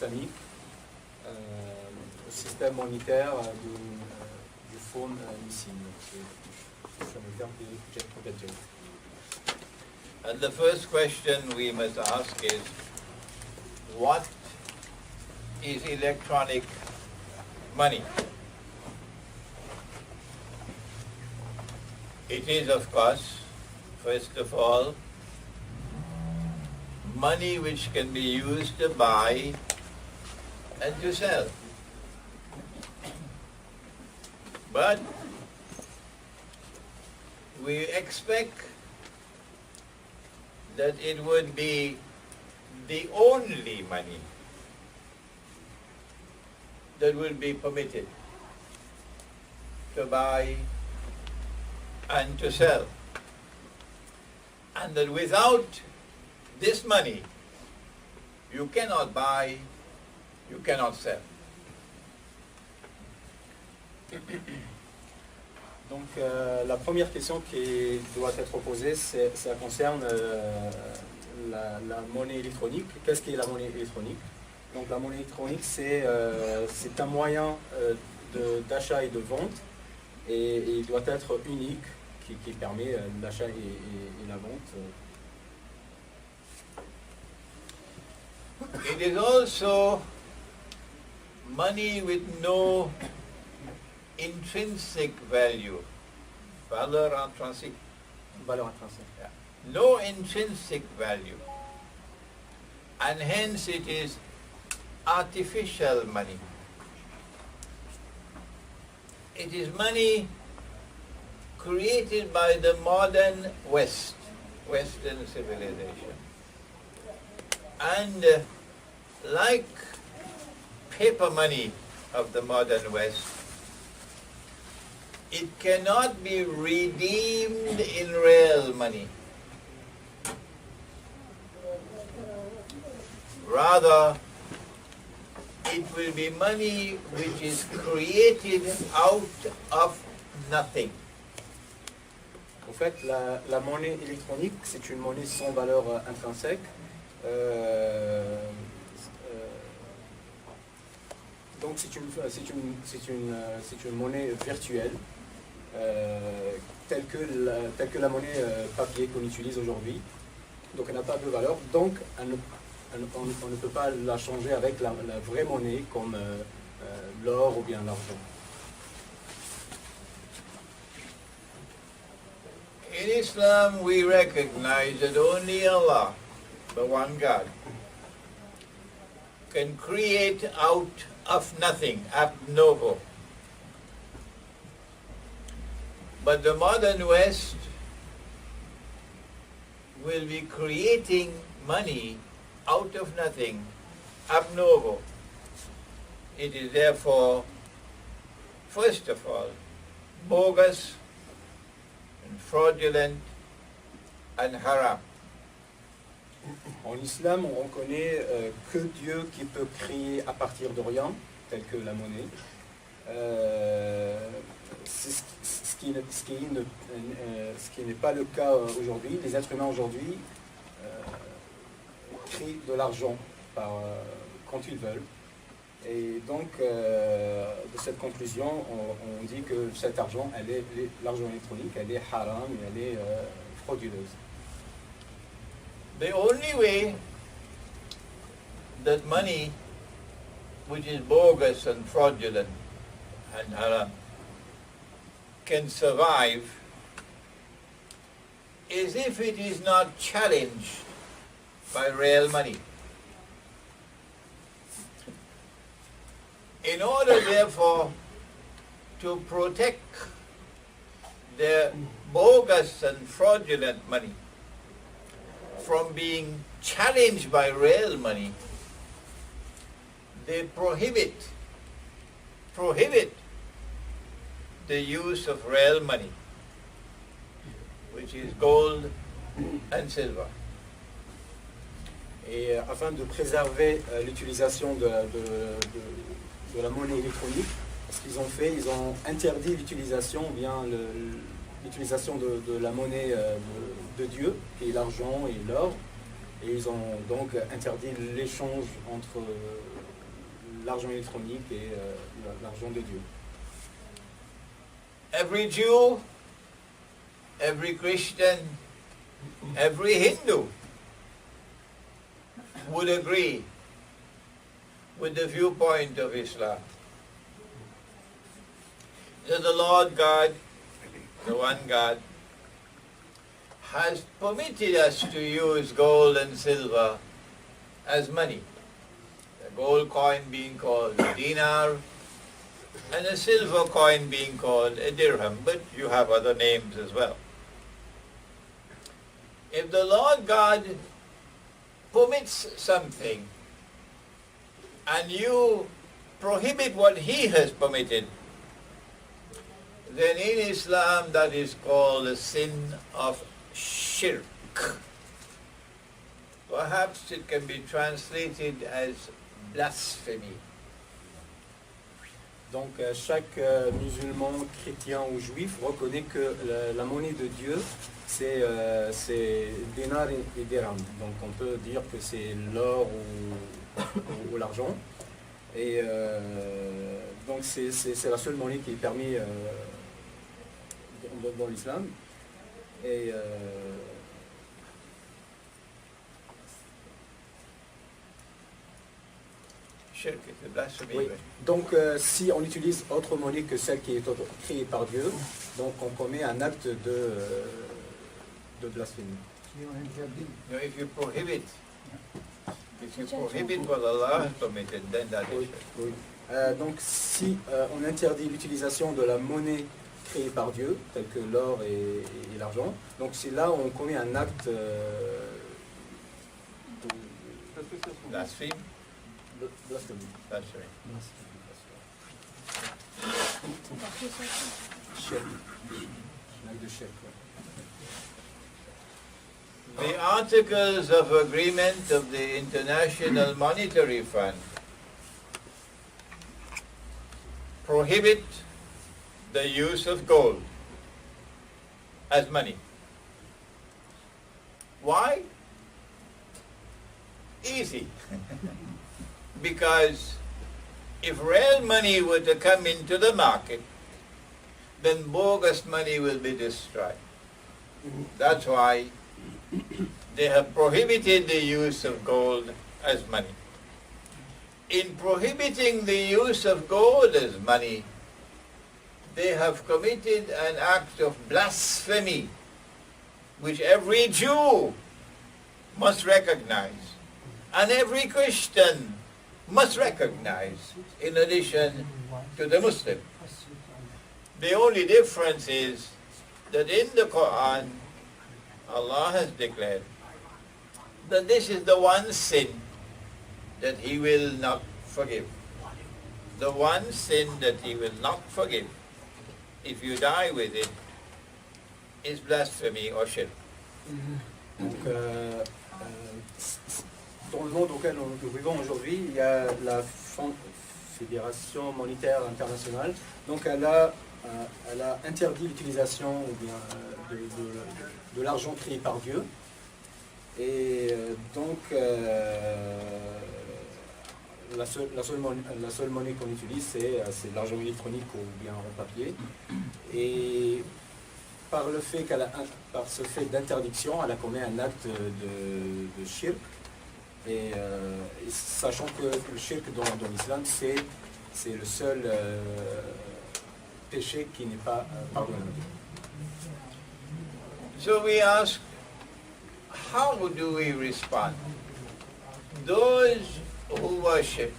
islamique au système monétaire du fonds ici. C'est un terme que j'ai peut-être dit. And the first question we must ask is, what is electronic money? It is, of course, first of all, money which can be used to buy and to sell. But we expect that it would be the only money that will be permitted to buy and to sell. And that without this money, you cannot buy, you cannot sell. Donc la première question qui doit être posée, ça concerne la monnaie électronique. Qu'est-ce qu'est la monnaie électronique? Donc la monnaie électronique, c'est un moyen d'achat et de vente, et il doit être unique, qui permet l'achat et la vente. It is also money with no intrinsic value. Valeur intrinsèque. Valeur intrinsèque. Yeah. No intrinsic value. And hence it is artificial money. It is money created by the modern West, Western civilization. And like paper money of the modern West, it cannot be redeemed in real money. Rather, it will be money which is created out of nothing. En fait, la monnaie électronique, c'est une monnaie sans valeur intrinsèque. Donc c'est une monnaie virtuelle, telle que la monnaie papier qu'on utilise aujourd'hui. Donc elle n'a pas de valeur, donc on ne peut pas la changer avec la vraie monnaie comme l'or ou bien l'argent. In Islam, we recognize that only Allah, the one God, can create out of nothing, ab novo. But the modern West will be creating money out of nothing, ab novo. It is therefore, first of all, bogus and fraudulent and haram. En islam, on reconnaît que Dieu qui peut créer à partir de rien, tel que la monnaie. C'est ce qui n'est pas le cas aujourd'hui. Les êtres humains aujourd'hui créent de l'argent quand ils veulent. Et donc, de cette conclusion, on dit que cet argent, l'argent électronique, elle est haram et elle est frauduleuse. The only way that money, which is bogus and fraudulent and haram, can survive is if it is not challenged by real money. In order, therefore, to protect the bogus and fraudulent money from being challenged by real money, they prohibit the use of real money, which is gold and silver. Et afin de préserver l'utilisation de la monnaie électronique, ce qu'ils ont fait, ils ont interdit l'utilisation l'utilisation de la monnaie de Dieu, qui est l'argent et l'or. Et ils ont donc interdit l'échange entre l'argent électronique et l'argent de Dieu. Every Jew, every Christian, every Hindu would agree with the viewpoint of Islam that the Lord God, the one God, has permitted us to use gold and silver as money. The gold coin being called a dinar and a silver coin being called a dirham, but you have other names as well. If the Lord God permits something and you prohibit what He has permitted, then in Islam that is called a sin of shirk. Perhaps it can be translated as blasphemy. Donc chaque musulman, chrétien ou juif reconnaît que la monnaie de Dieu, c'est dinar et dirham. Donc on peut dire que c'est l'or ou l'argent. Et donc c'est la seule monnaie qui est permise dans l'islam. Et Shirk, c'est blasphemy. oui. Donc si on utilise autre monnaie que celle qui est créée par Dieu, donc on commet un acte de blasphémie. No, if you prohibit what Allah has permitted, then that is Oui, shirk. oui. Donc si on interdit l'utilisation de la monnaie créée par Dieu, telle que l'or et l'argent, donc c'est là où on commet un acte Blasphemy. blasphémie. Blasphemy. Shirk. Un acte de shirk, ouais. The Articles of Agreement of the International Monetary Fund prohibit the use of gold as money. Why? Easy. Because if real money were to come into the market, then bogus money will be destroyed. That's why they have prohibited the use of gold as money. In prohibiting the use of gold as money, they have committed an act of blasphemy, which every Jew must recognize, and every Christian must recognize, in addition to the Muslim. The only difference is that in the Qur'an, Allah has declared that this is the one sin that He will not forgive. The one sin that He will not forgive, if you die with it, is blasphemy or shirk. Donc, dans le monde auquel nous vivons aujourd'hui, il y a la Fédération monétaire internationale. Donc, elle a interdit l'utilisation de l'argent créé par Dieu. Et donc, la seule monnaie qu'on utilise, c'est l'argent électronique ou bien en papier. Et par ce fait d'interdiction, elle a commis un acte de shirk. Et sachant que le shirk dans l'islam, c'est le seul péché qui n'est pas pardonnable. So we ask, how do we respond? Those who worship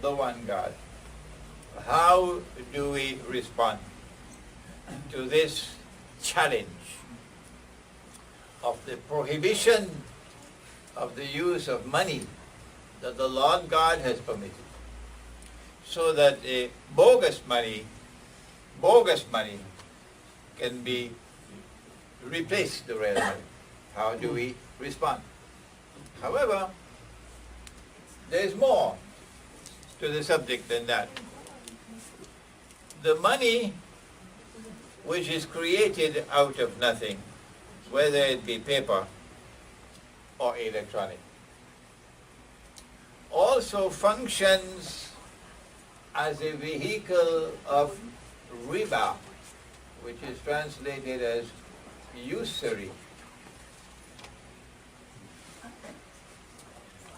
the one God, how do we respond to this challenge of the prohibition of the use of money that the Lord God has permitted, so that bogus money can be replaced the real money? How do we respond? However, there is more to the subject than that. The money which is created out of nothing, whether it be paper, or electronic. Also functions as a vehicle of riba, which is translated as usury.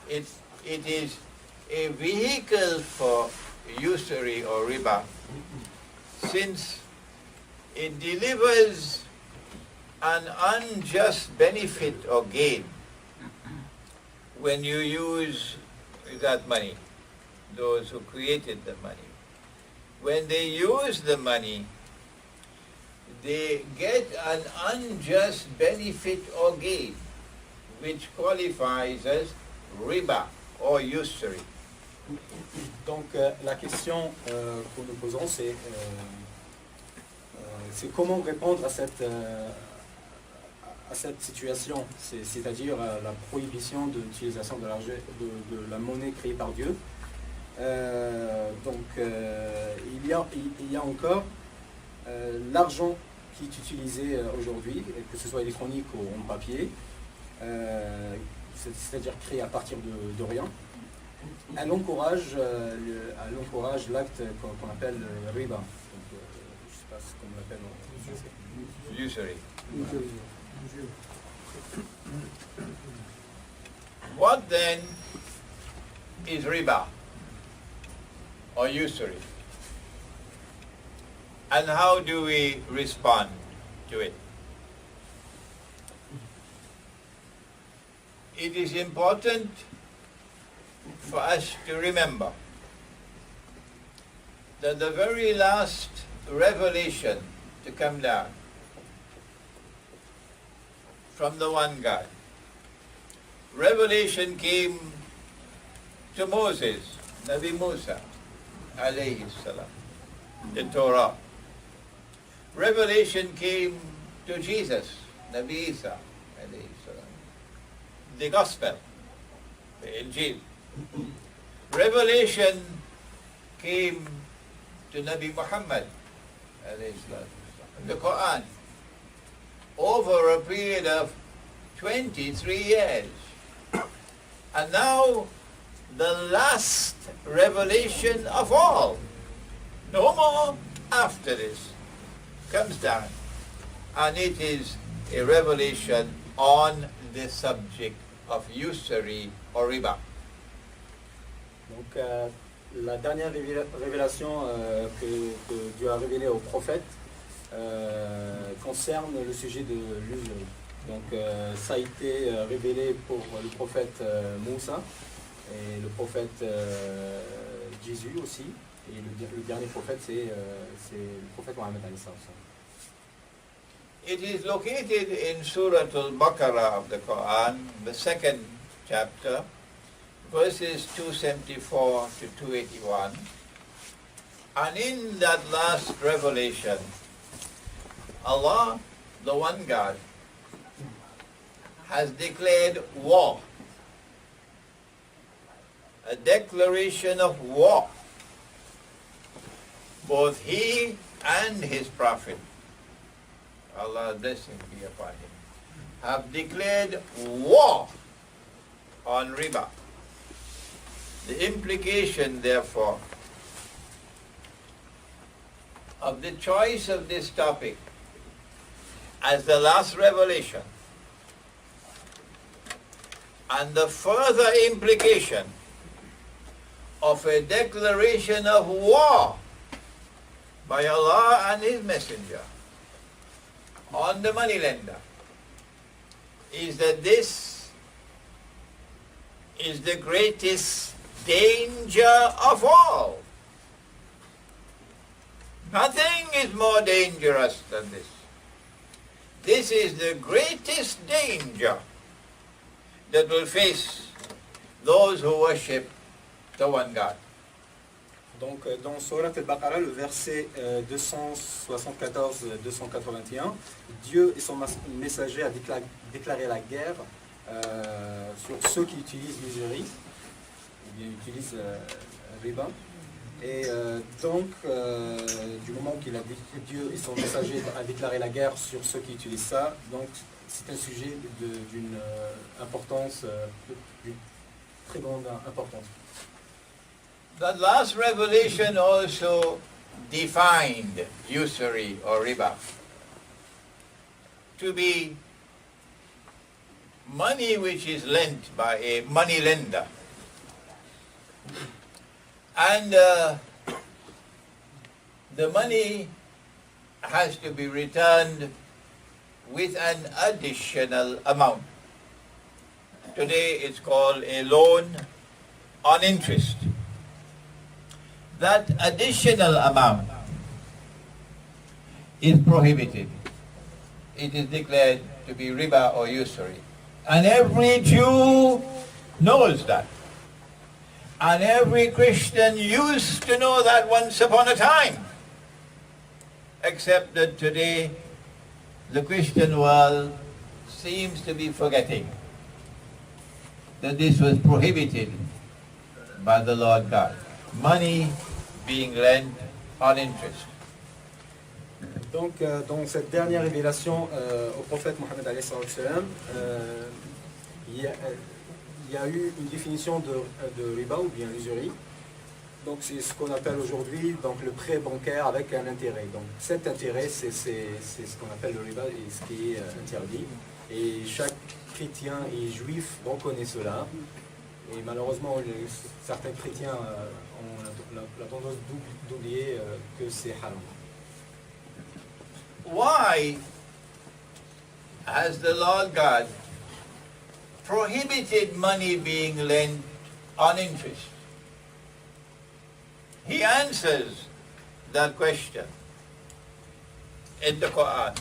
It is a vehicle for usury or riba, since it delivers an unjust benefit or gain when you use that money, those who created the money. When they use the money, they get an unjust benefit or gain, which qualifies as riba or usury. Donc la question que nous posons, c'est comment répondre à cette situation, c'est-à-dire la prohibition de l'utilisation de la monnaie créée par Dieu. Il y a encore l'argent qui est utilisé aujourd'hui, que ce soit électronique ou en papier, c'est-à-dire créé à partir de rien. Elle encourage l'acte qu'on appelle riba. Donc, je ne sais pas comment on l'appelle en français. Usury. What then is riba or usury? And how do we respond to it? It is important for us to remember that the very last revelation to come down from the one God, revelation came to Moses, Nabi Musa, alayhi salam, the Torah. Revelation came to Jesus, Nabi Isa, alayhi salam, the Gospel, the Injil. Revelation came to Nabi Muhammad, alayhi salam, the Qur'an, over a period of 23 years. And now the last revelation of all, no more after this, comes down. And it is a revelation on the subject of usury or riba. Donc la dernière révélation que Dieu a révélée aux prophètes concerne le sujet de l'usury. Donc ça a été révélé pour le prophète Moussa et le prophète Jésus aussi. Et le dernier prophète, c'est le prophète Mohammed alayhi salam. It is located in Surah Al-Baqarah of the Quran, the second chapter, verses 274 to 281. And in that last revelation, Allah, the one God, has declared war, a declaration of war. Both he and his prophet, Allah's blessing be upon him, have declared war on riba. The implication, therefore, of the choice of this topic as the last revelation, and the further implication of a declaration of war by Allah and His Messenger on the moneylender, is that this is the greatest danger of all. Nothing is more dangerous than this. This is the greatest danger that will face those who worship the one God. Donc dans Surat Al-Baqarah, le verset 274-281, Dieu et son messager a déclaré la guerre sur ceux qui utilisent l'usury, ou bien utilisent riba. Et du moment qu'il a dit que Dieu et son messager a déclaré la guerre sur ceux qui utilisent ça, donc c'est un sujet d'une importance, d'une très grande importance. That last revelation also defined usury or riba to be money which is lent by a money lender. And the money has to be returned with an additional amount. Today it's called a loan on interest. That additional amount is prohibited. It is declared to be riba or usury. And every Jew knows that. And every Christian used to know that once upon a time. Except that today the Christian world seems to be forgetting that this was prohibited by the Lord God. Money being lent on interest. Donc, dans cette dernière révélation au prophète Mohammed alayhi salam, il y a eu une définition de riba ou bien l'usurie. Donc, c'est ce qu'on appelle aujourd'hui donc le prêt bancaire avec un intérêt. Donc, cet intérêt, c'est ce qu'on appelle le riba et ce qui est interdit. Et chaque chrétien et juif reconnaît cela. Et malheureusement, certains chrétiens ont la tendance d'oublier que c'est haram. Why has the Lord God prohibited money being lent on interest? He answers that question in the Qur'an.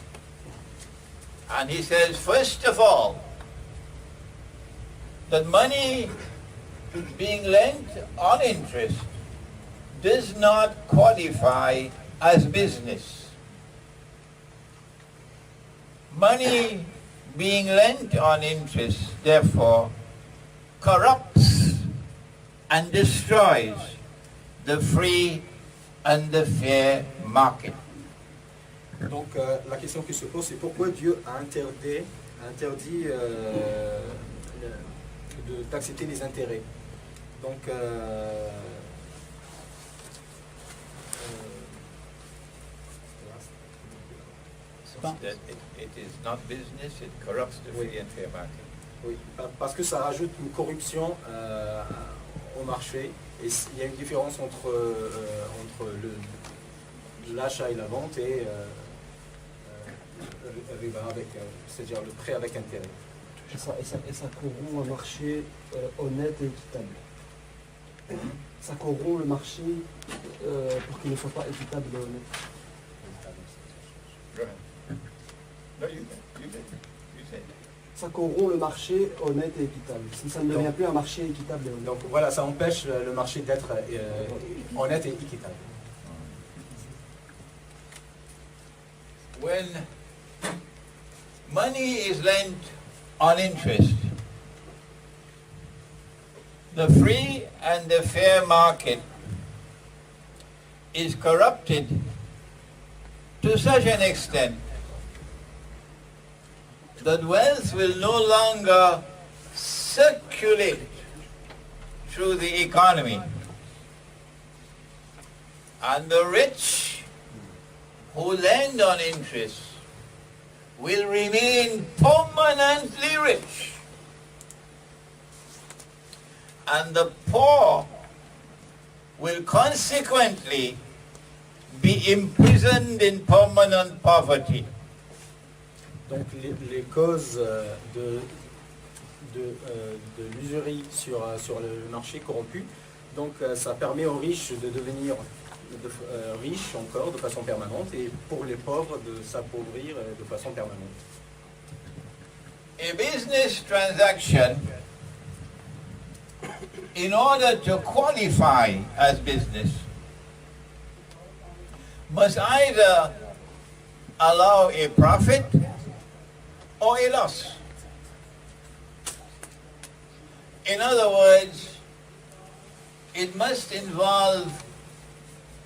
And he says, first of all, that money being lent on interest does not qualify as business. Money being lent on interest, therefore, corrupts and destroys the free and the fair market. Donc la question qui se pose, c'est pourquoi Dieu a interdit d'accepter les intérêts. Donc that it is not business, it corrupts the free and fair market. Oui, parce que ça rajoute une corruption au marché et il y a une différence entre l'achat et la vente et c'est-à-dire le prêt avec intérêt. Et ça corrompt un marché honnête et équitable. Ça corrompt le marché pour qu'il ne soit pas équitable et honnête. No, you say. Ça corrompt le marché honnête et équitable. Si ça ne devient plus un marché équitable et honnête. Donc voilà, ça empêche le marché d'être honnête et équitable. When money is lent on interest, the free and the fair market is corrupted to such an extent that wealth will no longer circulate through the economy. And the rich who lend on interest will remain permanently rich. And the poor will consequently be imprisoned in permanent poverty. Donc les causes de l'usurie sur le marché corrompu, donc ça permet aux riches de devenir riches encore de façon permanente et pour les pauvres de s'appauvrir de façon permanente. A business transaction, in order to qualify as business, must either allow a profit or a loss. In other words, it must involve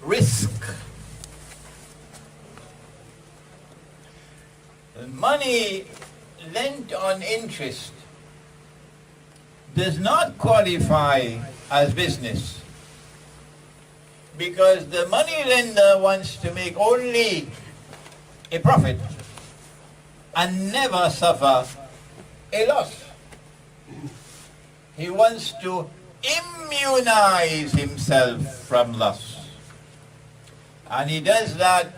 risk. Money lent on interest does not qualify as business, because the money lender wants to make only a profit and never suffer a loss. He wants to immunize himself from loss. And he does that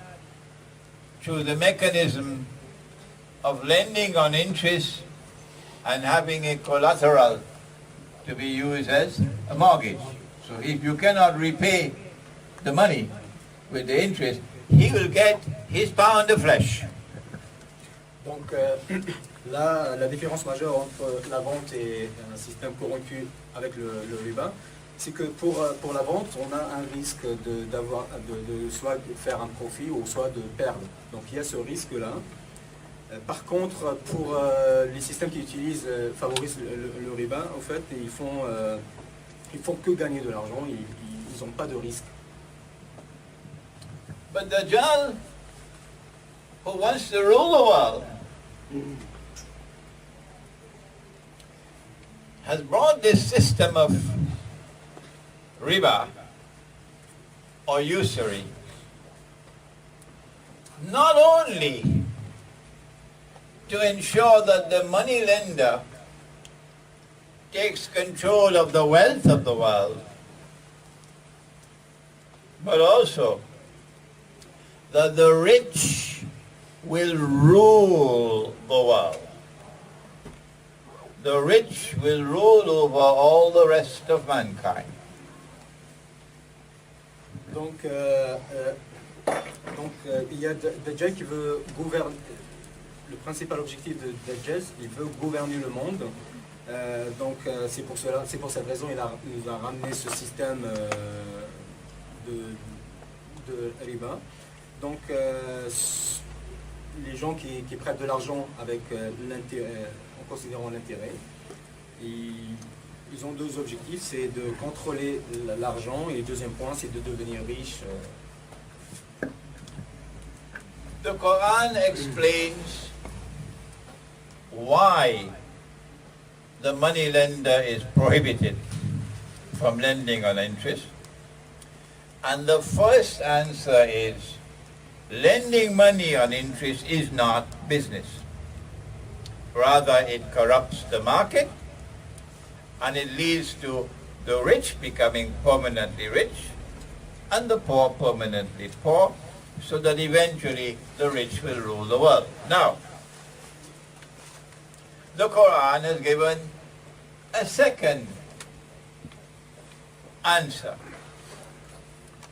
through the mechanism of lending on interest and having a collateral to be used as a mortgage. So if you cannot repay the money with the interest, he will get his pound of flesh. Donc là, la différence majeure entre la vente et un système corrompu avec le riba, c'est que pour la vente, on a un risque de soit de faire un profit ou soit de perdre. Donc il y a ce risque-là. Par contre, pour les systèmes qui favorisent le riba, en fait, ils font que gagner de l'argent, ils n'ont pas de risque. But Dajjal, who wants to rule the world, has brought this system of riba or usury not only to ensure that the money lender takes control of the wealth of the world, but also that the rich will rule the world. The rich will rule over all the rest of mankind. Donc, il y a Dajjal qui veut gouverner. Le principal objectif de Dajjal, il veut gouverner le monde. C'est pour cette raison il nous a ramené ce système de riba. Donc les gens qui prêtent de l'argent avec l'intérêt, en considérant l'intérêt, ils ont deux objectifs, c'est de contrôler l'argent, et le deuxième point, c'est de devenir riche. The Qur'an explains why the money lender is prohibited from lending on interest. And the first answer is, lending money on interest is not business. Rather, it corrupts the market, and it leads to the rich becoming permanently rich and the poor permanently poor, so that eventually the rich will rule the world. Now, the Quran has given a second answer.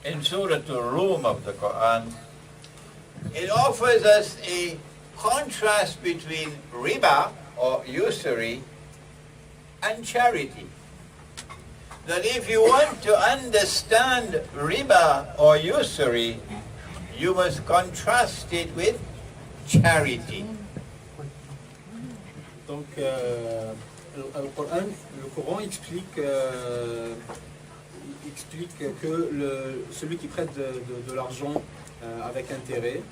In Surah Al-Rum of the Quran, it offers us a contrast between riba or usury and charity. That if you want to understand riba or usury, you must contrast it with charity. Donc, le Coran explique que celui qui prête de l'argent avec intérêt,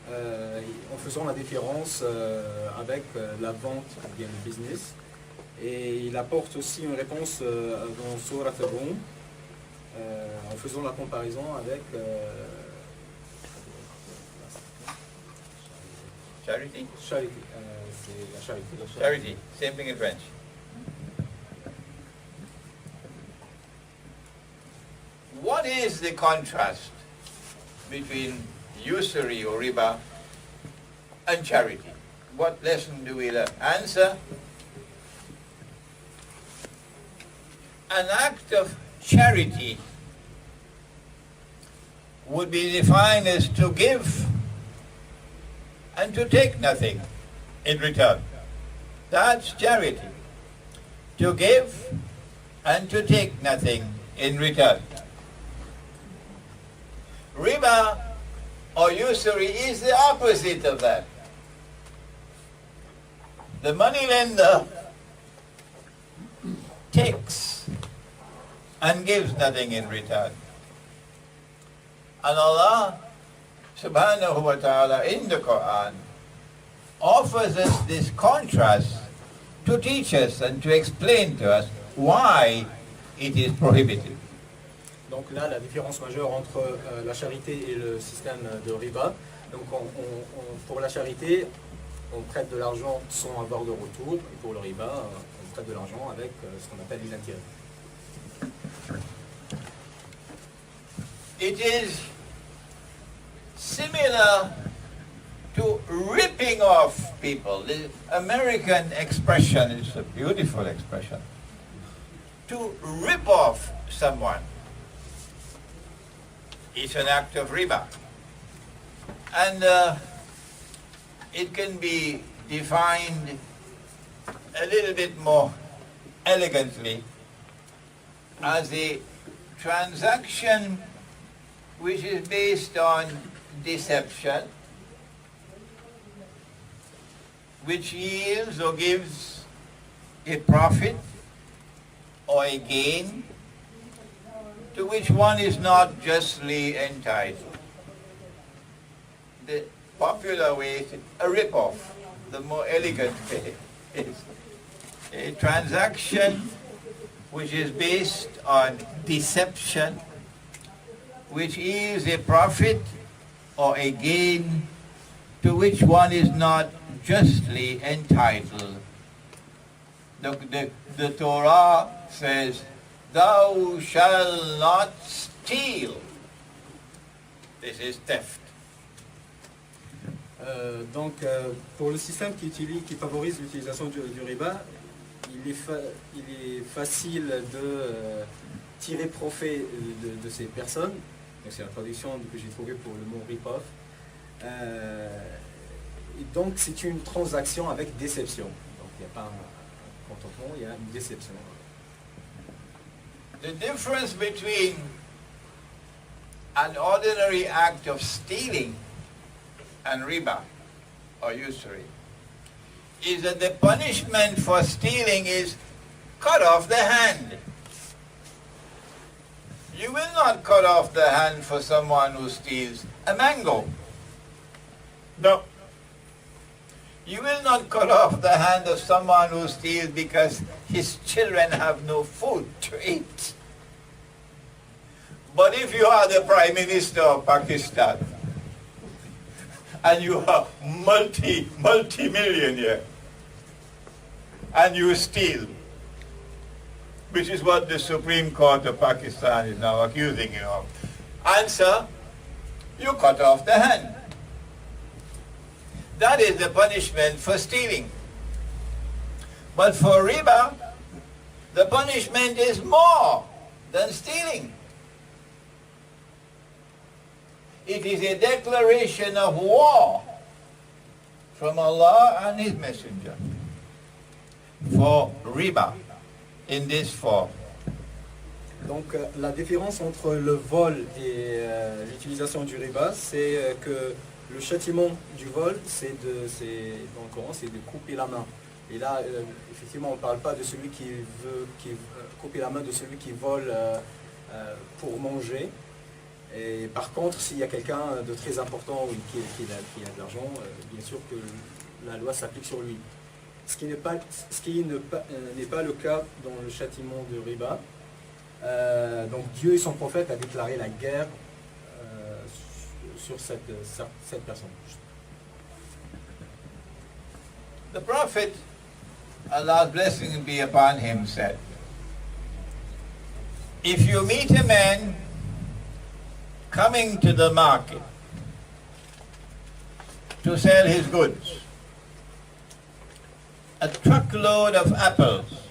en faisant la différence avec la vente ou bien le business, et il apporte aussi une réponse dans Surah Al-Rum en faisant la comparaison avec Charity? Charity. C'est la charité. Charity, same thing in French. What is the contrast between usury or riba and charity? What lesson do we learn? Answer: an act of charity would be defined as to give and to take nothing in return. That's charity. To give and to take nothing in return. Riba or usury is the opposite of that. The money lender takes and gives nothing in return. And Allah subhanahu wa ta'ala in the Quran offers us this contrast to teach us and to explain to us why it is prohibited. Donc là, la différence majeure entre la charité et le système de riba. Donc pour la charité, on prête de l'argent sans avoir de retour, et pour le riba, on prête de l'argent avec ce qu'on appelle les intérêts. It is similar to ripping off people. The American expression is a beautiful expression. To rip off someone is an act of riba. And it can be defined a little bit more elegantly as a transaction which is based on deception, which yields or gives a profit or a gain to which one is not justly entitled. The popular way is a rip-off. The more elegant way is a transaction which is based on deception, which yields a profit or a gain to which one is not justly entitled. The Torah says, "Thou shalt not steal." This is theft. Pour le système qui favorise l'utilisation du riba, il est facile de tirer profit de ces personnes. C'est la traduction que j'ai trouvée pour le mot rip-off. Donc c'est une transaction avec déception. Donc il n'y a pas un contentement, il y a une déception. The difference between an ordinary act of stealing and riba, or usury, is that the punishment for stealing is cut off the hand. You will not cut off the hand for someone who steals a mango. No. You will not cut off the hand of someone who steals because his children have no food to eat. But if you are the Prime Minister of Pakistan and you are multi-millionaire and you steal, which is what the Supreme Court of Pakistan is now accusing you of, answer, you cut off the hand. That is the punishment for stealing. But for riba, the punishment is more than stealing. It is a declaration of war from Allah and His Messenger for riba in this form. Donc la différence entre le vol et l'utilisation du riba, c'est que le châtiment du vol, dans le Coran, c'est de couper la main. Et là, effectivement, on ne parle pas de celui qui veut couper la main de celui qui vole pour manger. Et par contre, s'il y a quelqu'un de très important qui a de l'argent, bien sûr que la loi s'applique sur lui. Ce qui n'est pas le cas dans le châtiment de riba. Donc Dieu et son prophète a déclaré la guerre sur cette personne. The Prophet, Allah's blessing be upon him, said, if you meet a man coming to the market to sell his goods, a truckload of apples,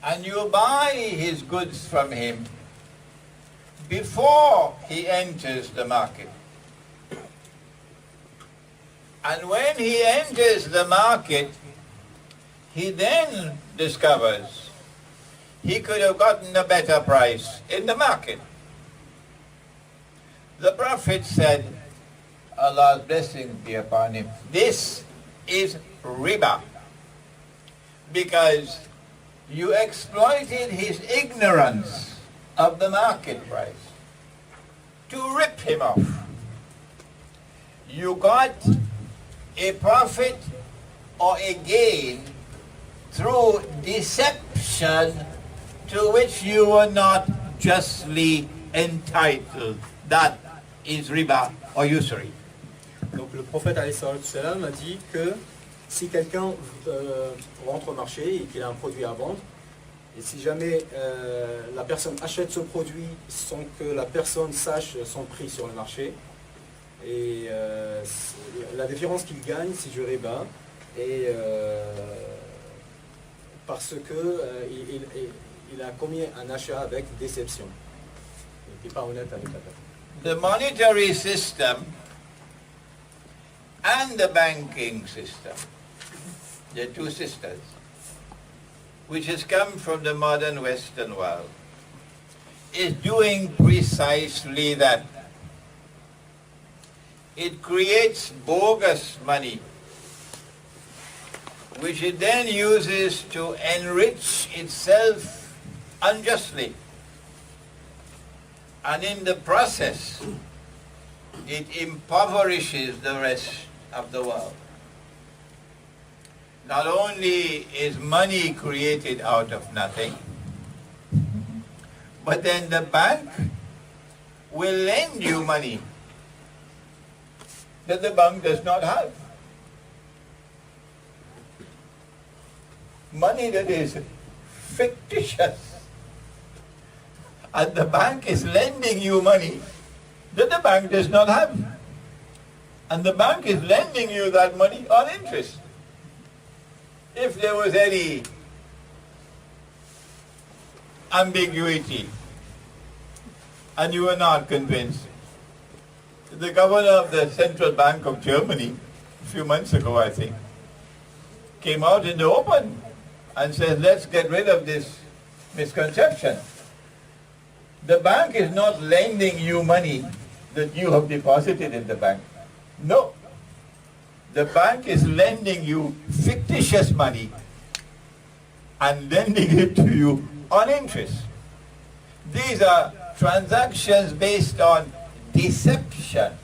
and you buy his goods from him before he enters the market. And when he enters the market, he then discovers he could have gotten a better price in the market. The Prophet said, Allah's blessing be upon him, this is riba, because you exploited his ignorance of the market price to rip him off. you got a profit or a gain through deception to which you were not justly entitled. That is riba or usury. Donc le prophète alayhi salam a dit que si quelqu'un rentre au marché et qu'il a un produit à vendre, et si jamais la personne achète ce produit sans que la personne sache son prix sur le marché, et la différence qu'il gagne, c'est du riba, et parce que il a commis un achat avec déception. Il n'était pas honnête avec la personne. The monetary system and the banking system, the two systems, which has come from the modern Western world, is doing precisely that. It creates bogus money, which it then uses to enrich itself unjustly. And in the process, it impoverishes the rest of the world. Not only is money created out of nothing, but then the bank will lend you money that the bank does not have. Money that is fictitious. And the bank is lending you money that the bank does not have. And the bank is lending you that money on interest. If there was any ambiguity and you were not convinced, the governor of the Central Bank of Germany, a few months ago I think, came out in the open and said, let's get rid of this misconception. The bank is not lending you money that you have deposited in the bank. No. The bank is lending you fictitious money and lending it to you on interest. These are transactions based on deception.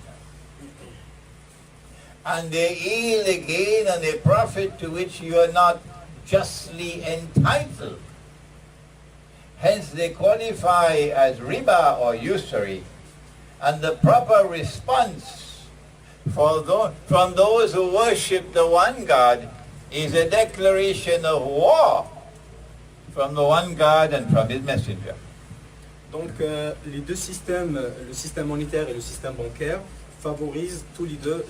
And they yield a gain and a profit to which you are not justly entitled. Hence they qualify as riba or usury. And the proper response from those who worship the one God is a declaration of war from the one God and from his messenger. Donc les deux systèmes, le système monétaire et le système bancaire, favorisent tous les deux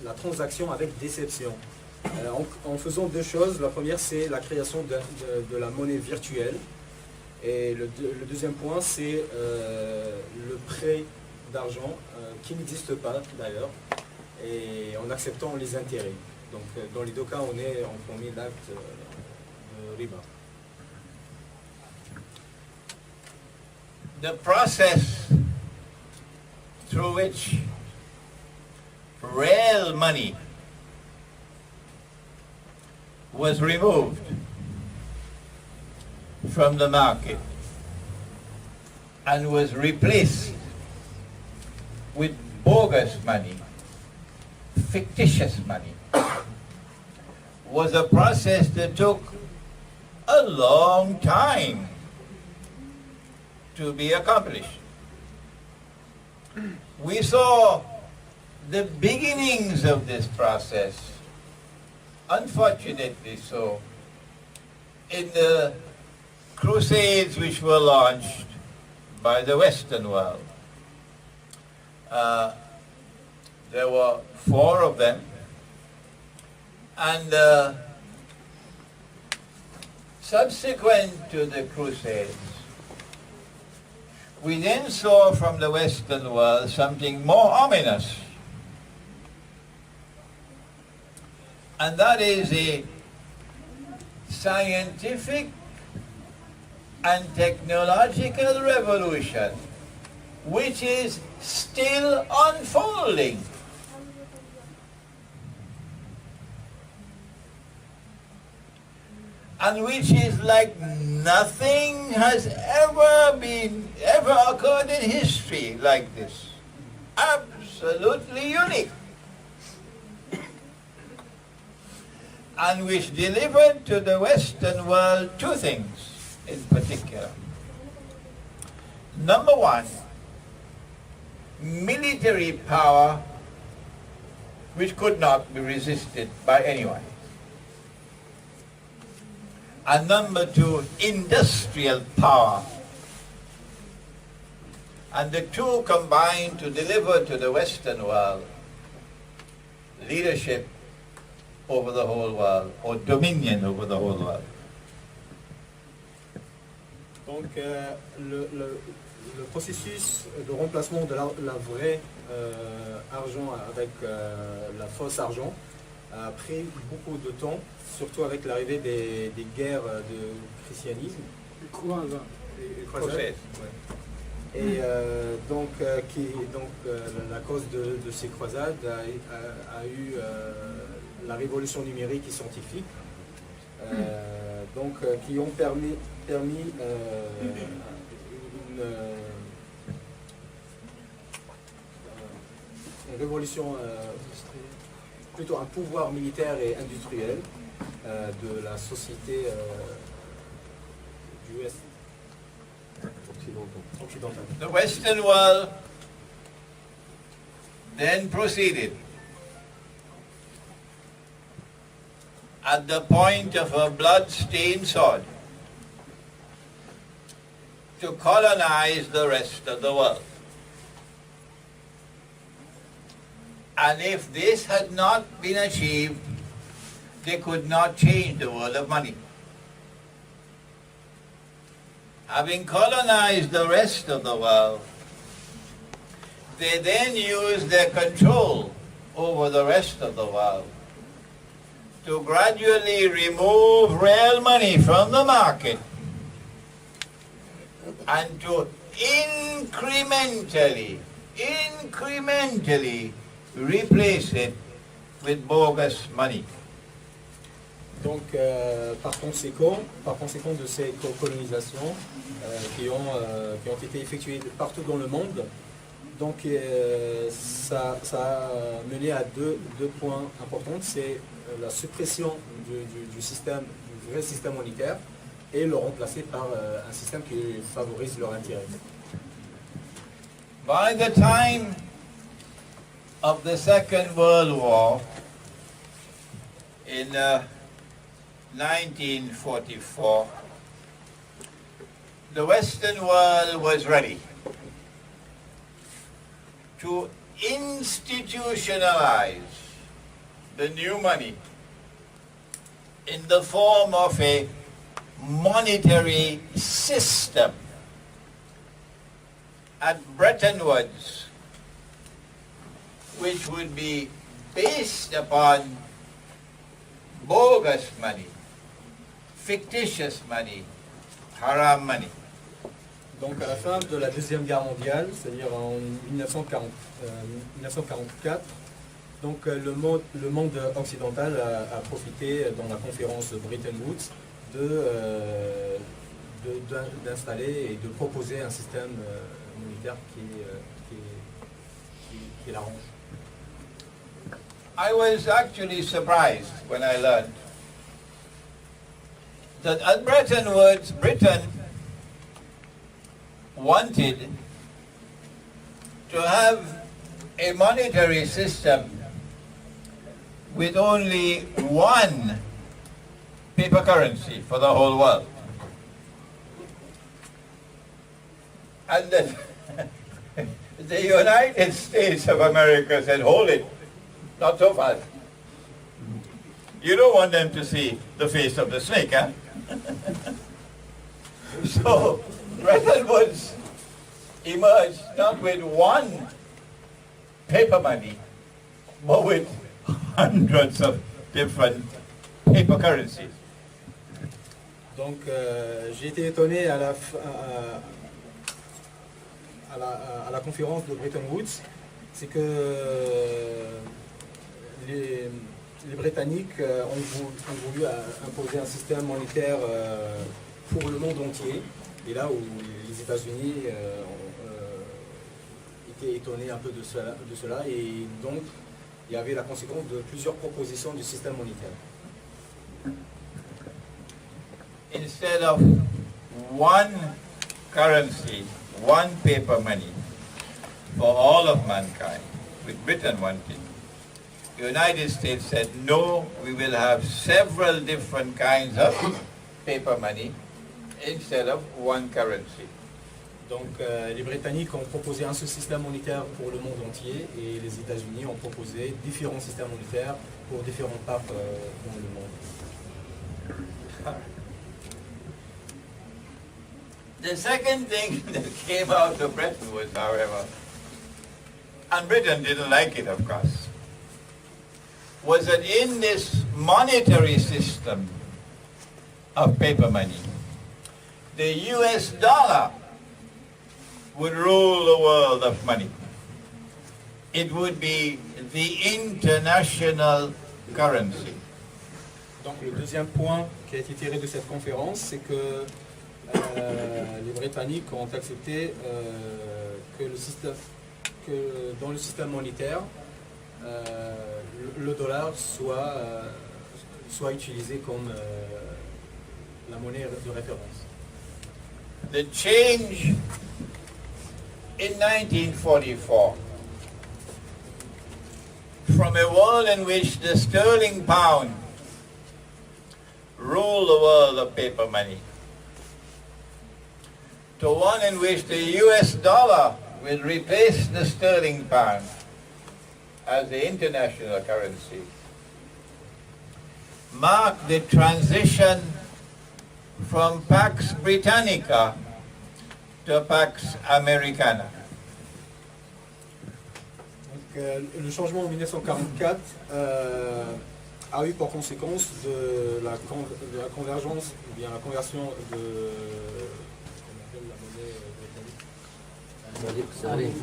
la transaction avec déception. En faisant deux choses, la première c'est la création de la monnaie virtuelle, et le deuxième point c'est le prêt d'argent qui n'existe pas d'ailleurs, et en acceptant les intérêts. Donc dans les deux cas on commet l'acte de riba. The process through which real money was removed from the market and was replaced with bogus money, fictitious money, was a process that took a long time to be accomplished. We saw the beginnings of this process, unfortunately so, in the crusades which were launched by the Western world. There were 4 of them, and subsequent to the crusades, we then saw from the Western world something more ominous, and that is a scientific and technological revolution which is still unfolding. And which is like nothing has ever occurred in history like this. Absolutely absolutely unique, and which delivered to the Western world two things in particular. Number one, military power which could not be resisted by anyone. And number two, industrial power. And the two combined to deliver to the Western world leadership over the whole world, or dominion over the whole world. Donc le processus de remplacement de la vraie argent avec la fausse argent a pris beaucoup de temps, surtout avec l'arrivée des guerres de christianisme. Croisades. Et la cause de ces croisades a eu la révolution numérique et scientifique, qui ont permis une révolution, plutôt un pouvoir militaire et industriel de la société du Ouest occidental. The Western world then proceeded at the point of a blood-stained sword to colonize the rest of the world. And if this had not been achieved, they could not change the world of money. Having colonized the rest of the world, they then used their control over the rest of the world to gradually remove real money from the market and to incrementally replace it with bogus money. Donc, par conséquent de ces colonisations qui ont été effectuées partout dans le monde, donc ça a mené à deux points importants. C'est la suppression du système, du vrai système monétaire, et le remplacer par un système qui favorise leur intérêt. By the time of the Second World War, in 1944, the Western world was ready to institutionalize the new money in the form of a monetary system. At Bretton Woods, which would be based upon bogus money, fictitious money, haram money. Donc à la fin de la Deuxième Guerre mondiale, c'est-à-dire en 1944, donc le monde occidental a profité dans la conférence Bretton Woods d'installer et de proposer un système monétaire qui l'arrange. I was actually surprised when I learned that at Bretton Woods, Britain wanted to have a monetary system with only one paper currency for the whole world. And then the United States of America said, hold it, not so fast. You don't want them to see the face of the snake, huh? So Bretton Woods emerged not with one paper money, but with hundreds of different paper currencies. Donc j'ai été étonné à la conférence de Bretton Woods, c'est que les Britanniques ont voulu imposer un système monétaire pour le monde entier, et là où les États-Unis été étonné un peu de cela et donc il y avait la conséquence de plusieurs propositions du système monétaire. Instead of one currency, one paper money for all of mankind, with Britain wanting, the United States said, no, we will have several different kinds of paper money instead of one currency. Donc les Britanniques ont proposé un seul système monétaire pour le monde entier et les États-Unis ont proposé différents systèmes monétaires pour différentes parts dans le monde. The second thing that came out of Bretton Woods, however, and Britain didn't like it, of course, was that in this monetary system of paper money, the US dollar would rule the world of money. It would be the international currency. Donc le deuxième point qui a été tiré de cette conférence, c'est que les Britanniques ont accepté que dans le système monétaire, le dollar soit utilisé comme la monnaie de référence. The change in 1944 from a world in which the sterling pound ruled the world of paper money to one in which the US dollar will replace the sterling pound as the international currency, marked the transition from Pax Britannica to Pax Americana. Donc, le changement en 1944 a eu pour conséquence de la convergence, ou bien la conversion de la monnaie britannique.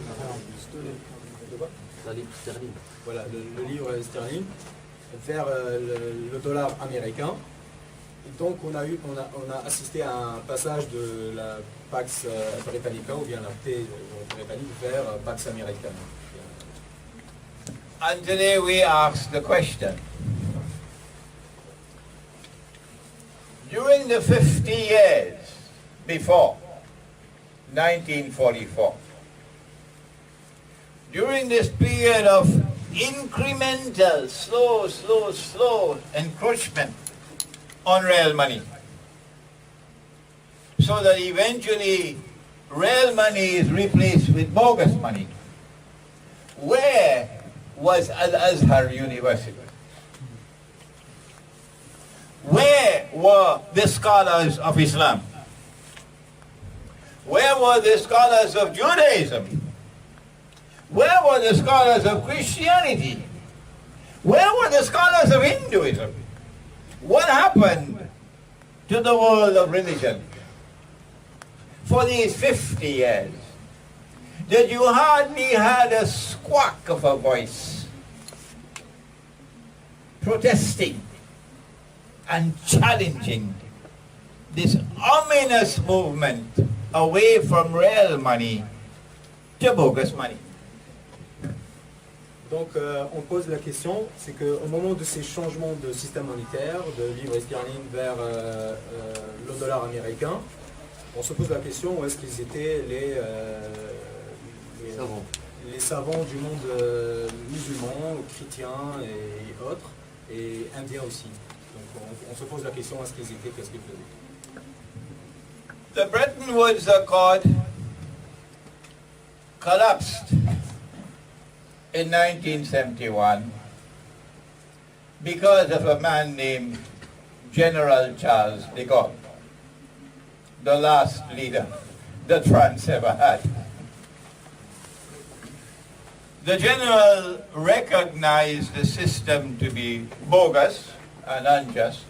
Voilà, le livre sterling vers le dollar américain. Et donc on a assisté à un passage de la Pax Britannica ou bien la paix britannique vers Pax Americana. And today we ask the question, during the 50 years before 1944, during this period of incremental, slow encroachment on real money, so that eventually real money is replaced with bogus money, where was Al-Azhar University? Where were the scholars of Islam? Where were the scholars of Judaism? Where were the scholars of Christianity? Where were the scholars of Hinduism? What happened to the world of religion for these 50 years? That you hardly had a squawk of a voice protesting and challenging this ominous movement away from real money to bogus money. Donc on pose la question, c'est qu'au moment de ces changements de système monétaire, de livre sterling vers le dollar américain, on se pose la question où est-ce qu'ils étaient les savants du monde musulman, chrétien et autres, et indiens aussi. Donc on se pose la question, est-ce qu'ils étaient, qu'est-ce qu'ils faisaient. The Bretton Woods Accord collapsed in 1971 because of a man named General Charles de Gaulle, the last leader that France ever had. The general recognized the system to be bogus and unjust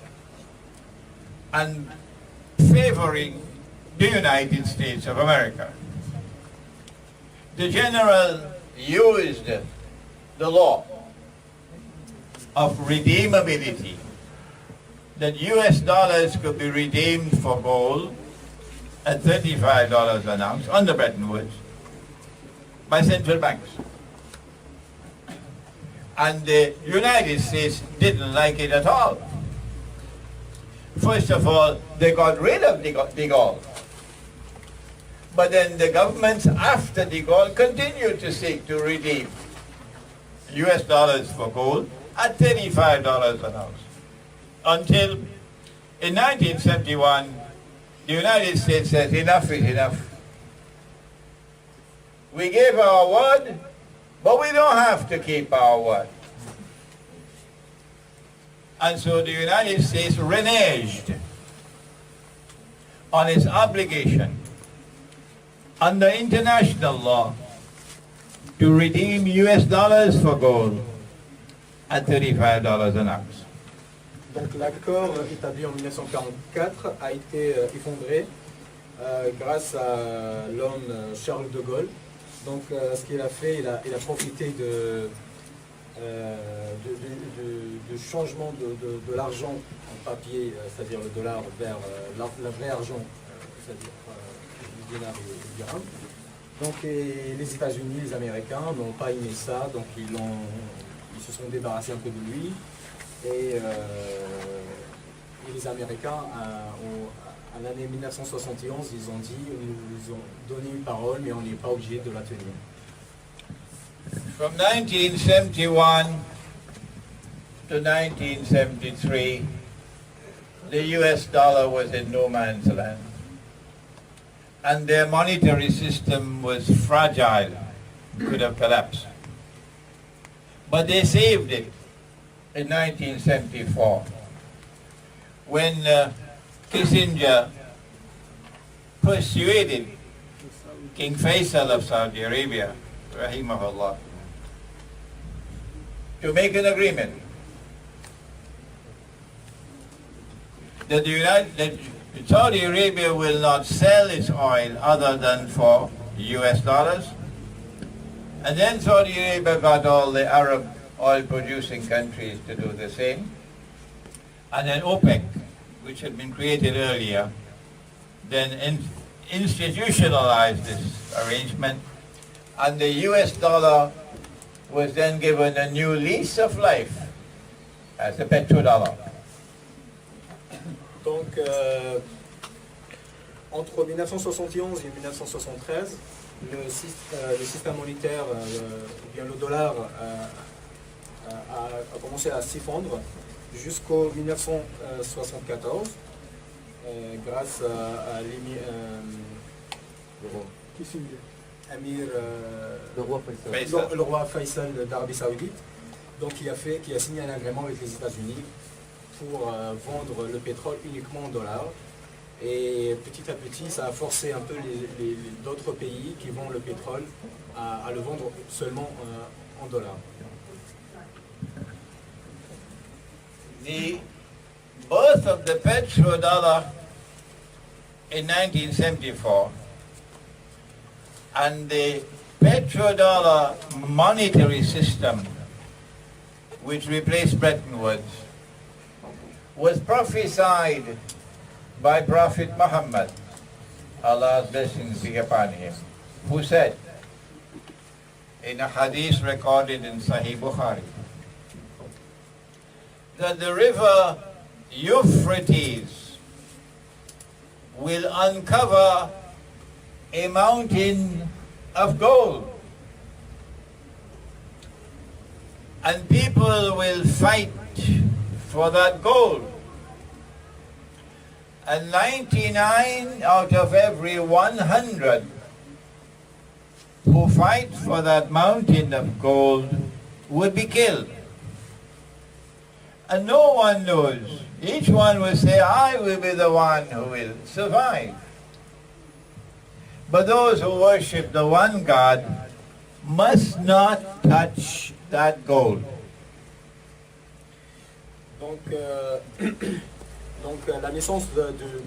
and favoring the United States of America. The general used the law of redeemability, that US dollars could be redeemed for gold at $35 an ounce under Bretton Woods, by central banks. And the United States didn't like it at all. First of all, they got rid of de Gaulle. But then the governments after de Gaulle continued to seek to redeem US dollars for gold at $35 an ounce. Until in 1971, the United States said enough is enough. We gave our word, but we don't have to keep our word. And so the United States reneged on its obligation under international law to redeem US dollars for gold at $35 an ounce. Donc l'accord établi en 1944 a été effondré grâce à l'homme Charles de Gaulle. Donc ce qu'il a fait, il a profité du changement de l'argent en papier, c'est-à-dire le dollar, vers le vrai argent, c'est-à-dire le dinar et le dirham. Donc les États-Unis, les Américains n'ont pas aimé ça, donc ils se sont débarrassés un peu de lui. Et les Américains, à l'année 1971, ils ont dit, ils ont donné une parole, mais on n'est pas obligé de la tenir. From 1971 to 1973, the US dollar was in no man's land. And their monetary system was fragile, could have collapsed. But they saved it in 1974, when Kissinger persuaded King Faisal of Saudi Arabia, rahimahullah, to make an agreement that Saudi Arabia will not sell its oil other than for US dollars. And then Saudi Arabia got all the Arab oil-producing countries to do the same. And then OPEC, which had been created earlier, then institutionalized this arrangement. And the US dollar was then given a new lease of life as a petrodollar. Donc, entre 1971 et 1973, le système monétaire, ou bien le dollar, a commencé à s'effondrer jusqu'au 1974, grâce à l'émir le roi Faisal d'Arabie Saoudite, donc qui a signé un agrément avec les États-Unis pour vendre le pétrole uniquement en dollars. Et petit à petit, ça a forcé un peu d'autres pays qui vendent le pétrole à le vendre seulement en dollars. The birth of the petrodollar in 1974 and the petrodollar monetary system, which replaced Bretton Woods, was prophesied by Prophet Muhammad, Allah's blessings be upon him, who said in a hadith recorded in Sahih Bukhari that the river Euphrates will uncover a mountain of gold, and people will fight for that gold. And 99 out of every 100 who fight for that mountain of gold would be killed. And no one knows. Each one will say, I will be the one who will survive. But those who worship the one God must not touch that gold. Donc la naissance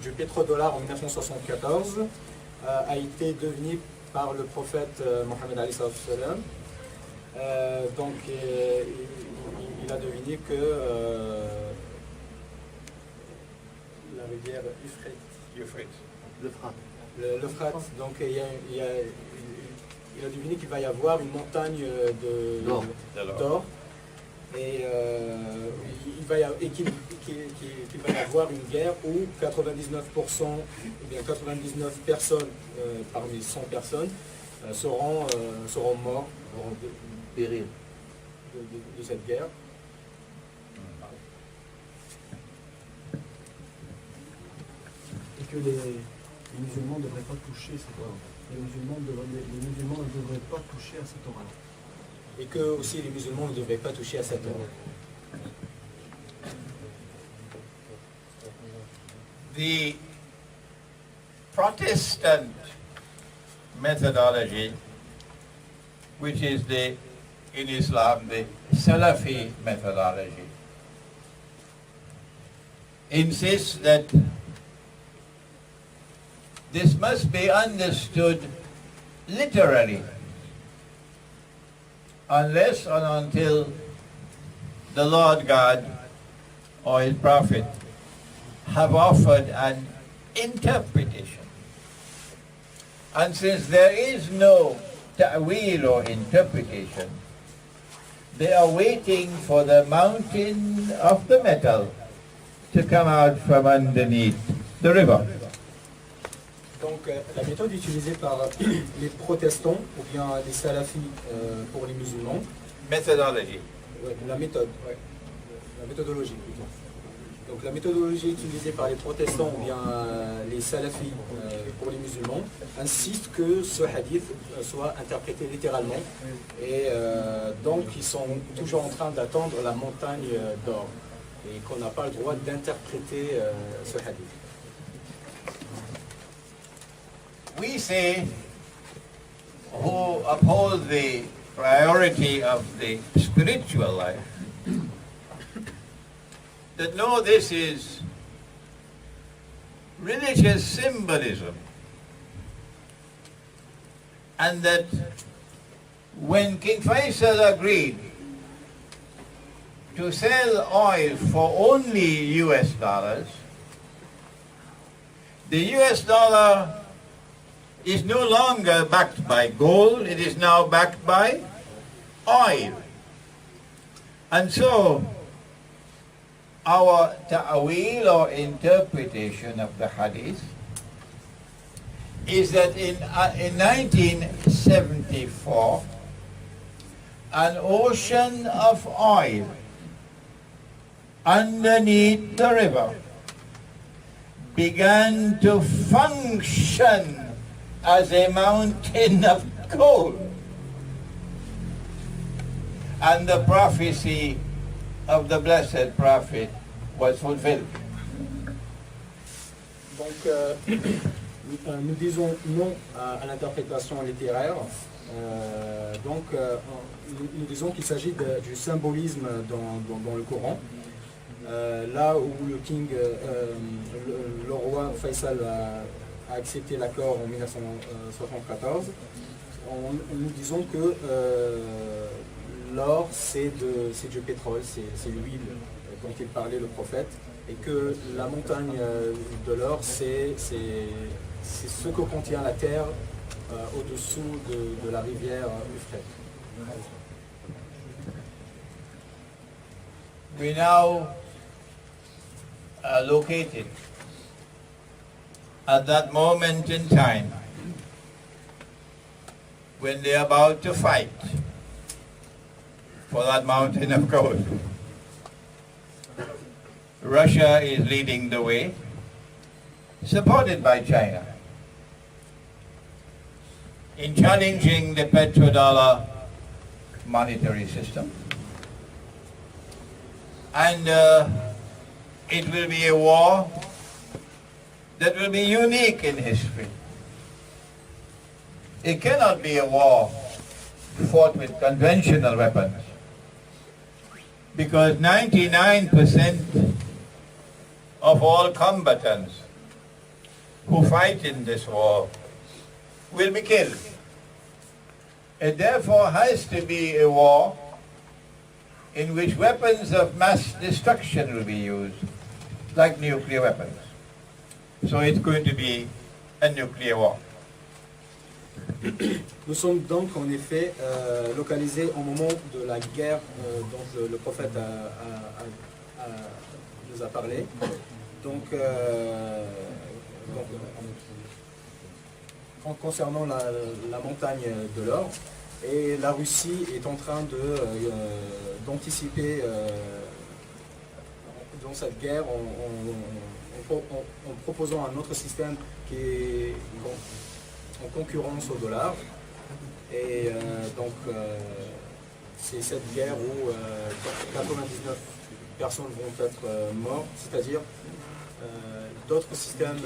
du pétrodollar en 1974 a été devenue par le prophète Mohammed alayhi salam. Donc il a deviné que la rivière Euphrates, Le frat. l'Euphrate, donc il il a deviné qu'il va y avoir une montagne d'or et qu'il va y avoir une guerre où 99% ou bien 99 personnes parmi 100 personnes seront morts, auront périr de cette guerre. Et que les musulmans ne devraient pas toucher cette Torah. Les musulmans ne devraient pas toucher à cette Torah. Et que aussi les musulmans ne devraient pas toucher à cette Torah. The Protestant methodology, which is in Islam the Salafi methodology, insists that this must be understood literally, unless and until the Lord God or His Prophet have offered an interpretation. And since there is no ta'wil or interpretation, they are waiting for the mountain of the metal to come out from underneath the river. Donc la méthode utilisée par les protestants ou bien les salafis pour les musulmans. Methodology. Ouais, la méthodologie plutôt. Donc la méthodologie utilisée par les protestants ou bien les salafis pour les musulmans insiste que ce hadith soit interprété littéralement et donc ils sont toujours en train d'attendre la montagne d'or et qu'on n'a pas le droit d'interpréter ce hadith. We say, who uphold the priority of the spiritual life, that no, this is religious symbolism, and that when King Faisal agreed to sell oil for only US dollars, the US dollar is no longer backed by gold, it is now backed by oil. And so, our ta'wil or interpretation of the hadith is that in 1974, an ocean of oil underneath the river began to function as a mountain of gold. And the prophecy of the blessed prophet was fulfilled. Donc, nous disons non à l'interprétation littéraire. Nous disons qu'il s'agit du symbolisme dans le Coran. Là où le roi Faisal a accepté l'accord en 1974, nous disons que l'or c'est du pétrole, c'est l'huile dont il parlait le prophète, et que la montagne de l'or c'est ce que contient la terre au-dessous de la rivière Euphrates. We now are located at that moment in time when they are about to fight for that mountain of gold. Russia is leading the way, supported by China, in challenging the petrodollar monetary system. And it will be a war that will be unique in history. It cannot be a war fought with conventional weapons, because 99% of all combatants who fight in this war will be killed. It therefore has to be a war in which weapons of mass destruction will be used, like nuclear weapons. So it's going to be a nuclear war. Nous sommes donc en effet localisés au moment de la guerre dont le prophète nous a parlé. Donc, concernant la montagne de l'or, et la Russie est en train d'anticiper dans cette guerre en proposant un autre système qui est en concurrence au dollar. Et donc c'est cette guerre où 99 personnes vont être mortes, c'est-à-dire d'autres systèmes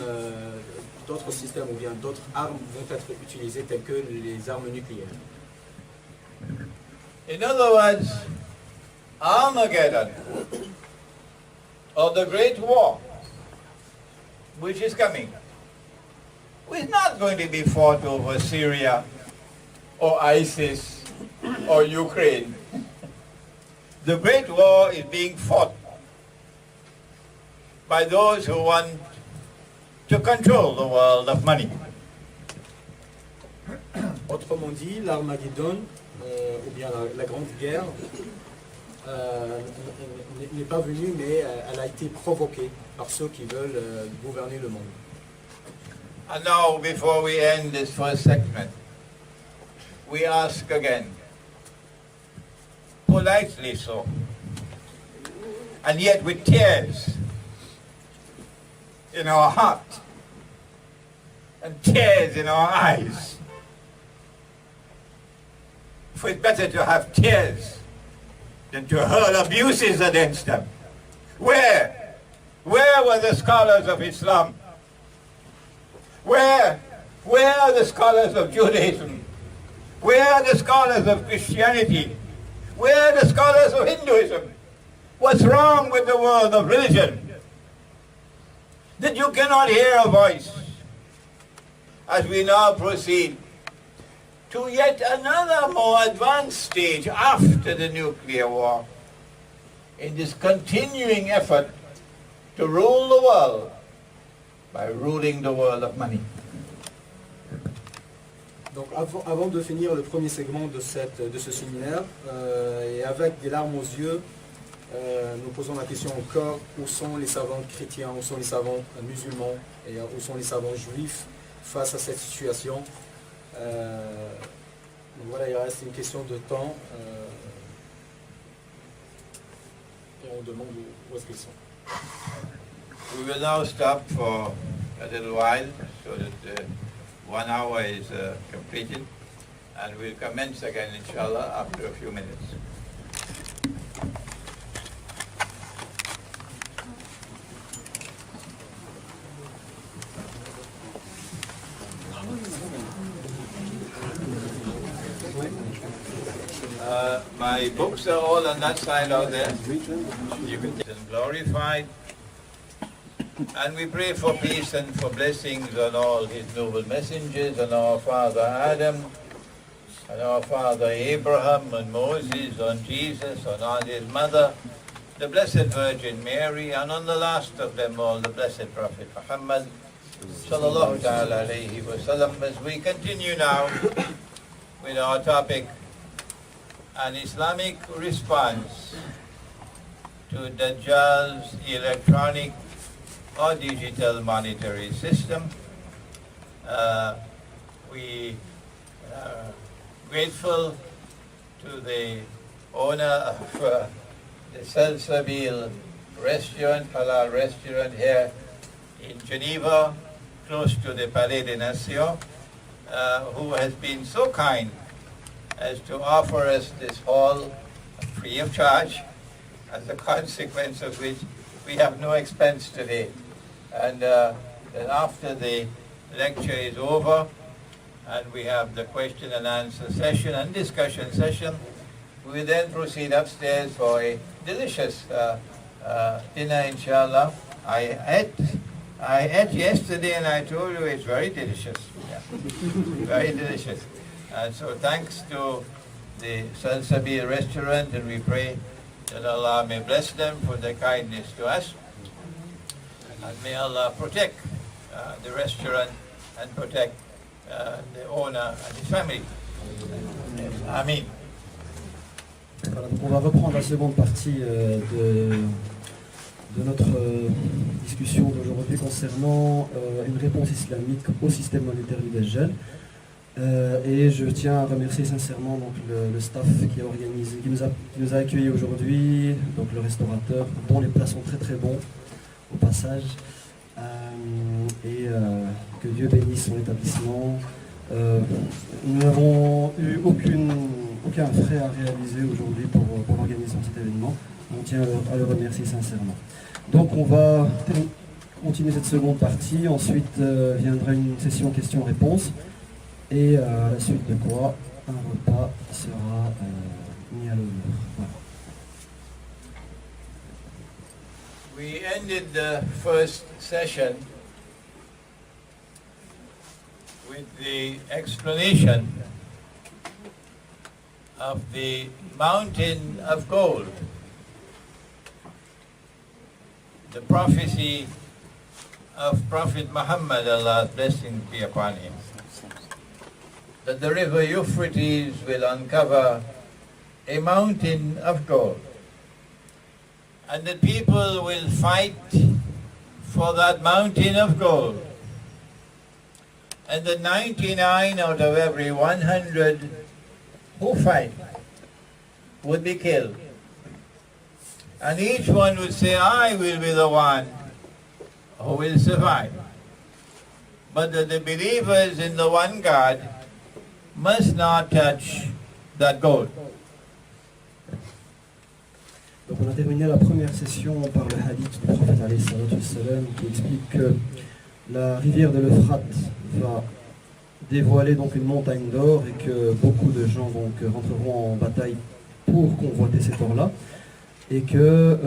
ou bien d'autres armes vont être utilisées telles que les armes nucléaires. In other words, Armageddon, or the Great War, which is coming, is not going to be fought over Syria or ISIS or Ukraine. The Great War is being fought by those who want to control the world of money. Autrement dit, l'Armageddon, ou bien la Grande Guerre, n'est pas venue, mais elle a été provoquée par ceux qui veulent gouverner le monde. And now, before we end this first segment, we ask again, politely so, and yet with tears in our heart and tears in our eyes. For it's better to have tears than to hurl abuses against them. Where were the scholars of Islam? Where are the scholars of Judaism? Where are the scholars of Christianity? Where are the scholars of Hinduism? What's wrong with the world of religion? That you cannot hear a voice as we now proceed to yet another more advanced stage after the nuclear war in this continuing effort to rule the world by ruling the world of money. Donc avant de finir le premier segment de ce séminaire, et avec des larmes aux yeux, nous posons la question encore, où sont les savants chrétiens, où sont les savants musulmans, et où sont les savants juifs face à cette situation. Donc voilà, il reste une question de temps, et on demande où est-ce qu'ils sont. We will now stop for a little while so that 1 hour is completed, and we'll commence again, inshallah, after a few minutes. My books are all on that side out there. You can take them glorified. And we pray for peace and for blessings on all his noble messengers, on our father Adam, on our father Abraham, on Moses, on Jesus, on his mother, the Blessed Virgin Mary, and on the last of them all, the Blessed Prophet Muhammad, sallallahu ta'ala alayhi wa sallam. As we continue now with our topic, an Islamic response to Dajjal's electronic or digital monetary system. We are grateful to the owner of the Salsabil restaurant, halal restaurant here in Geneva, close to the Palais des Nations, who has been so kind as to offer us this hall free of charge, as a consequence of which we have no expense today. And then after the lecture is over, and we have the question and answer session and discussion session, we will then proceed upstairs for a delicious dinner, inshallah. I ate yesterday, and I told you it's very delicious. Yeah. Very delicious. And so thanks to the Salsabil restaurant, and we pray that Allah may bless them for their kindness to us. And may Allah protect the restaurant and protect the owner. owner and his family. Amen. Voilà, donc on va reprendre la seconde partie de notre discussion d'aujourd'hui concernant une réponse islamique au système monétaire du Dajjal. Et je tiens à remercier sincèrement donc, le staff qui a organisé, qui nous a accueillis aujourd'hui, donc le restaurateur, dont les plats sont très très bons au passage. Et que Dieu bénisse son établissement. Nous n'avons eu aucun frais à réaliser aujourd'hui pour l'organisation de cet événement. On tient à le remercier sincèrement. Donc on va continuer cette seconde partie. Ensuite viendra une session questions-réponses. Et à la suite de quoi un repas sera mis à l'honneur. Voilà. We ended the first session with the explanation of the mountain of gold, the prophecy of Prophet Muhammad, Allah's blessing be upon him, that the river Euphrates will uncover a mountain of gold, and that people will fight for that mountain of gold, and the 99 out of every 100 who fight would be killed. And each one would say, I will be the one who will survive. But that the believers in the one God must not touch that gold. Donc on a terminé la première session par le hadith du prophète alayhi salatu wassalam, qui explique que la rivière de l'Euphrate va dévoiler donc une montagne d'or et que beaucoup de gens donc rentreront en bataille pour convoiter cet or-là, et que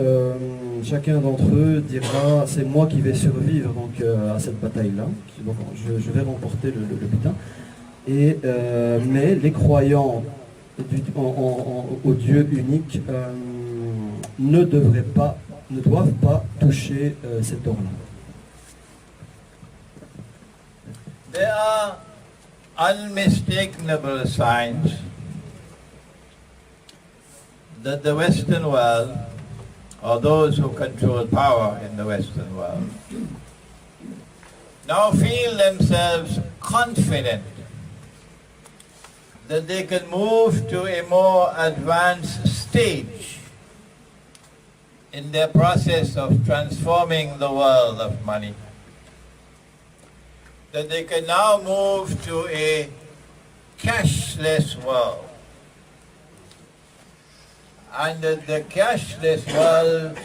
chacun d'entre eux dira c'est moi qui vais survivre donc à cette bataille-là, donc je vais remporter le butin. Et mais les croyants au Dieu unique ne doivent pas toucher cet or-là. There are unmistakable signs that the Western world, or those who control power in the Western world, now feel themselves confident that they can move to a more advanced stage in their process of transforming the world of money. That they can now move to a cashless world. And that the cashless world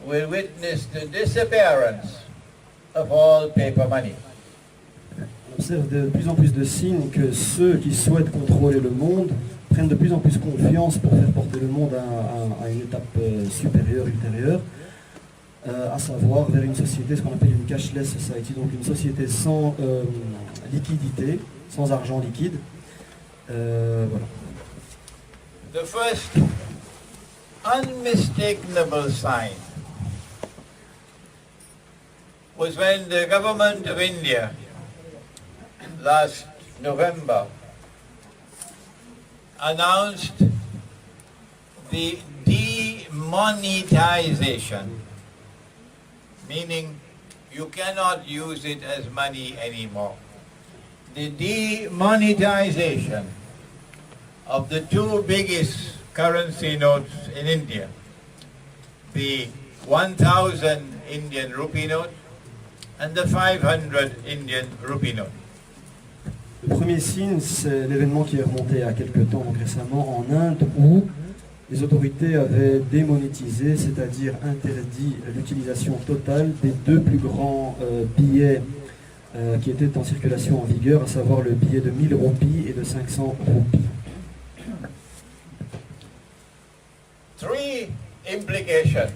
will witness the disappearance of all paper money. On observe de plus en plus de signes que ceux qui souhaitent contrôler le monde prennent de plus en plus confiance pour faire porter le monde à une étape supérieure, ultérieure, à savoir vers une société, ce qu'on appelle une cashless society, donc une société sans liquidité, sans argent liquide. Voilà. The first unmistakable sign was when the government of India last November announced the demonetization, meaning you cannot use it as money anymore. The demonetization of the two biggest currency notes in India, the 1,000 Indian rupee note and the 500 Indian rupee note. Le premier signe, c'est l'événement qui est remonté il y a quelques temps, donc récemment, en Inde, où les autorités avaient démonétisé, c'est-à-dire interdit l'utilisation totale des deux plus grands billets qui étaient en circulation en vigueur, à savoir le billet de 1000 roupies et de 500 roupies. Three implications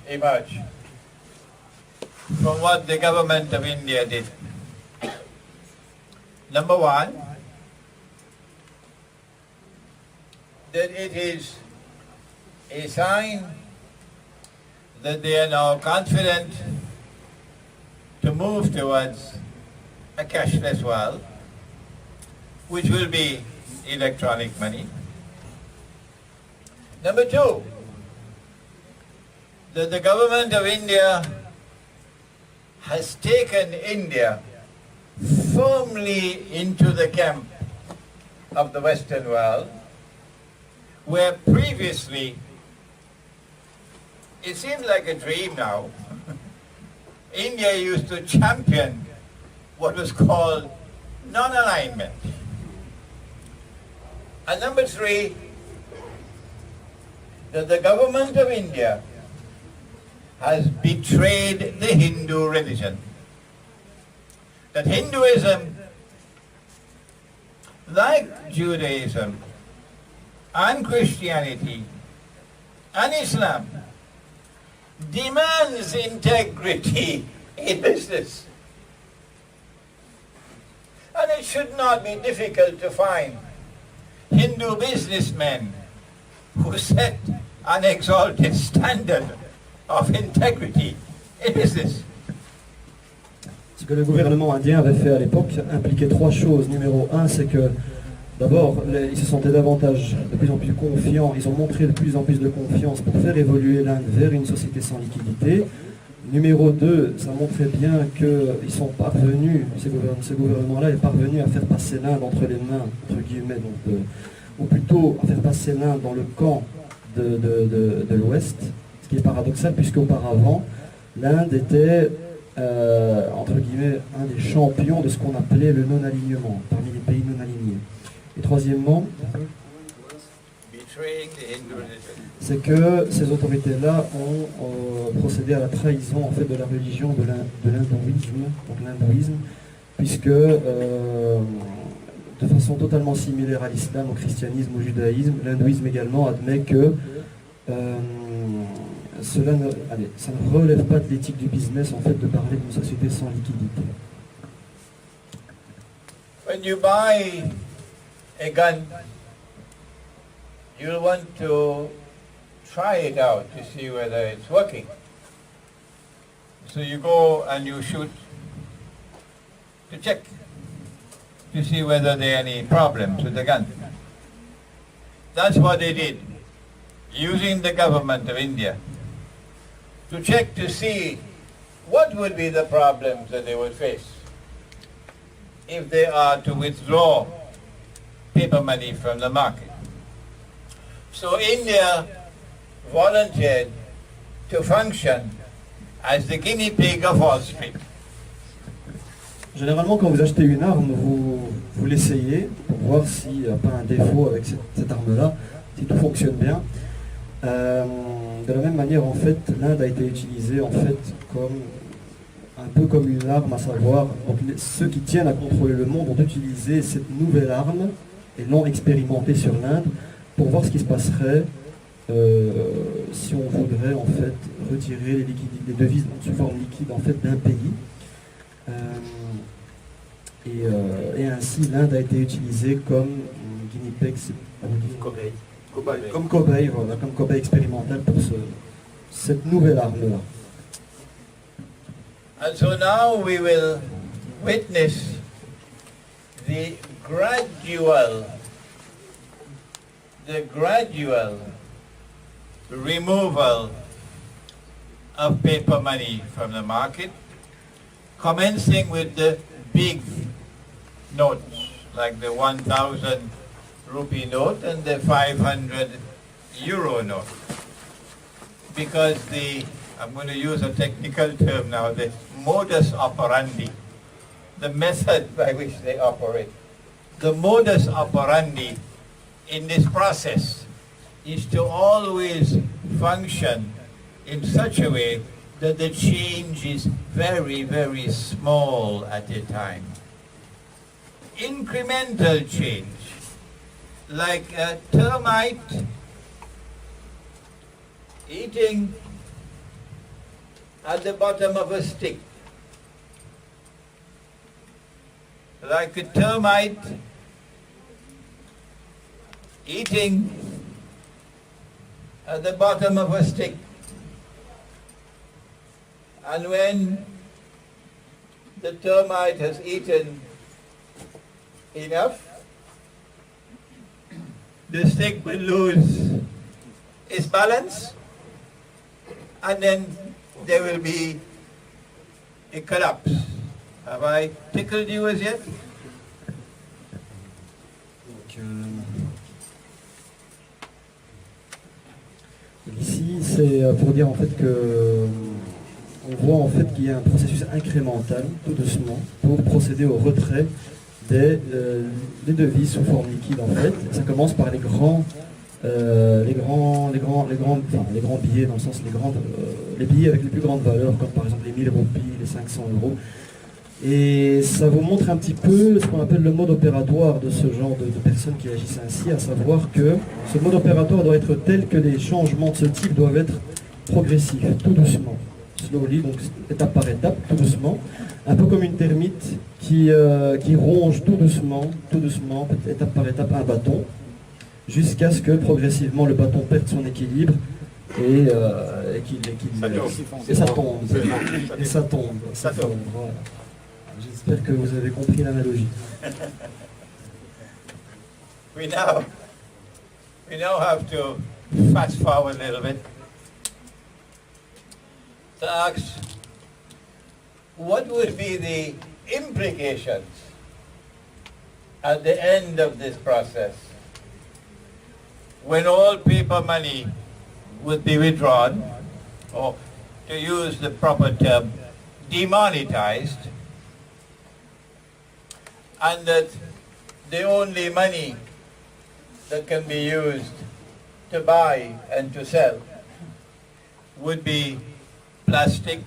emerge from what the government of India did. Number one, that it is a sign that they are now confident to move towards a cashless world. which will be electronic money. Number two, that the government of India has taken India firmly into the camp of the Western world, where previously, it seems like a dream now, India used to champion what was called non-alignment. And number three, that the government of India has betrayed the Hindu religion. That Hinduism, like Judaism and Christianity and Islam, demands integrity in business. And it should not be difficult to find Hindu businessmen who set an exalted standard of integrity in business. Ce que le gouvernement indien avait fait à l'époque impliquait trois choses. Numéro un, c'est que d'abord, ils se sentaient davantage, de plus en plus confiants, ils ont montré de plus en plus de confiance pour faire évoluer l'Inde vers une société sans liquidité. Numéro 2, ça montrait bien qu'ils sont parvenus, ce gouvernement-là est parvenu à faire passer l'Inde entre les mains, entre guillemets, donc ou plutôt à faire passer l'Inde dans le camp de l'Ouest, ce qui est paradoxal puisqu'auparavant, l'Inde était, entre guillemets, un des champions de ce qu'on appelait le non-alignement, parmi les pays non-alignés. Et troisièmement, c'est que ces autorités-là ont procédé à la trahison en fait de la religion de l'hindouisme, donc l'hindouisme, puisque de façon totalement similaire à l'islam, au christianisme, au judaïsme, l'hindouisme également admet que ça ne relève pas de l'éthique du business en fait de parler d'une société sans liquidité. When you buy a gun, you'll want to try it out to see whether it's working. So you go and you shoot to check to see whether there are any problems with the gun. That's what they did, using the government of India to check to see what would be the problems that they would face if they are to withdraw paper money from the market. So India volunteered to function as the guinea pig of Wall Street. Généralement, quand vous achetez une arme, vous l'essayez pour voir s'il n'y a pas un défaut avec cette arme-là, si tout fonctionne bien. De la même manière, en fait, l'Inde a été utilisée en fait un peu comme une arme, à savoir, donc, ceux qui tiennent à contrôler le monde ont utilisé cette nouvelle arme et l'ont expérimentée sur l'Inde pour voir ce qui se passerait si on voudrait en fait retirer les devises sous forme liquide en fait d'un pays. Et ainsi l'Inde a été utilisée comme guinea pig, comme cobaye, voilà, comme cobaye expérimental pour cette nouvelle arme-là. And so now we will witness the gradual removal of paper money from the market, commencing with the big notes, like the 1,000 rupee note and the 500 euro note. Because I'm going to use a technical term now, the modus operandi, the method by which they operate. The modus operandi in this process is to always function in such a way that the change is very, very small at a time. Incremental change, like a termite eating at the bottom of a stick. Like a termite eating at the bottom of a stick. And when the termite has eaten enough, the stick will lose its balance, and then there will be a collapse. Have I tickled you as yet? Ici, c'est pour dire en fait que on voit en fait qu'il y a un processus incrémental, tout doucement, pour procéder au retrait des devises sous forme liquide en fait. Ça commence par les grands billets, dans le sens les billets avec les plus grandes valeurs, comme par exemple les 1000 roupies, les 500 euros. Et ça vous montre un petit peu ce qu'on appelle le mode opératoire de ce genre de personnes qui agissent ainsi, à savoir que ce mode opératoire doit être tel que les changements de ce type doivent être progressifs, tout doucement, slowly, donc étape par étape, tout doucement, un peu comme une termite qui ronge tout doucement, étape par étape, un bâton, jusqu'à ce que progressivement le bâton perde son équilibre et ça tombe. Voilà. J'espère que vous avez compris l'analogie. We now have to fast forward a little bit to ask what would be the implications at the end of this process when all paper money would be withdrawn, or to use the proper term, demonetized, and that the only money that can be used to buy and to sell would be plastic,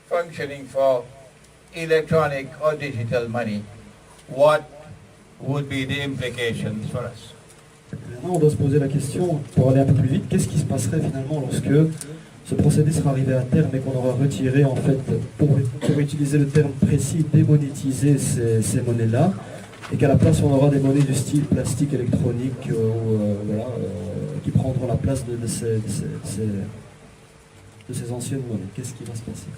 functioning for electronic or digital money. What would be the implications for us? Maintenant, on doit se poser la question, pour aller un peu plus vite, qu'est-ce qui se passerait finalement lorsque ce procédé sera arrivé à terme et qu'on aura retiré, en fait, pour utiliser le terme précis, démonétiser ces monnaies-là, et qu'à la place on aura des monnaies du style plastique électronique qui prendront la place de ces anciennes monnaies. Qu'est-ce qui va se passer?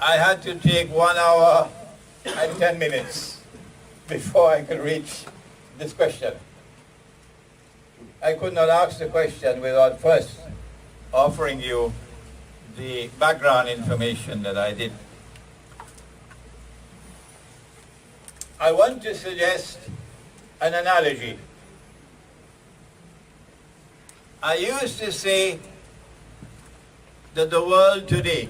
I had to take 1 hour and 10 minutes before I could reach this question. I could not ask the question without first offering you the background information that I did. I want to suggest an analogy. I used to say that the world today,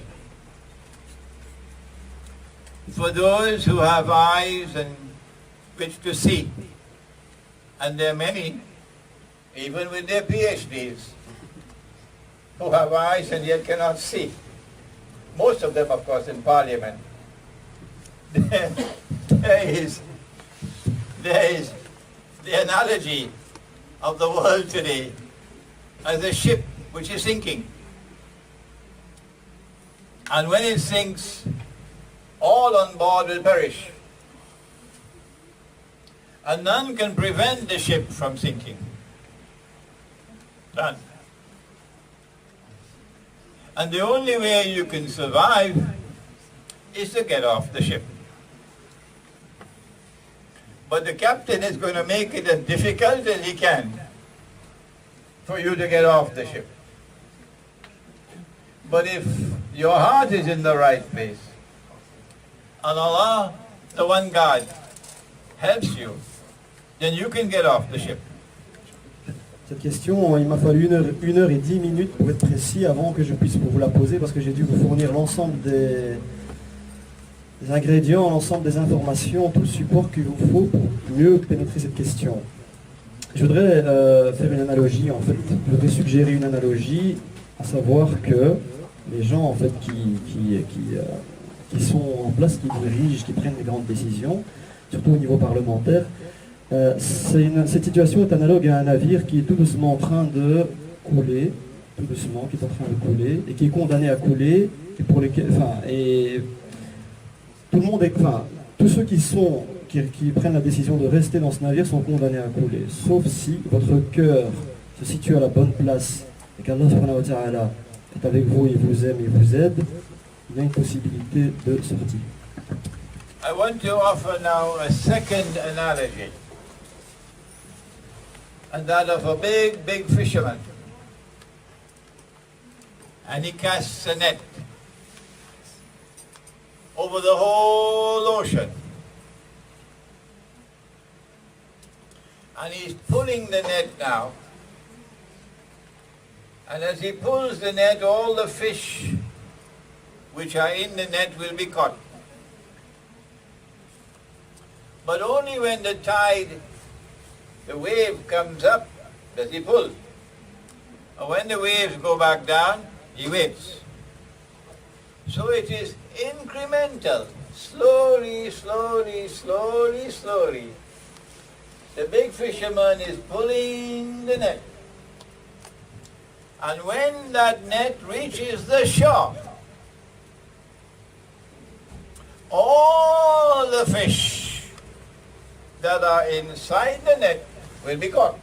for those who have eyes and which to see, and there are many, even with their PhDs, who have eyes and yet cannot see. Most of them, of course, in Parliament. There is the analogy of the world today as a ship which is sinking. And when it sinks, all on board will perish. And none can prevent the ship from sinking. None. And the only way you can survive is to get off the ship. But the captain is going to make it as difficult as he can for you to get off the ship. But if your heart is in the right place, and Allah, the one God, helps you, then you can get off the ship. Cette question, il m'a fallu 1 heure et 10 minutes pour être précis avant que je puisse vous la poser, parce que j'ai dû vous fournir l'ensemble des ingrédients, l'ensemble des informations, tout le support qu'il vous faut pour mieux pénétrer cette question. Je voudrais faire une analogie, en fait. Je voudrais suggérer une analogie, à savoir que les gens, en fait, qui sont en place, qui dirigent, qui prennent les grandes décisions, surtout au niveau parlementaire, cette situation est analogue à un navire qui est tout doucement en train de couler, et qui est condamné à couler, et pour lesquels, tout le monde est, tous ceux qui prennent la décision de rester dans ce navire sont condamnés à couler, sauf si votre cœur se situe à la bonne place et qu'Allah subhanahu wa ta'ala est avec vous, il vous aime, il vous aide, il y a une possibilité de sortie. I want to offer now a second analogy. and that of a big, big fisherman. And he casts a net over the whole ocean. And he's pulling the net now. And as he pulls the net, all the fish which are in the net will be caught. But only when the tide, the wave comes up, does he pull. And when the waves go back down, he waits. So it is incremental, slowly, slowly, slowly, slowly. The big fisherman is pulling the net. And when that net reaches the shore, all the fish that are inside the net will be caught.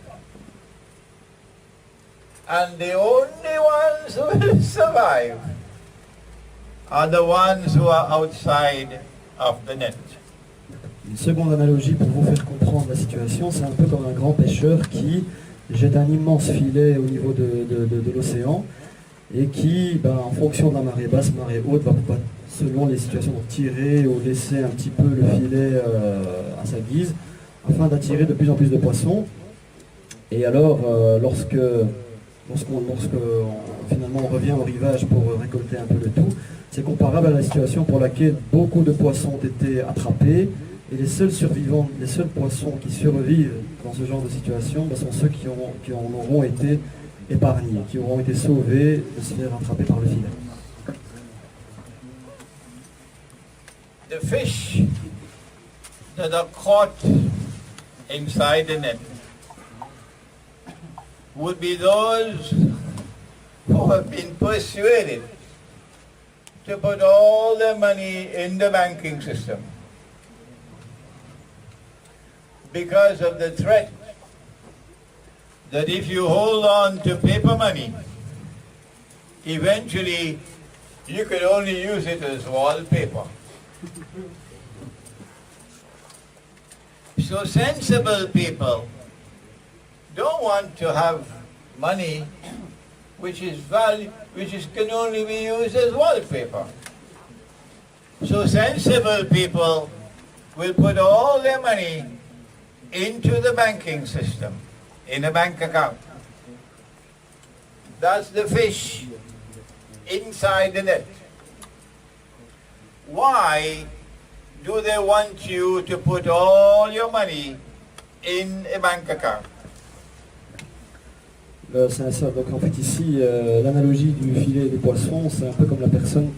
And the only ones who will survive are the ones who are outside of the net. Une seconde analogie pour vous faire comprendre la situation, c'est un peu comme un grand pêcheur qui jette un immense filet au niveau de l'océan et qui, en fonction de la marée basse, marée haute, va selon les situations tirer ou laisser un petit peu le filet à sa guise afin d'attirer de plus en plus de poissons. Et alors, lorsque finalement on revient au rivage pour récolter un peu le tout, c'est comparable à la situation pour laquelle beaucoup de poissons ont été attrapés et les seuls survivants, les seuls poissons qui survivent dans ce genre de situation sont ceux qui en auront été épargnés, qui auront été sauvés de se faire attraper par le filet. The fish that are caught inside the net would be those who have been persuaded to put all their money in the banking system because of the threat that if you hold on to paper money, eventually you could only use it as wallpaper. So sensible people don't want to have money which can only be used as wallpaper. So sensible people will put all their money into the banking system, in a bank account. That's the fish inside the net. Why do they want you to put all your money in a bank account? C'est ça. Donc en fait ici, l'analogie du filet des poissons, c'est un peu comme la personne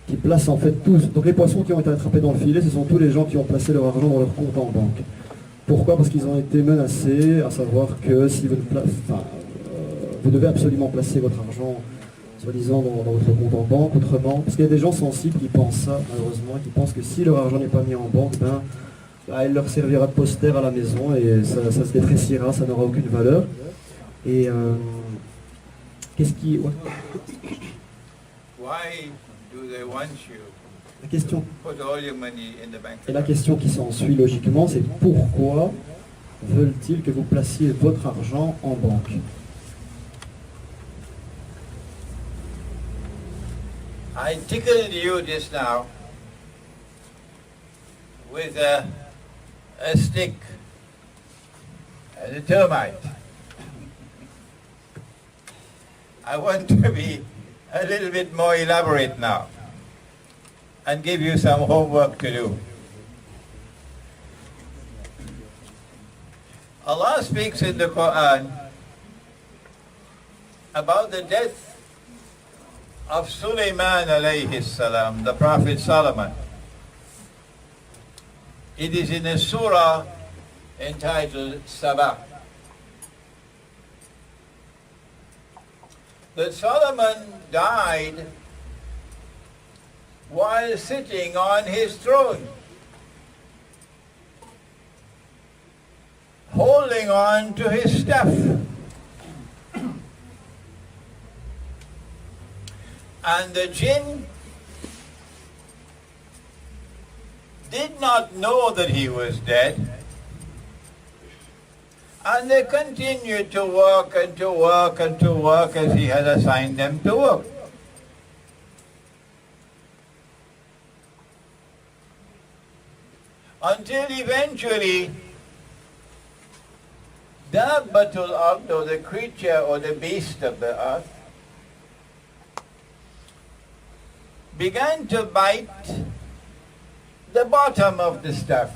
qui place en fait tous. Donc les poissons qui ont été attrapés dans le filet, ce sont tous les gens qui ont placé leur argent dans leur compte en banque. Pourquoi? Parce qu'ils ont été menacés, à savoir que si vous, vous devez absolument placer votre argent, soi-disant, dans votre compte en banque, autrement. Parce qu'il y a des gens sensibles qui pensent ça, malheureusement, qui pensent que si leur argent n'est pas mis en banque, il leur servira de poster à la maison et ça se dépréciera, ça n'aura aucune valeur. Et qu'est-ce qui... Ouais. Why do they want you La question, to put all your money in the bank et la account? question qui s'ensuit logiquement, c'est pourquoi veulent-ils que vous placiez votre argent en banque? I tickled you just now with a stick and a termite. I want to be a little bit more elaborate now and give you some homework to do. Allah speaks in the Qur'an about the death of Sulaiman alayhi salam, the Prophet Solomon. It is in a surah entitled Sabah. That Solomon died while sitting on his throne, holding on to his staff. And the jinn did not know that he was dead And they continued to work and to work and to work as he had assigned them to work. Until eventually, Dabbatul Ard, or the creature or the beast of the earth, began to bite the bottom of the staff.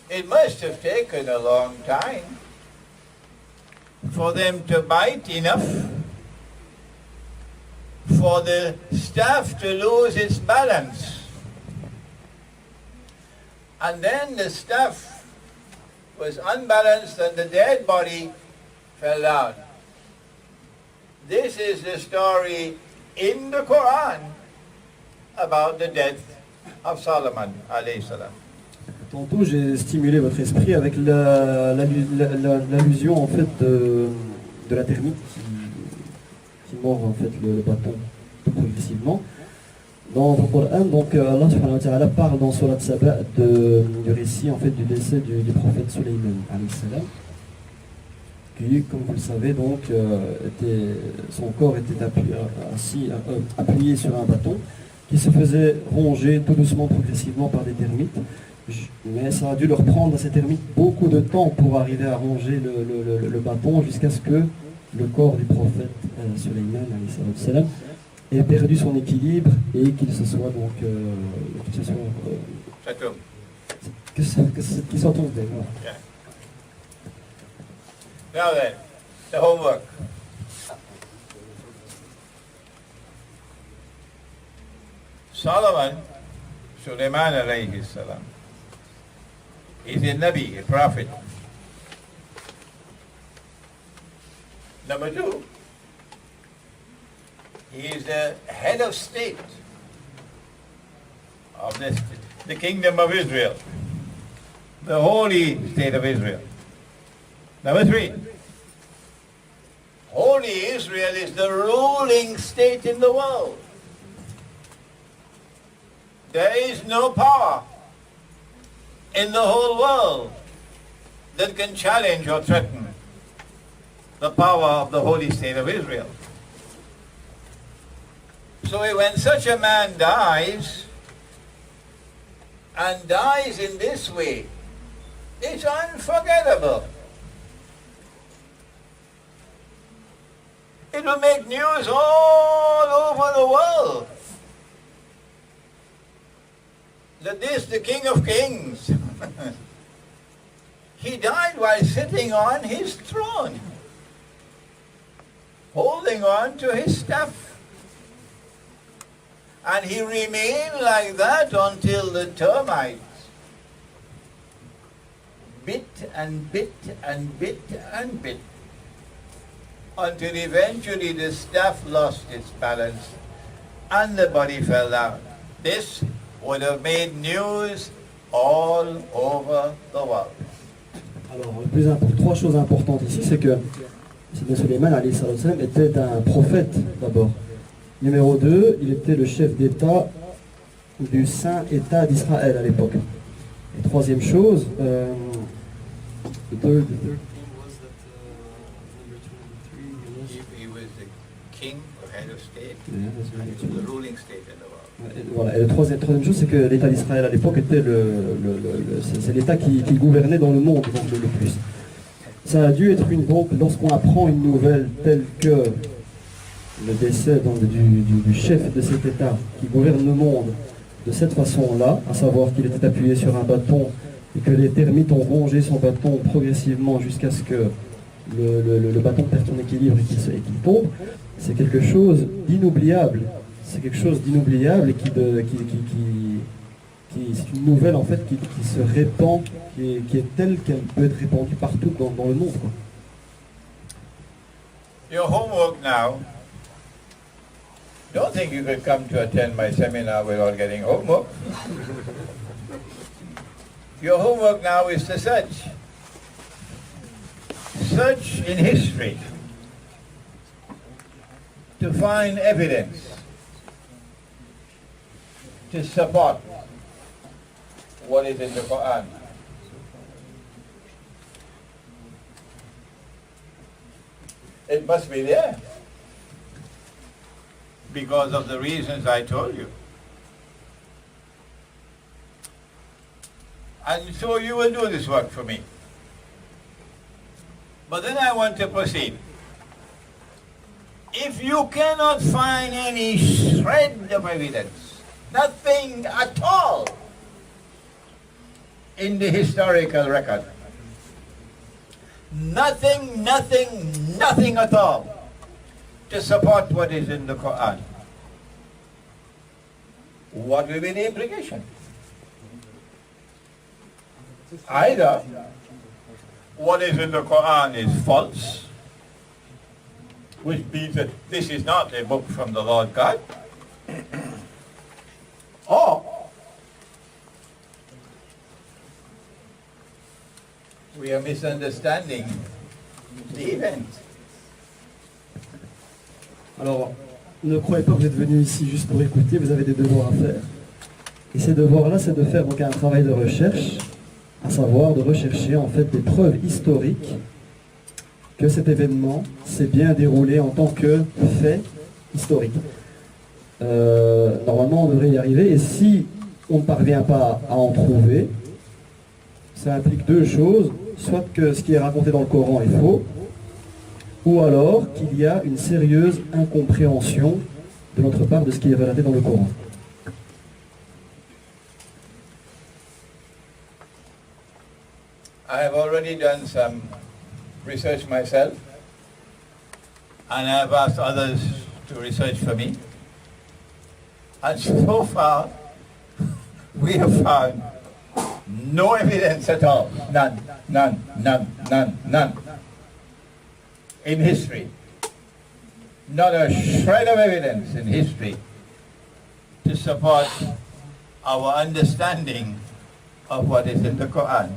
It must have taken a long time for them to bite enough for the staff to lose its balance. And then the staff was unbalanced and the dead body fell down. This is the story in the Qur'an about the death of Solomon alayhi salam. Tantôt, j'ai stimulé votre esprit avec l'allusion en fait de la termite qui mord en fait le bâton tout progressivement. Dans le Qur'an, donc Allah subhanahu wa ta'ala parle dans Surat Saba du récit en fait du décès du prophète Sulayman alayhi salam, qui, comme vous le savez, donc son corps était appuyé sur un bâton qui se faisait ronger tout doucement, progressivement par des termites. Mais ça a dû leur prendre à ces termites beaucoup de temps pour arriver à ronger le bâton jusqu'à ce que le corps du prophète Sulayman alayhi salam ait perdu son équilibre et qu'il se soit donc qu'il soit tombé. Yeah. Now then, the homework. Solomon, Sulaiman alayhi salam, is a Nabi, a prophet. Number two, he is the head of state of the kingdom of Israel, the holy state of Israel. Number three, holy Israel is the ruling state in the world. There is no power in the whole world that can challenge or threaten the power of the holy state of Israel. So when such a man dies, and dies in this way, it's unforgettable. It will make news all over the world that this, the King of Kings, he died while sitting on his throne, holding on to his staff. And he remained like that until the termites bit and bit and bit and bit, until eventually the staff lost its balance and the body fell down. This would have made news all over the world. Alors, trois choses importantes ici, c'est que Sulayman alayhi salam était un prophète d'abord. Numéro 2, il était le chef d'État du Saint État d'Israël à l'époque. Et troisième chose, He was the king or head of state, and he was the ruling state in the world. Voilà. Et la troisième chose, c'est que l'État d'Israël à l'époque était c'est l'État qui gouvernait dans le monde donc, le plus. Ça a dû être donc lorsqu'on apprend une nouvelle telle que le décès du chef de cet État qui gouverne le monde de cette façon-là, à savoir qu'il était appuyé sur un bâton et que les termites ont rongé son bâton progressivement jusqu'à ce que le bâton perde son équilibre et qu'il tombe, c'est quelque chose d'inoubliable. C'est quelque chose d'inoubliable et c'est une nouvelle en fait qui se répand, qui est telle qu'elle peut être répandue partout dans le monde, quoi. Your homework now, don't think you could come to attend my seminar without getting homework. Your homework now is to search in history to find evidence to support what is in the Qur'an. It must be there. Because of the reasons I told you. And so you will do this work for me. But then I want to proceed. If you cannot find any shred of evidence, nothing at all in the historical record, nothing at all to support what is in the Qur'an, what will be the implication? Either what is in the Qur'an is false, which means that this is not a book from the Lord God, or we are misunderstanding the event. Alors, ne croyez pas que vous êtes venu ici juste pour écouter, vous avez des devoirs à faire. Et ces devoirs-là, c'est de faire donc un travail de recherche, à savoir de rechercher en fait des preuves historiques que cet événement s'est bien déroulé en tant que fait historique. Normalement, on devrait y arriver, et si on ne parvient pas à en trouver, ça implique deux choses, soit que ce qui est raconté dans le Coran est faux, ou alors qu'il y a une sérieuse incompréhension de notre part de ce qui est relaté dans le Coran. I have already done some research myself, and I have asked others to research for me. And so far, we have found no evidence at all. None. In history. Not a shred of evidence in history to support our understanding of what is in the Qur'an.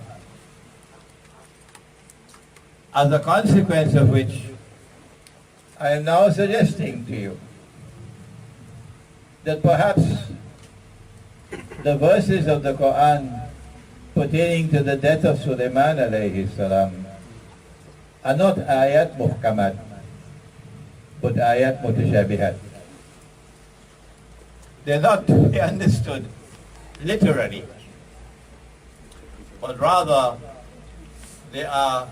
As a consequence of which, I am now suggesting to you that perhaps the verses of the Qur'an pertaining to the death of Sulaiman alayhi salam are not ayat muhkamat, but ayat mutashabihat. They're not to be understood literally, but rather they are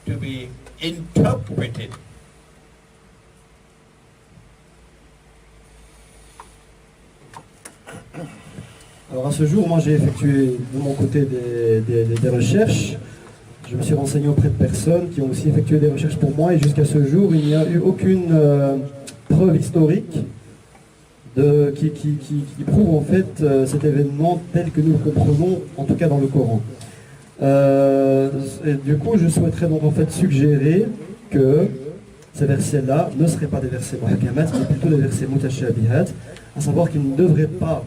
to be interpreted. Alors à ce jour, moi j'ai effectué de mon côté des recherches. Je me suis renseigné auprès de personnes qui ont aussi effectué des recherches pour moi, et jusqu'à ce jour, il n'y a eu aucune preuve historique qui prouve en fait cet événement tel que nous le comprenons, en tout cas dans le Coran. Et du coup, je souhaiterais donc en fait suggérer que ces versets-là ne seraient pas des versets muhkamat, mais plutôt des versets mutashabihat, à savoir qu'ils ne devraient pas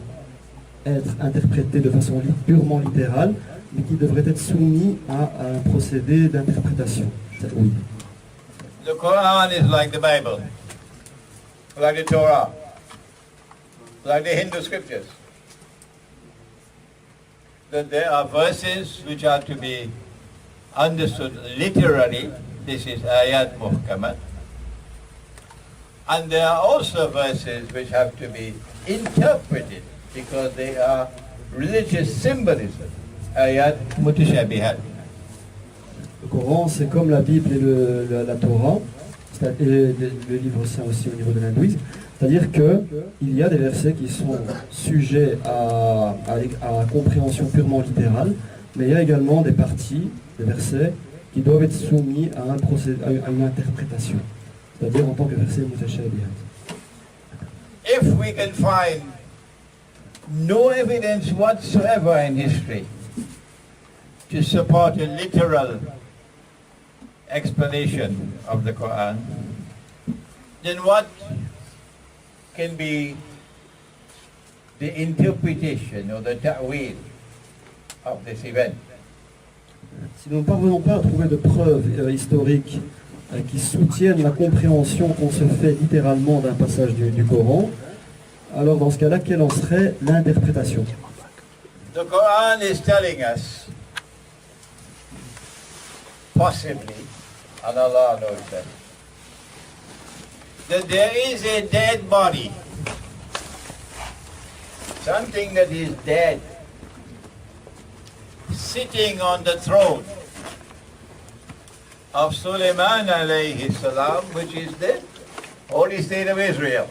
être interprétés de façon purement littérale, mais qui devraient être soumis à un procédé d'interprétation. Oui. The Quran is like the Bible, like the Torah, like the Hindu scriptures. That there are verses which are to be understood literally. This is ayat muhkamat. And there are also verses which have to be interpreted because they are religious symbolism. Ayat mutashabihat. Le Coran, c'est comme la Bible et la Torah, et le livre saint aussi au niveau de l'hindouisme. C'est-à-dire qu'il y a des versets qui sont sujets à compréhension purement littérale, mais il y a également des parties, des versets, qui doivent être soumis à une interprétation, c'est-à-dire en tant que verset mutashabihat. If we can find no evidence whatsoever in history to support a literal explanation of the Quran, then what can be the interpretation or the ta'wil of this event? Si nous ne parvenons pas à trouver de preuves historiques qui soutiennent la compréhension qu'on se fait littéralement d'un passage du Coran, alors dans ce cas-là, quelle en serait l'interprétation? The Quran is telling us, possibly, and Allah knows that, that there is a dead body, something that is dead, sitting on the throne of Sulaiman alayhi salam, which is the holy state of Israel.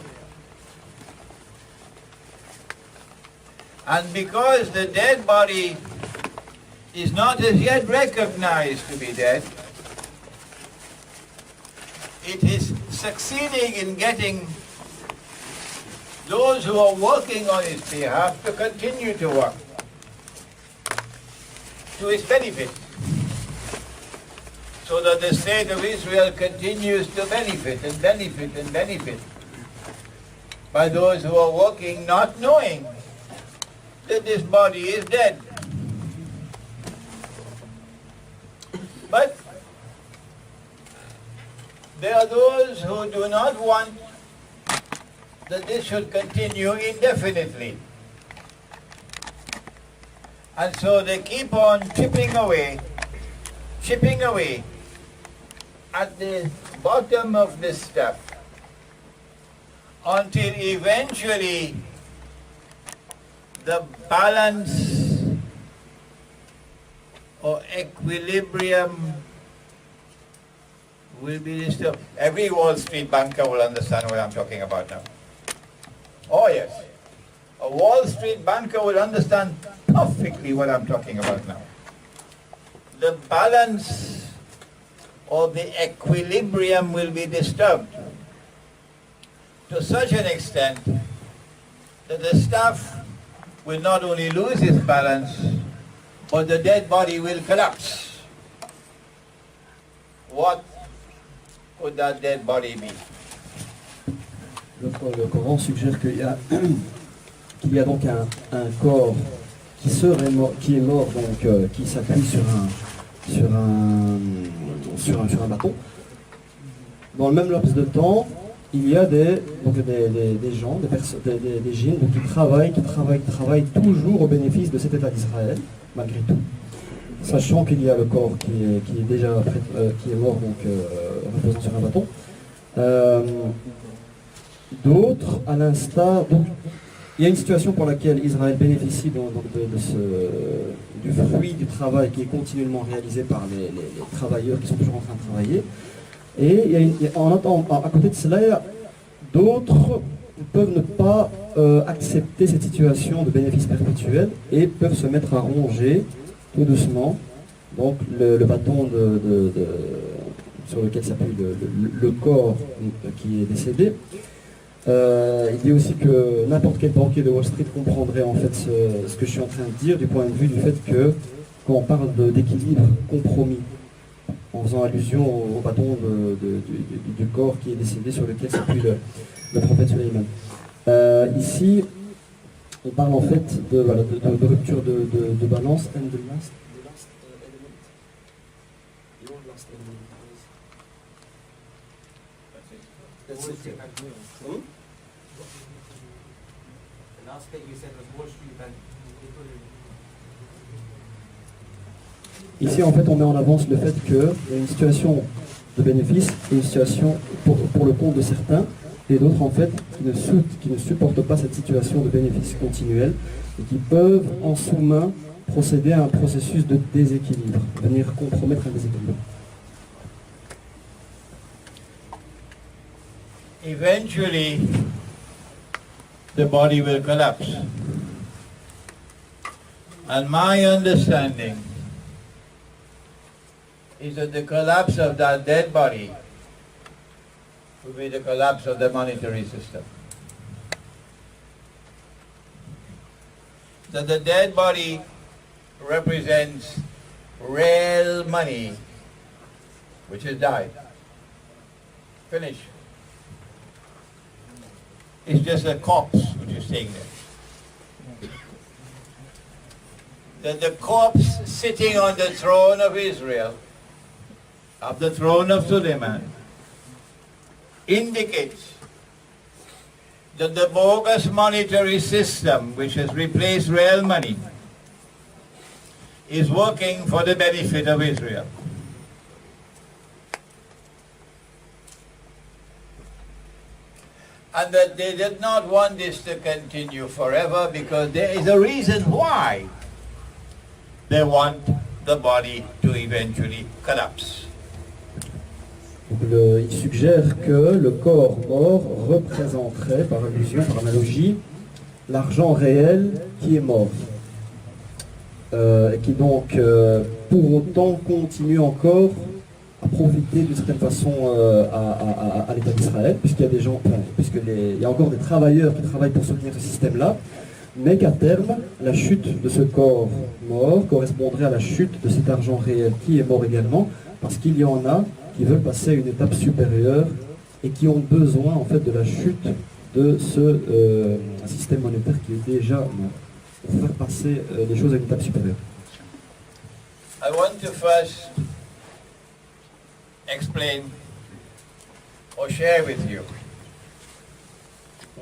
And because the dead body is not as yet recognized to be dead, it is succeeding in getting those who are working on its behalf to continue to work to its benefit, so that the state of Israel continues to benefit and benefit and benefit by those who are working not knowing that this body is dead. But there are those who do not want that this should continue indefinitely. And so they keep on chipping away at the bottom of this stuff until eventually the balance or equilibrium will be disturbed. Every Wall Street banker will understand what I'm talking about now. Oh yes, a Wall Street banker will understand perfectly what I'm talking about now. The balance or the equilibrium will be disturbed to such an extent that the staff will not only lose its balance, but the dead body will collapse. What could that dead body be? Le Coran suggère qu'il y a donc un corps qui est mort, donc qui s'appuie sur un bâton. Dans le même laps de temps, il y a des gens, des djinns qui travaillent toujours au bénéfice de cet État d'Israël, malgré tout. Sachant qu'il y a le corps qui est déjà qui est mort, donc reposant sur un bâton. D'autres, à l'instar, donc il y a une situation pour laquelle Israël bénéficie du fruit du travail qui est continuellement réalisé par les travailleurs qui sont toujours en train de travailler. Et à côté de cela, d'autres peuvent ne pas accepter cette situation de bénéfice perpétuel et peuvent se mettre à ronger tout doucement donc le bâton sur lequel s'appuie le corps qui est décédé. Il dit aussi que n'importe quel banquier de Wall Street comprendrait en fait ce que je suis en train de dire du point de vue du fait que quand on parle d'équilibre compromis, en faisant allusion au bâton du corps qui est décédé sur lequel s'appuie le prophète Sulaiman. Ici, on parle en fait de rupture de balance and the last element. Your last element. That's it. The last thing you said was Wall Street Bank. Ici, en fait, on met en avance le fait qu'il y a une situation de bénéfice et une situation pour le compte de certains, et d'autres, en fait, qui ne supportent pas cette situation de bénéfice continuel et qui peuvent, en sous-main, procéder à un processus de déséquilibre, venir compromettre un déséquilibre. Eventually, the body will collapse. And my understanding is that the collapse of that dead body will be the collapse of the monetary system. That the dead body represents real money which has died. Finish. It's just a corpse which is staying there. That the corpse sitting on the throne of Israel, of the throne of Sulaiman, indicates that the bogus monetary system which has replaced real money is working for the benefit of Israel. and that they did not want this to continue forever because there is a reason why they want the body to eventually collapse. Donc il suggère que le corps mort représenterait, par allusion, par analogie, l'argent réel qui est mort. Et qui donc, pour autant, continue encore à profiter d'une certaine façon à l'État d'Israël, puisqu'il y a des gens, il y a encore des travailleurs qui travaillent pour soutenir ce système-là, mais qu'à terme, la chute de ce corps mort correspondrait à la chute de cet argent réel qui est mort également, parce qu'il y en a qui veulent passer à une étape supérieure et qui ont besoin en fait de la chute de ce système monétaire qui est déjà mort, pour faire passer les choses à une étape supérieure. I want to first explain or share with you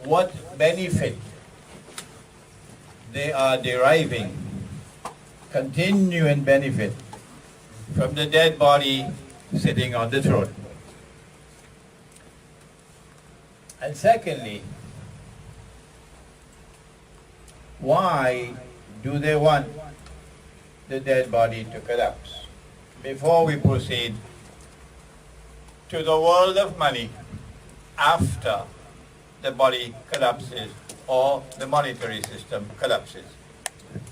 what benefit they are deriving, continuing benefit from the dead body sitting on the throne. And secondly, why do they want the dead body to collapse? Before we proceed to the world of money after the body collapses or the monetary system collapses.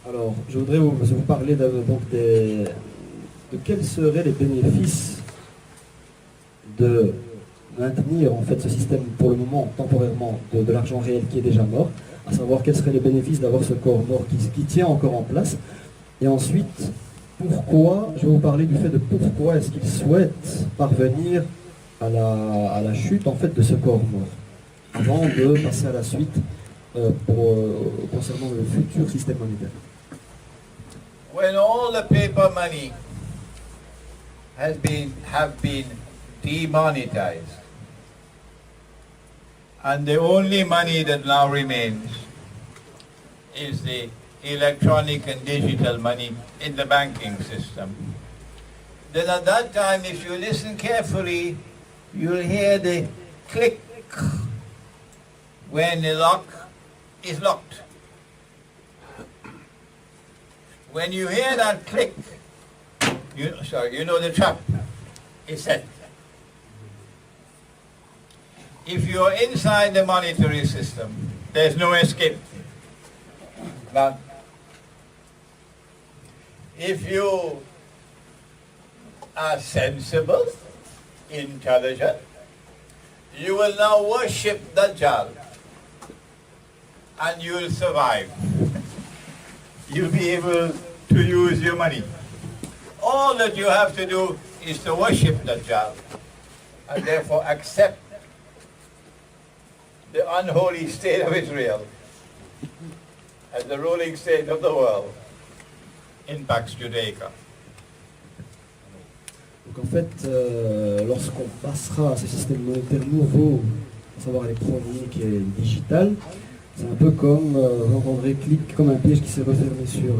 Alors, je voudrais vous parler de quels seraient les bénéfices de maintenir en fait ce système pour le moment temporairement de l'argent réel qui est déjà mort, à savoir quels seraient les bénéfices d'avoir ce corps mort qui tient encore en place, et ensuite pourquoi, je vais vous parler du fait de pourquoi est-ce qu'ils souhaitent parvenir à la chute en fait de ce corps mort, avant de passer à la suite concernant le futur système monétaire. When all the paper money have been demonetized, and the only money that now remains is the electronic and digital money in the banking system, then at that time, if you listen carefully, you'll hear the click when the lock is locked. When you hear that click, you know the trap is set. If you're inside the monetary system, there's no escape. None. If you are sensible, intelligent, you will now worship Dajjal and you will survive. You'll be able to use your money. All that you have to do is to worship Dajjal and therefore accept the unholy state of Israel as the ruling state of the world in Pax Judaica. Donc en fait, lorsqu'on passera à ce système monétaire nouveau, à savoir électronique et digital, c'est un peu comme, vous entendrez clic comme un piège qui s'est refermé sur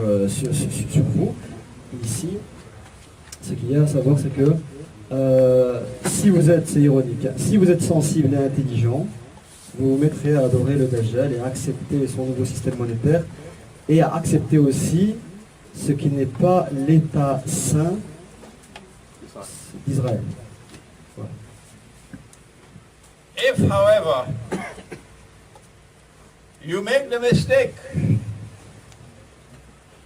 vous. Ici, ce qu'il y a à savoir, c'est que si vous êtes, c'est ironique, hein, si vous êtes sensible et intelligent, vous vous mettrez à adorer le Dajjal et à accepter son nouveau système monétaire et à accepter aussi ce qui n'est pas l'état saint d'Israël. Voilà. If, however, you make the mistake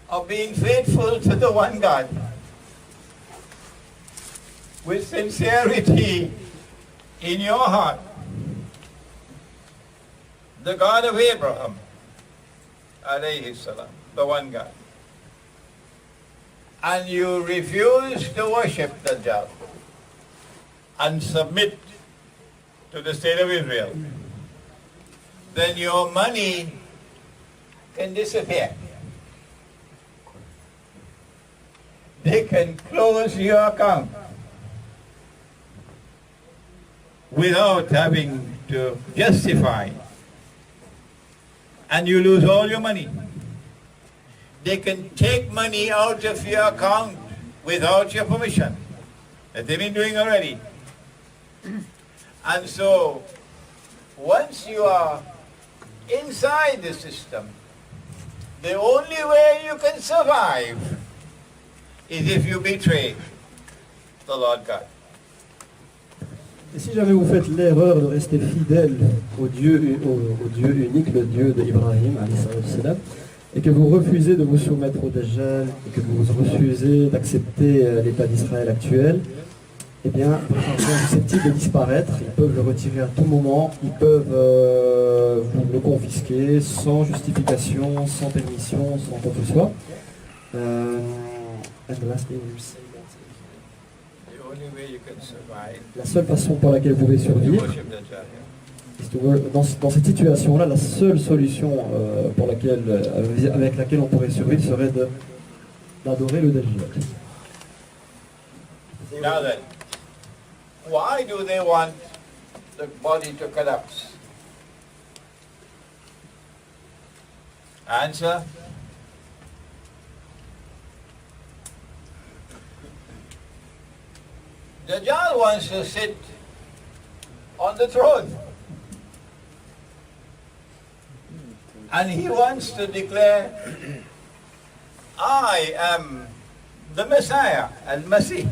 of being faithful to the one God with sincerity in your heart, the God of Abraham, alayhi salam, the one God, and you refuse to worship Dajjal and submit to the state of Israel, then your money can disappear. They can close your account without having to justify, and you lose all your money. They can take money out of your account without your permission, that they've been doing already. And so once you are inside the system, the only way you can survive is if you betray the Lord God. Et si jamais vous faites l'erreur de rester fidèle au Dieu unique, le Dieu d'Ibrahim, et que vous refusez de vous soumettre au Dajjal, et que vous refusez d'accepter l'État d'Israël actuel, eh bien, votre argent est susceptible de disparaître. Ils peuvent le retirer à tout moment, ils peuvent vous le confisquer sans justification, sans permission, sans quoi que ce soit. And the last thing you say that The only way you can survive la seule façon par laquelle vous pouvez is to survivre, worship the Dajjal. dans cette situation-là, la seule solution avec laquelle on pourrait survivre serait d'adorer le Dajjal. Now then, why do they want the body to collapse? Answer. Dajjal wants to sit on the throne. And he wants to declare, I am the Messiah, Al-Masih.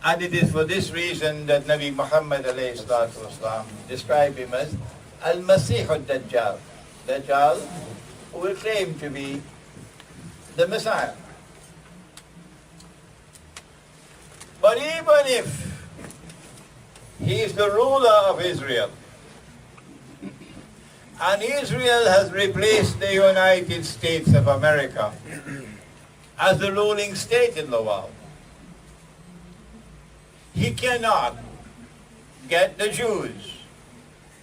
And it is for this reason that Nabi Muhammad ﷺ described him as Al-Masih al-Dajjal. Dajjal, who will claim to be the Messiah. But even if he is the ruler of Israel, and Israel has replaced the United States of America as the ruling state in the world, he cannot get the Jews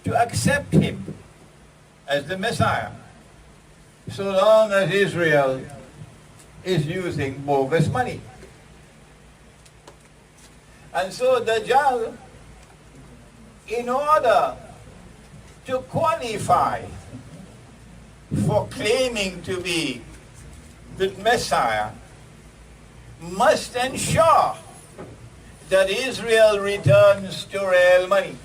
to accept him as the Messiah, so long as Israel is using bogus money. And so Dajjal, in order to qualify for claiming to be the Messiah, must ensure that Israel returns to real money.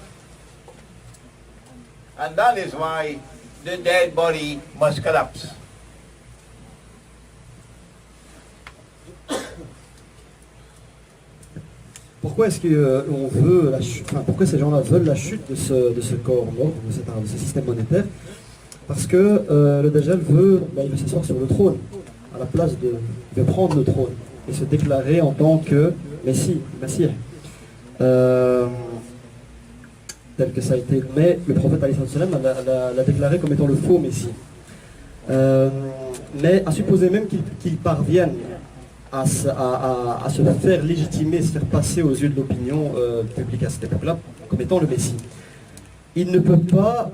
And that is why the dead body must collapse. Pourquoi est-ce qu'on veut pourquoi ces gens-là veulent la chute de ce corps mort, de ce système monétaire? Parce que le Dajjal veut s'asseoir sur le trône, à la place de prendre le trône et se déclarer en tant que Messie, tel que ça a été. Mais le prophète l'a déclaré comme étant le faux Messie. Mais à supposer même qu'il parvienne à se faire légitimer, se faire passer aux yeux de l'opinion publique à cette époque-là comme étant le Messie. Il ne peut pas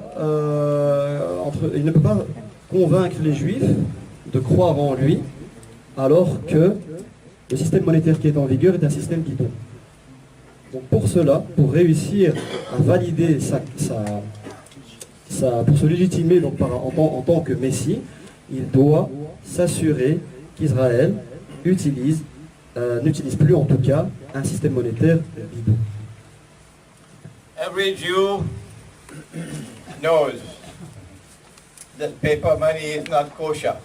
convaincre les Juifs de croire en lui, alors que le système monétaire qui est en vigueur est un système bidon. Donc pour cela, pour réussir à valider pour se légitimer donc en tant que Messie, il doit s'assurer qu'Israël n'utilise plus en tout cas un système monétaire bidon. Every Jew knows that paper money is not kosher.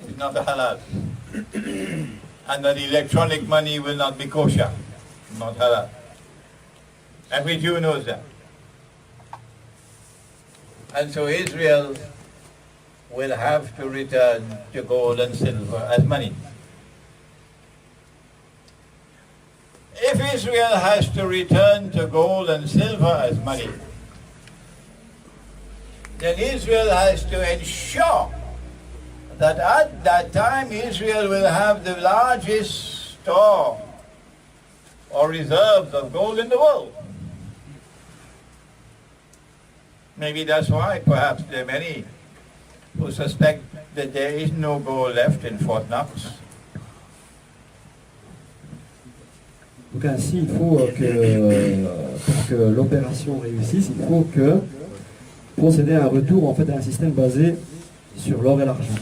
It's not halal. And that electronic money will not be kosher, not halal. Every Jew knows that. And so Israel will have to return to gold and silver as money. If Israel has to return to gold and silver as money, then Israel has to ensure that at that time Israel will have the largest store or reserves of gold in the world. Maybe that's why perhaps there are many who suspect that there is no gold left in Fort Knox. Donc ainsi, il faut pour que l'opération réussisse, il faut procéder à un retour en fait à un système basé sur l'or et l'argent.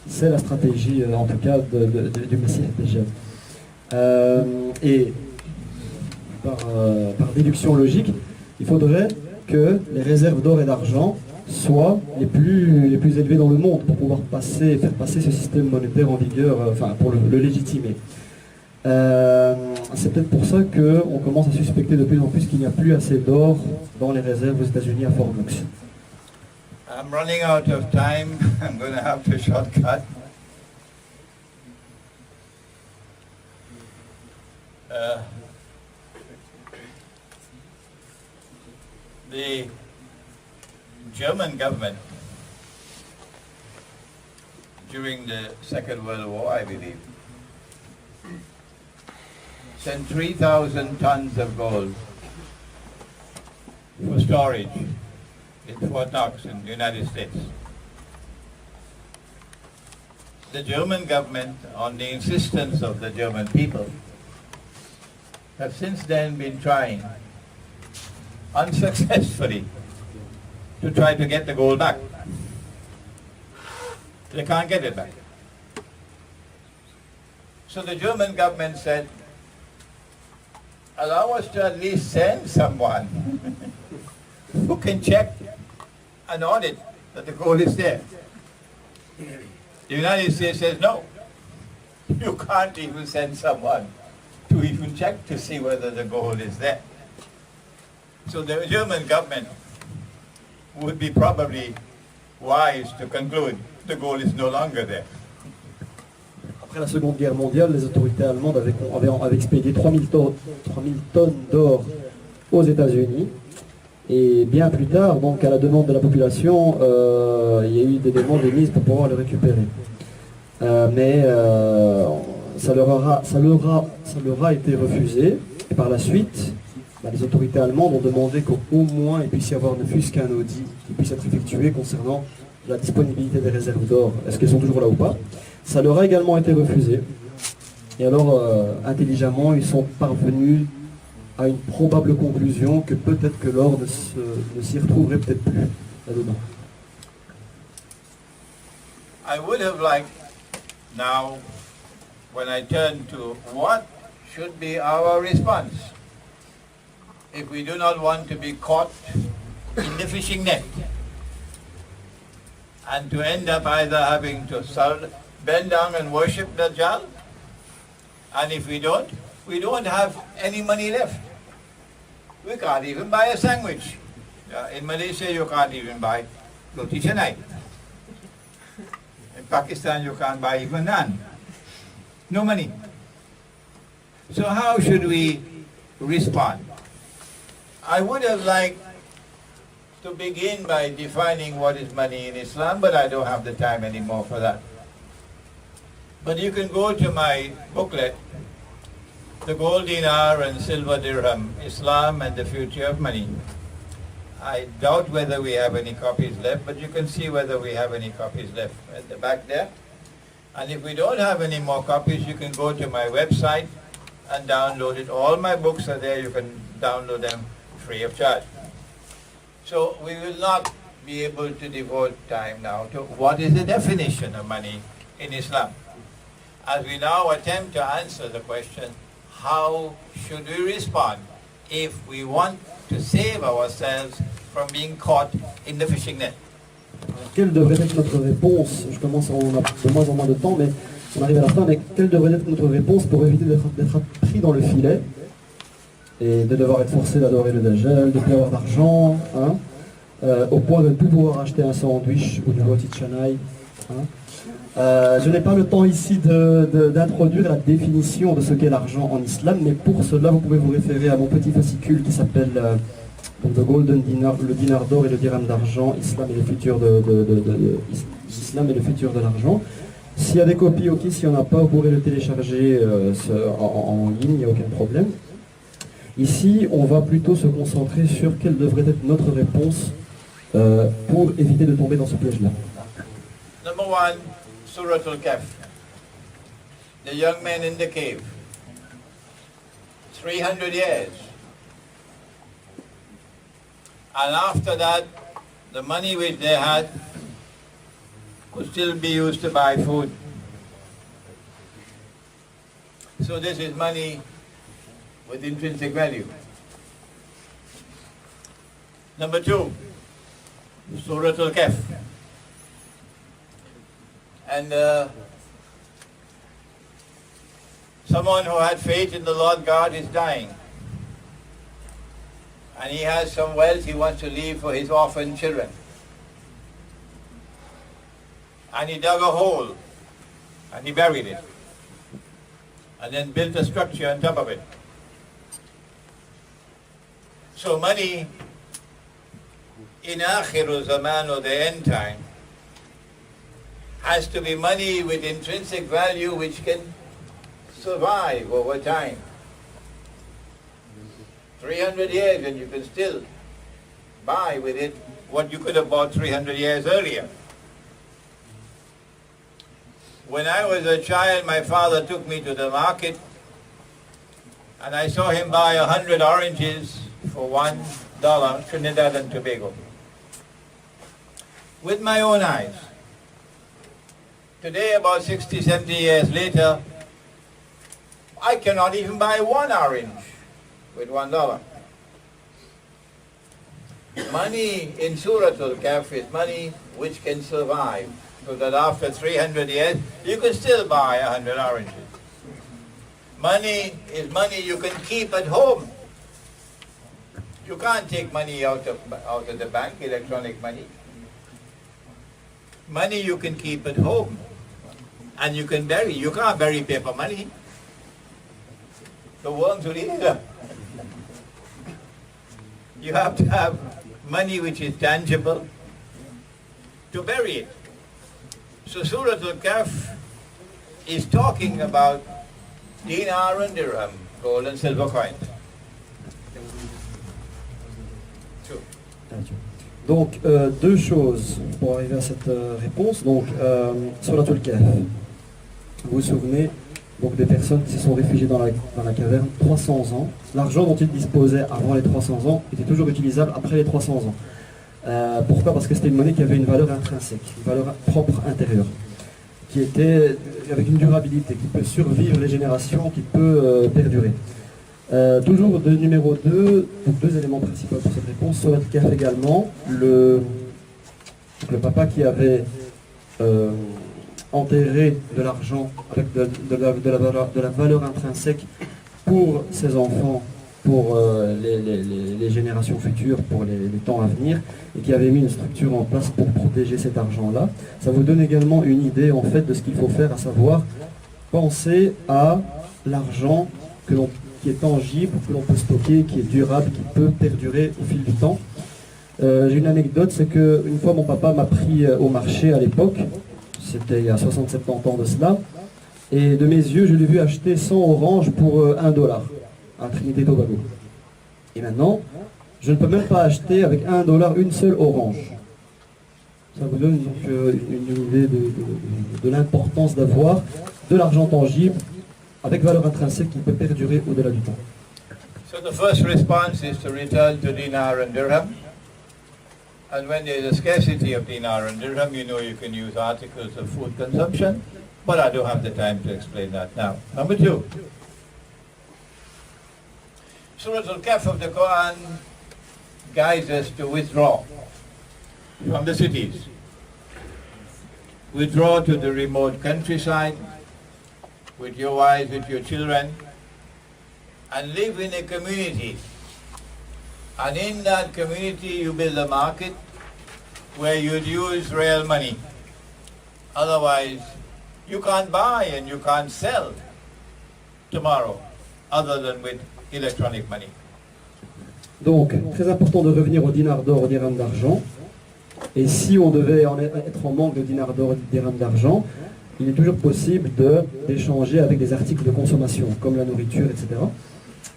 C'est la stratégie en tout cas du Messie déjà. Et par déduction logique, il faudrait que les réserves d'or et d'argent soient les plus élevées dans le monde pour pouvoir faire passer ce système monétaire en vigueur, pour le légitimer. C'est peut-être pour ça qu'on commence à suspecter de plus en plus qu'il n'y a plus assez d'or dans les réserves aux États-Unis à Fort Knox. I'm running out of time. I'm going to have to shortcut. The German government, during the Second World War, I believe, sent 3,000 tons of gold for storage in Fort Knox in the United States. The German government, on the insistence of the German people, have since then been trying unsuccessfully to try to get the gold back. They can't get it back. So the German government said, allow us to at least send someone who can check and audit that the gold is there. The United States says, no, you can't even send someone to even check to see whether the gold is there. So the German government would be probably wise to conclude the gold is no longer there. Après la Seconde Guerre mondiale, les autorités allemandes avaient expédié 3000 tonnes d'or aux États-Unis. Et bien plus tard, donc à la demande de la population, il y a eu des demandes émises pour pouvoir le récupérer. Mais ça leur a été refusé. Et par la suite, les autorités allemandes ont demandé qu'au moins il puisse y avoir ne fût-ce qu'un audit qui puisse être effectué concernant la disponibilité des réserves d'or. Est-ce qu'elles sont toujours là ou pas? Ça leur a également été refusé. Et alors, intelligemment, ils sont parvenus à une probable conclusion que peut-être que l'or ne s'y retrouverait peut-être plus là-dedans. I would have liked now, when I turn to what should be our response if we do not want to be caught in the fishing net and to end up either having to bend down and worship Dajjal, and if we don't have any money left. We can't even buy a sandwich. In Malaysia, you can't even buy roti canai. In Pakistan, you can't buy even naan. No money. So how should we respond? I would have liked to begin by defining what is money in Islam, but I don't have the time anymore for that. But you can go to my booklet, The Gold Dinar and Silver Dirham, Islam and the Future of Money. I doubt whether we have any copies left, but you can see whether we have any copies left at the back there. And if we don't have any more copies, you can go to my website and download it. All my books are there. You can download them free of charge. So we will not be able to devote time now to what is the definition of money in Islam. As we now attempt to answer the question, how should we respond if we want to save ourselves from being caught in the fishing net? Quelle devrait être notre réponse? Je commence, on a de moins en moins de temps, mais on arrive à la fin. Mais quelle devrait être notre réponse pour éviter d'être pris dans le filet et de devoir être forcé d'adorer le Dajjal, de ne plus avoir d'argent, au point de ne plus pouvoir acheter un sandwich ou du roti canai. Je n'ai pas le temps ici d'introduire la définition de ce qu'est l'argent en islam, mais pour cela, vous pouvez vous référer à mon petit fascicule qui s'appelle The Golden Dinar, le dinar d'or et le dirham d'argent, Islam et le futur Islam et le futur de l'argent. S'il y a des copies, ok, s'il n'y en a pas, vous pourrez le télécharger en ligne, il n'y a aucun problème. Ici, on va plutôt se concentrer sur quelle devrait être notre réponse pour éviter de tomber dans ce piège-là. Number one, Surah Al-Kahf, the young men in the cave, 300 years. And after that, the money which they had could still be used to buy food. So this is money with intrinsic value. Number 2, Surah Al-Kahf. And someone who had faith in the Lord God is dying. And he has some wealth he wants to leave for his orphan children. And he dug a hole and he buried it. And then built a structure on top of it. So money in Akhiru Zaman, or the end time, has to be money with intrinsic value which can survive over time. 300 years and you can still buy with it what you could have bought 300 years earlier. When I was a child, my father took me to the market and I saw him buy 100 oranges for $1, Trinidad and Tobago, with my own eyes. Today, about 60, 70 years later, I cannot even buy one orange with $1. Money in Surah Al-Kahf is money which can survive, so that after 300 years, you can still buy 100 oranges. Money is money you can keep at home. You can't take money out of the bank, electronic money. Money you can keep at home. And you can bury. You can't bury paper money. The worms will eat it up. You have to have money which is tangible to bury it. So Surah Al-Kahf is talking about dinar and dirham, gold and silver coins. Donc, deux choses pour arriver à cette réponse. Donc, Surat Al-Kahf. Vous vous souvenez donc des personnes qui se sont réfugiées dans la caverne 300 ans. L'argent dont ils disposaient avant les 300 ans était toujours utilisable après les 300 ans. Pourquoi? Parce que c'était une monnaie qui avait une valeur intrinsèque, une valeur propre intérieure, qui était avec une durabilité, qui peut survivre les générations, qui peut perdurer. Toujours de numéro 2, deux éléments principaux pour cette réponse. Surat Al-Kahf également, le papa qui avait enterré de l'argent avec de la valeur intrinsèque pour ses enfants, pour les générations futures, pour les temps à venir, et qui avait mis une structure en place pour protéger cet argent-là. Ça vous donne également une idée en fait de ce qu'il faut faire, à savoir penser à l'argent qui est tangible, que l'on peut stocker, qui est durable, qui peut perdurer au fil du temps. J'ai une anecdote, c'est qu'une fois mon papa m'a pris au marché à l'époque, c'était il y a 60-70 ans de cela, et de mes yeux, je l'ai vu acheter 100 oranges pour $1 à Trinité Tobago. Et maintenant, je ne peux même pas acheter avec $1 une seule orange. Ça vous donne donc une idée de l'importance d'avoir de l'argent tangible avec valeur intrinsèque qui peut perdurer au-delà du temps. So the first response is to return to dinar and dirham. And when there is a scarcity of dinar and dirham, you know you can use articles of food consumption. But I don't have the time to explain that now. Number 2. Surah Al-Kahf of the Qur'an guides us to withdraw from the cities. Withdraw to the remote countryside with your wives, with your children, and live in a community. And in that community you build a market where you'd use real money. Otherwise, you can't buy and you can't sell tomorrow other than with electronic money. Donc, très important de revenir au dinar d'or, au dirham d'argent. Et si on devait être en manque de dinar d'or, de dirham d'argent, il est toujours possible d'échanger avec des articles de consommation, comme la nourriture, etc.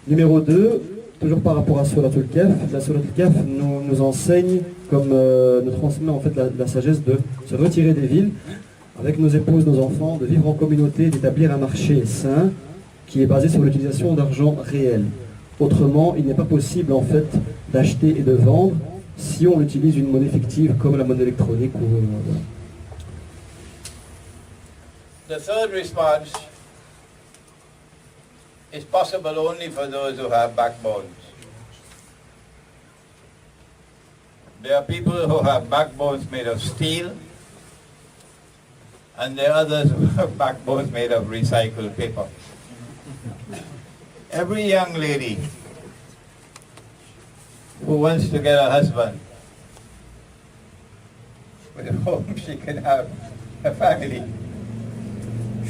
Numéro 2, toujours par rapport à Surat Al-Kahf, la Surat Al-Kahf nous enseigne, nous transmet en fait la sagesse de se retirer des villes, avec nos épouses, nos enfants, de vivre en communauté, d'établir un marché sain, qui est basé sur l'utilisation d'argent réel. Autrement, il n'est pas possible en fait d'acheter et de vendre si on utilise une monnaie fictive comme la monnaie électronique ou The third response is possible only for those who have backbones. There are people who have backbones made of steel, and there are others who have backbones made of recycled paper. Every young lady who wants to get a husband with whom she can have a family,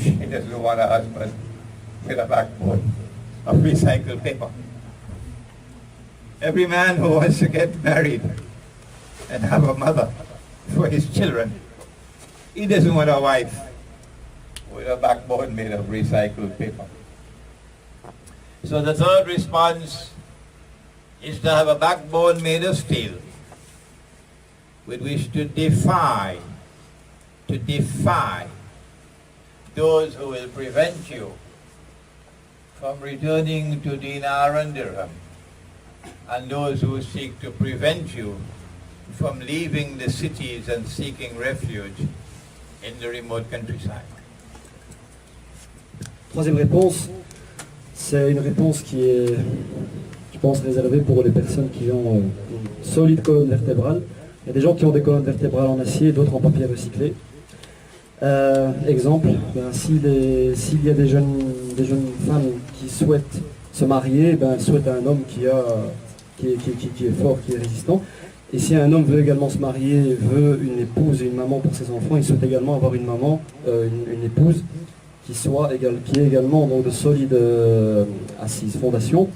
she doesn't want a husband with a backbone of recycled paper. Every man who wants to get married and have a mother for his children, he doesn't want a wife with a backbone made of recycled paper. So the third response is to have a backbone made of steel with which to defy those who will prevent you from returning to dinar and dirham, and those who seek to prevent you from leaving the cities and seeking refuge in the remote countryside. Troisième réponse, c'est une réponse qui est, je pense, réservée pour les personnes qui ont une solide colonne vertébrale. Il y a des gens qui ont des colonnes vertébrales en acier, d'autres en papier recyclé. Exemple, s'il y a des jeunes femmes qui souhaitent se marier, elles souhaitent un homme qui est fort, qui est résistant. Et si un homme veut également se marier, veut une épouse et une maman pour ses enfants, il souhaite également avoir une maman, une épouse qui est également donc, de solides assises, fondations.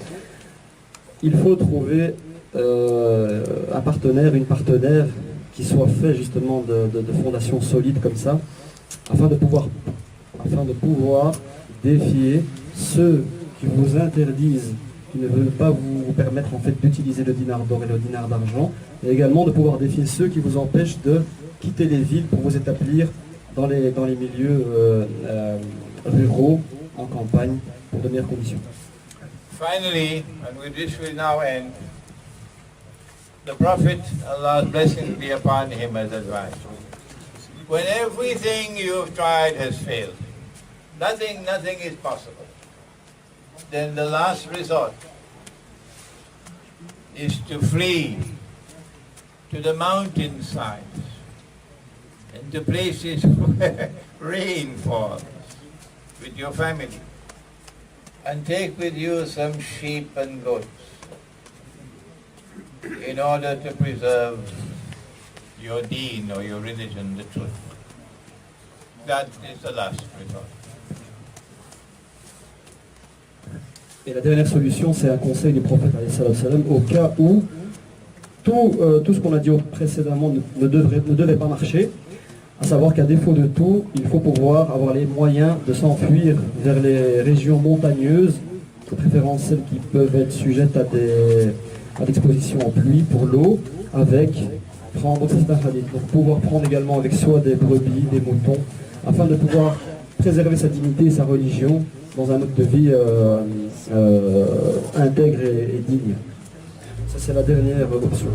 Il faut trouver un partenaire, une partenaire qui soit fait justement de fondations solides comme ça, afin de pouvoir défier ceux qui vous interdisent, qui ne veulent pas vous permettre en fait d'utiliser le dinar d'or et le dinar d'argent, et également de pouvoir défier ceux qui vous empêchent de quitter les villes pour vous établir dans les milieux ruraux, en campagne, pour de meilleures conditions. Finally, and with this we now end, the Prophet, Allah's blessings be upon him, has advised. When everything you've tried has failed, nothing is possible, then the last resort is to flee to the mountainsides and to places where rain falls with your family, and take with you some sheep and goats in order to preserve your deen or your religion, the truth. That is the last resort. Et la dernière solution, c'est un conseil du prophète au cas où tout ce qu'on a dit précédemment ne devait pas marcher, à savoir qu'à défaut de tout, il faut pouvoir avoir les moyens de s'enfuir vers les régions montagneuses, de préférence celles qui peuvent être sujettes à l'exposition en pluie pour l'eau, donc pouvoir prendre également avec soi des brebis, des moutons, afin de pouvoir préserver sa dignité et sa religion dans un mode de vie intègre et digne. Ça, c'est la dernière option.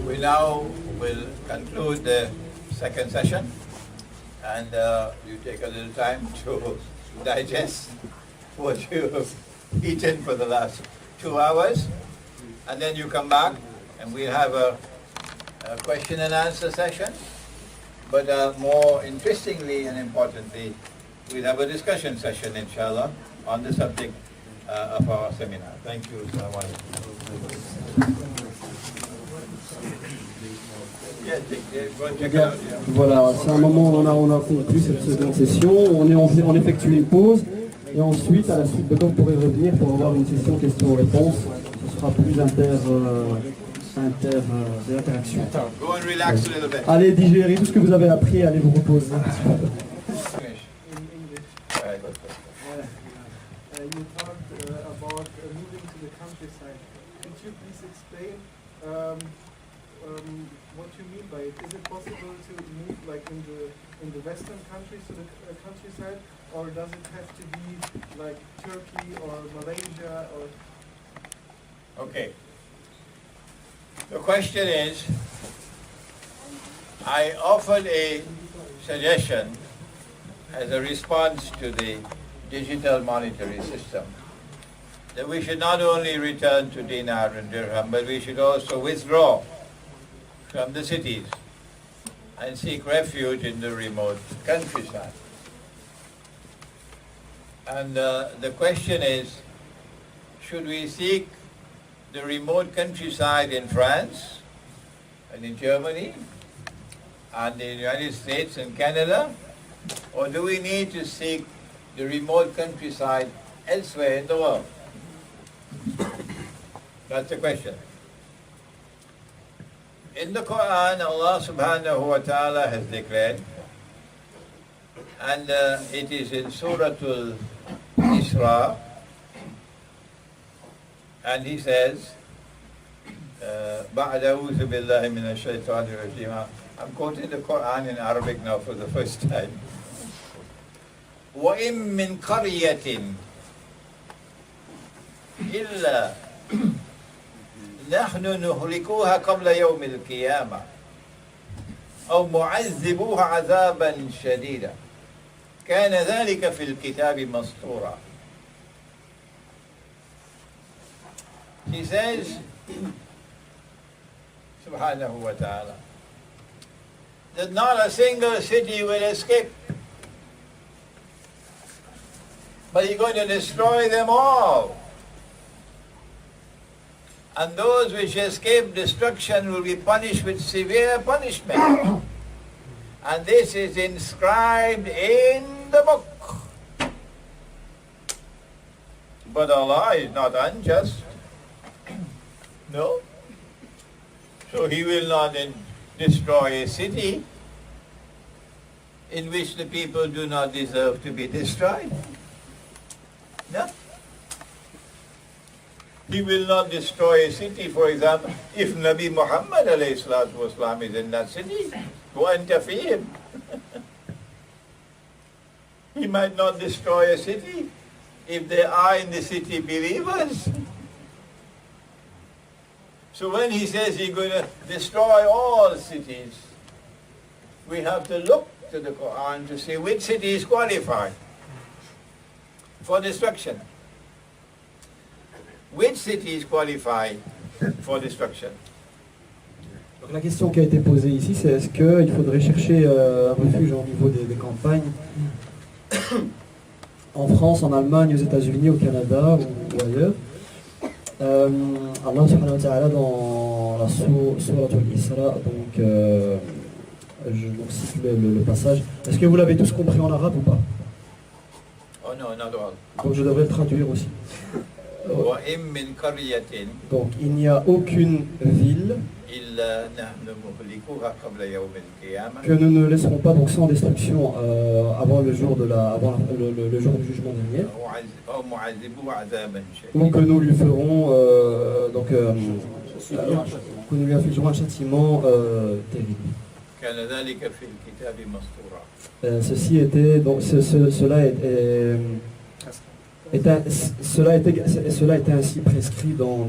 We now will conclude the second session, and you take a little time to digest what you've eaten for the last 2 hours, and then you come back and we'll have a question and answer session, but more interestingly and importantly, we'll have a discussion session, inshallah, on the subject of our seminar. Thank you. Voilà, c'est un moment où on a conclu cette seconde session, on effectue une pause, et ensuite, à la suite de quand vous pourrez revenir pour avoir une session questions-réponses. Ce sera plus d'interaction. Allez digérer tout ce que vous avez appris, allez vous reposer. You talked about moving to the countryside. Could you please explain what you mean by it? Is it possible to move like in the Western countries to the countryside, or does it have to be like Turkey or Malaysia or? Okay. The question is, I offered a suggestion as a response to the digital monetary system, that we should not only return to dinar and dirham, but we should also withdraw from the cities and seek refuge in the remote countryside. And the question is, should we seek the remote countryside in France and in Germany and the United States and Canada, or do we need to seek the remote countryside elsewhere in the world? That's the question. In the Qur'an, Allah subhanahu wa ta'ala has declared, and it is in Surah Al-Isra, and he says, بعد أعوذ بالله من الشيطان الرجيم. I'm quoting the Qur'an in Arabic now for the first time. وَإِن مِّن قَرْيَةٍ إِلَّا نحن نهلكوها قبل يوم القيامة أو معذبوها عذابا شديدا كان ذلك في الكتاب مسطورا. He says, subhanahu wa ta'ala, that not a single city will escape, but he's going to destroy them all. And those which escape destruction will be punished with severe punishment. And this is inscribed in the book. But Allah is not unjust. No. So He will not destroy a city in which the people do not deserve to be destroyed. No. He will not destroy a city, for example, if Nabi Muhammad ﷺ is in that city. Go interfere him. He might not destroy a city if there are in the city believers. So when he says he's going to destroy all cities, we have to look to the Qur'an to see which city is qualified for destruction. Which city is qualified for destruction? Donc la question qui a été posée ici, c'est est-ce qu'il faudrait chercher un refuge au niveau des campagnes en France, en Allemagne, aux États-Unis, au Canada ou ailleurs. Allah subhanahu wa ta'ala dans la sourate Al-Isra, donc je cite le passage. Est-ce que vous l'avez tous compris en arabe ou pas? Oh non, not all. Donc je devrais le traduire aussi. وَإِن مِّن قَرْيَةٍ Donc il n'y a aucune ville إِلَّا نَحْنُ مُهْلِكُوهَا قَبْلَ يَوْمِ الْقِيَامَةِ que nous ne laisserons pas donc sans destruction avant le jour le jour du jugement dernier, أو معذبوها عذابا شديدا. ou que nous lui ferons que nous lui infligerons un châtiment terrible. كان ذلك في الكتاب مسطورا. Ceci était donc cela était ainsi prescrit dans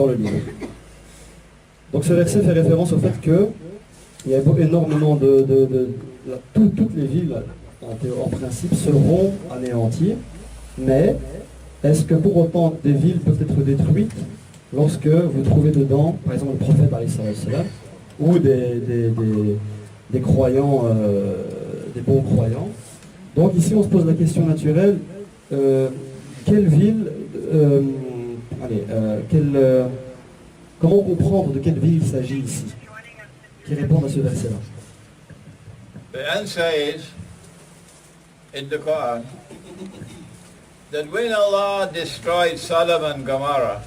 le livre. Donc ce verset fait référence au fait que il y a énormément toutes les villes en principe seront anéanties, mais est-ce que pour autant des villes peuvent être détruites lorsque vous trouvez dedans, par exemple le prophète alayhi salam, ou des croyants, des bons croyants? Donc ici on se pose la question naturelle, quelle ville, comment comprendre de quelle ville il s'agit ici, qui répond à ce verset-là? The answer is in the Quran that when Allah destroyed Sodom and Gomorrah,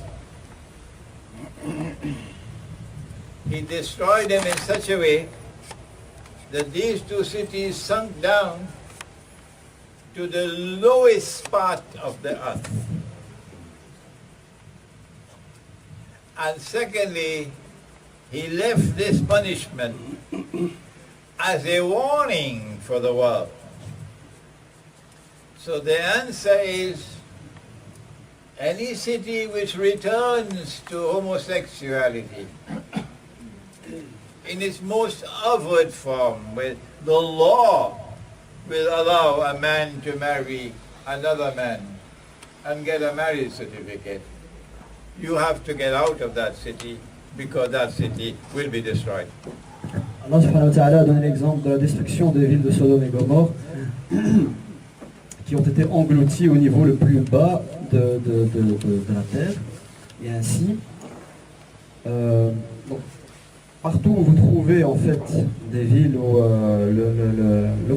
He destroyed them in such a way that these two cities sunk down to the lowest part of the earth. And secondly, He left this punishment as a warning for the world. So the answer is, any city which returns to homosexuality in its most overt form, with the law will allow a man to marry another man and get a marriage certificate, you have to get out of that city because that city will be destroyed. Allah subhanahu wa ta'ala a donné l'exemple de la destruction des villes de Sodome et Gomorrhe qui ont été englouties au niveau le plus bas de la terre. Et ainsi, donc, partout où vous trouvez en fait des villes où le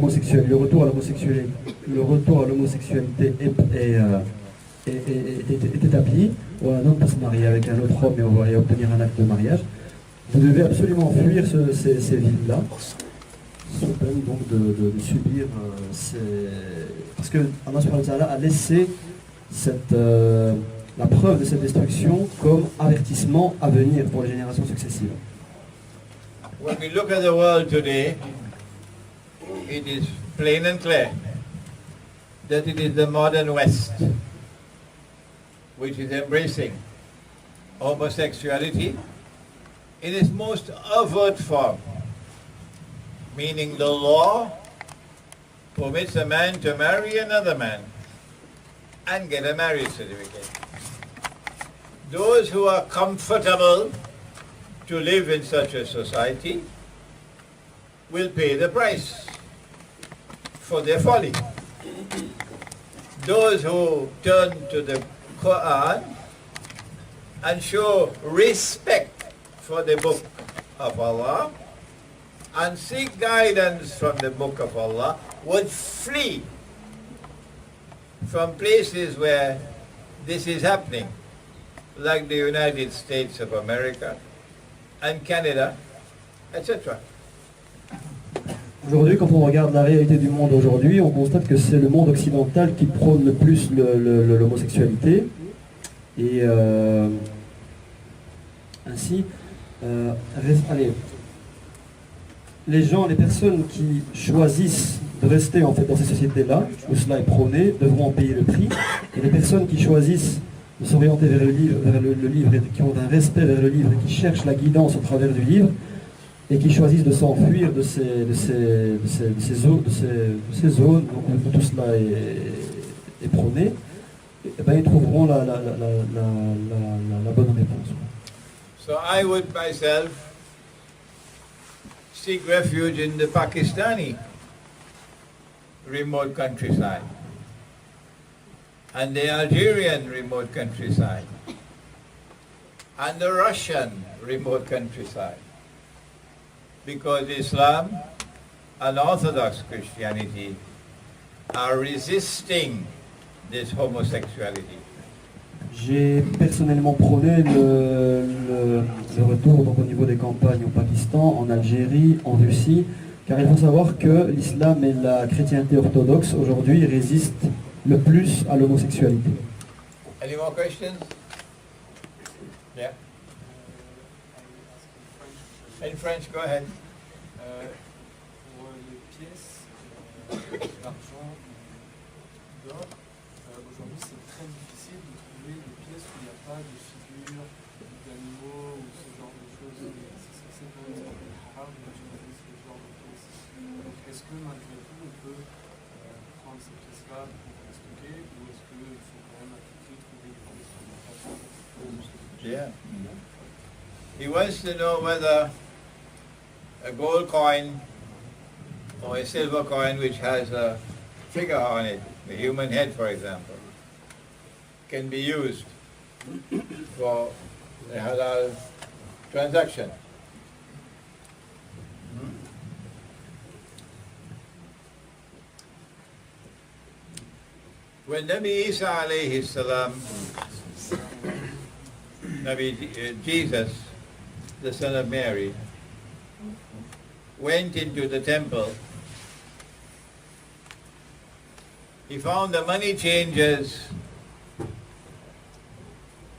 retour à l'homosexualité est établi, où un homme peut se marier avec un autre homme et obtenir un acte de mariage, vous devez absolument fuir ces villes-là, sous peine donc de subir parce que Allah subhanahu wa ta'ala a laissé la preuve de cette destruction comme avertissement à venir pour les générations successives. When we look at the world today, it is plain and clear that it is the modern West which is embracing homosexuality in its most overt form, meaning the law permits a man to marry another man and get a marriage certificate. Those who are comfortable to live in such a society will pay the price for their folly. Those who turn to the Qur'an and show respect for the book of Allah and seek guidance from the book of Allah would flee from places where this is happening, like the United States of America and Canada, etc. Aujourd'hui, quand on regarde la réalité du monde aujourd'hui, on constate que c'est le monde occidental qui prône le plus l'homosexualité. Et ainsi, les personnes qui choisissent de rester en fait dans ces sociétés-là, où cela est prôné, devront en payer le prix. Et les personnes qui choisissent de s'orienter vers le livre et qui ont un respect vers le livre et qui cherchent la guidance au travers du livre, et qui choisissent de s'enfuir de ces zones où tout cela est prôné, eh ben, ils trouveront la bonne réponse. So I would myself seek refuge in the Pakistani remote countryside and the Algerian remote countryside and the Russian remote countryside, because Islam and Orthodox Christianity are resisting this homosexuality. J'ai personnellement prôné le retour donc, au niveau des campagnes au Pakistan, en Algérie, en Russie, car il faut savoir que l'islam et la chrétienté orthodoxe aujourd'hui résistent le plus à l'homosexualité. Any more questions? Yeah. In French, go ahead. Pour les pièces d'argent, d'or, aujourd'hui c'est très difficile de trouver des pièces où il n'y a pas de figures d'animaux ou ce genre de choses. C'est quand même rare d'utiliser ce genre de pièces. Donc est-ce que malgré tout on peut prendre ces pièces-là pour les stocker, ou est-ce qu'il faut quand même à tout prix trouver des pièces où il n'y a pas de... Yeah. He wants to know whether a gold coin or a silver coin which has a figure on it, the human head for example, can be used for a halal transaction. When Nabi Isa alayhi salam, Jesus, the son of Mary, went into the temple, he found the money changers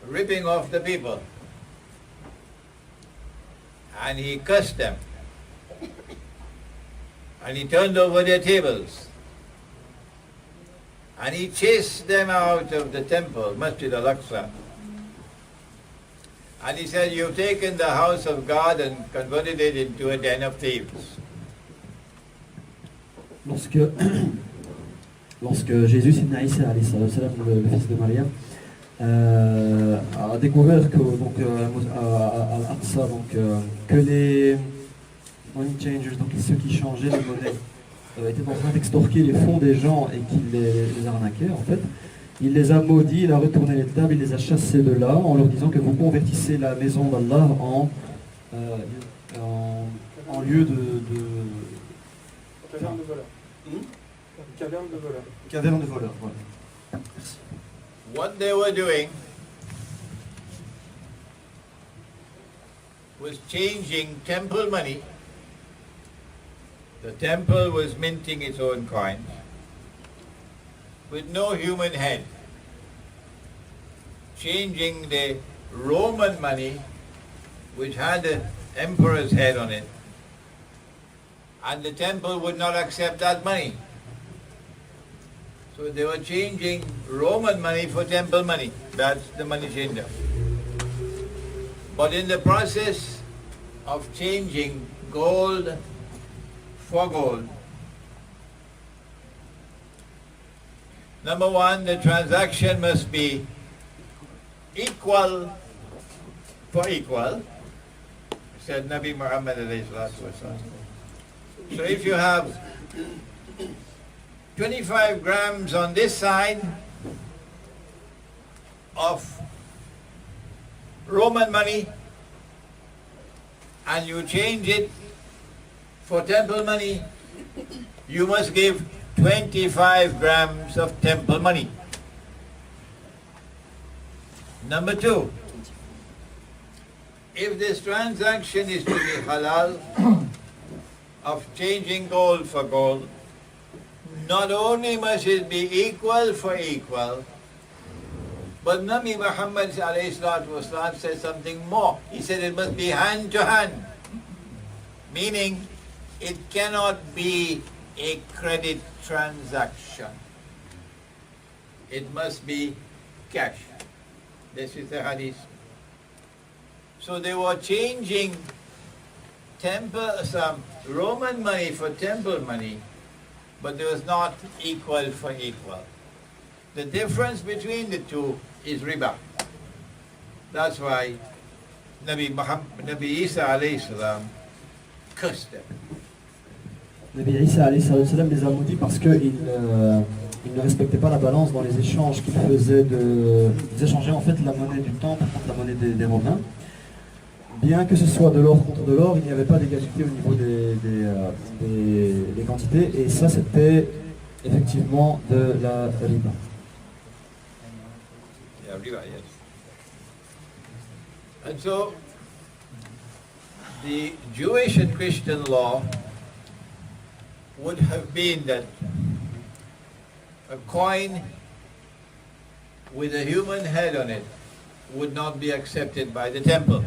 ripping off the people, and he cursed them, and he turned over their tables, and he chased them out of the temple, Masjid al-Aqsa. And he said, you've taken the house of God and converted it into a den of thieves. lorsque, lorsque Jésus, Sidna Isa, le fils de Mariam, a découvert que, donc, à Al-Aqsa, que les money changers, donc ceux qui changeaient les monnaies, étaient en train d'extorquer les fonds des gens et qu'ils les arnaquaient, en fait, il les a maudits, il a retourné les tables, il les a chassés de là en leur disant que vous convertissez la maison d'Allah en lieu de Caverne de voleurs. Caverne de voleurs. caverne de voleurs. Voilà. Merci. What they were doing was changing temple money. The temple was minting its own coins with no human head, changing the Roman money, which had the emperor's head on it, and the temple would not accept that money. So they were changing Roman money for temple money. That's the money changer. But in the process of changing gold for gold, number one, the transaction must be equal for equal, said Nabi Muhammad alayhi salatu wasalam. So if you have 25 grams on this side of Roman money and you change it for temple money, you must give 25 grams of temple money. Number two, if this transaction is to be halal, of changing gold for gold, not only must it be equal for equal, but Nabi Muhammad said something more. He said it must be hand to hand, meaning it cannot be a credit transaction. It must be cash. This is the hadith. So they were changing some Roman money for temple money, but there was not equal for equal. The difference between the two is riba. That's why Nabi Isa alayhi salam cursed them. Nabi Isa alayhi salam les a maudits parce qu'ils ne respectaient pas la balance dans les échanges qu'ils faisaient. Ils échangeaient en fait la monnaie du temple contre la monnaie des Romains. Bien que ce soit de l'or contre de l'or, il n'y avait pas d'égalité au niveau des quantités, et ça c'était effectivement de la riba. Yeah, riba, yes. And so, the Jewish and Christian law would have been that a coin with a human head on it would not be accepted by the temple.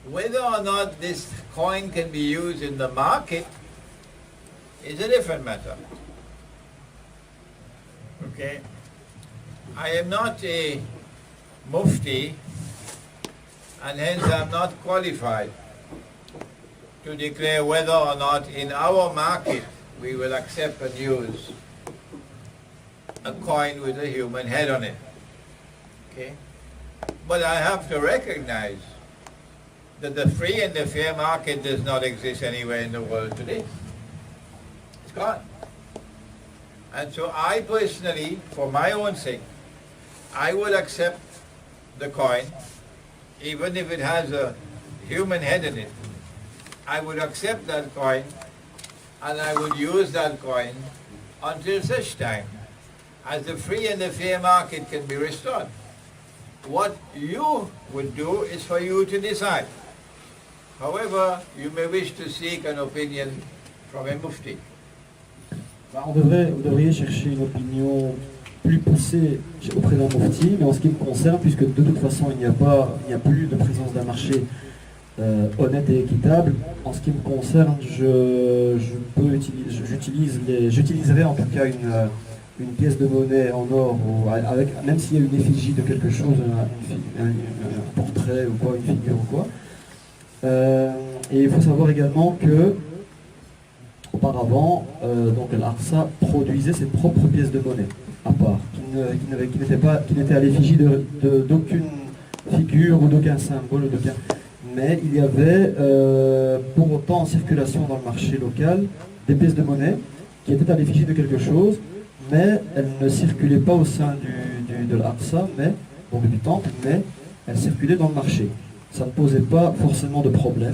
Whether or not this coin can be used in the market is a different matter. Okay? I am not a mufti, and hence I am not qualified to declare whether or not in our market we will accept and use a coin with a human head on it. Okay? But I have to recognize that the free and the fair market does not exist anywhere in the world today. It's gone. And so I personally, for my own sake, I would accept the coin, even if it has a human head in it. I would accept that coin and I would use that coin until such time as the free and the fair market can be restored. What you would do is for you to decide. However, you may wish to seek an opinion from a mufti. Vous devriez chercher une opinion plus poussée auprès d'un mufti, mais en ce qui me concerne, puisque de toute façon il n'y a plus de présence d'un marché honnête et équitable, en ce qui me concerne, j'utiliserai en tout cas une pièce de monnaie en or, même s'il y a une effigie de quelque chose, un portrait ou quoi, une figure ou quoi. Et il faut savoir également que auparavant, donc l'Arsa produisait ses propres pièces de monnaie à part, qui n'étaient à l'effigie d'aucune figure ou d'aucun symbole, mais il y avait pour autant en circulation dans le marché local des pièces de monnaie qui étaient à l'effigie de quelque chose, mais elles ne circulaient pas au sein de l'Arsa, donc du temple, mais elles circulaient dans le marché. Ça ne posait pas forcément de problème.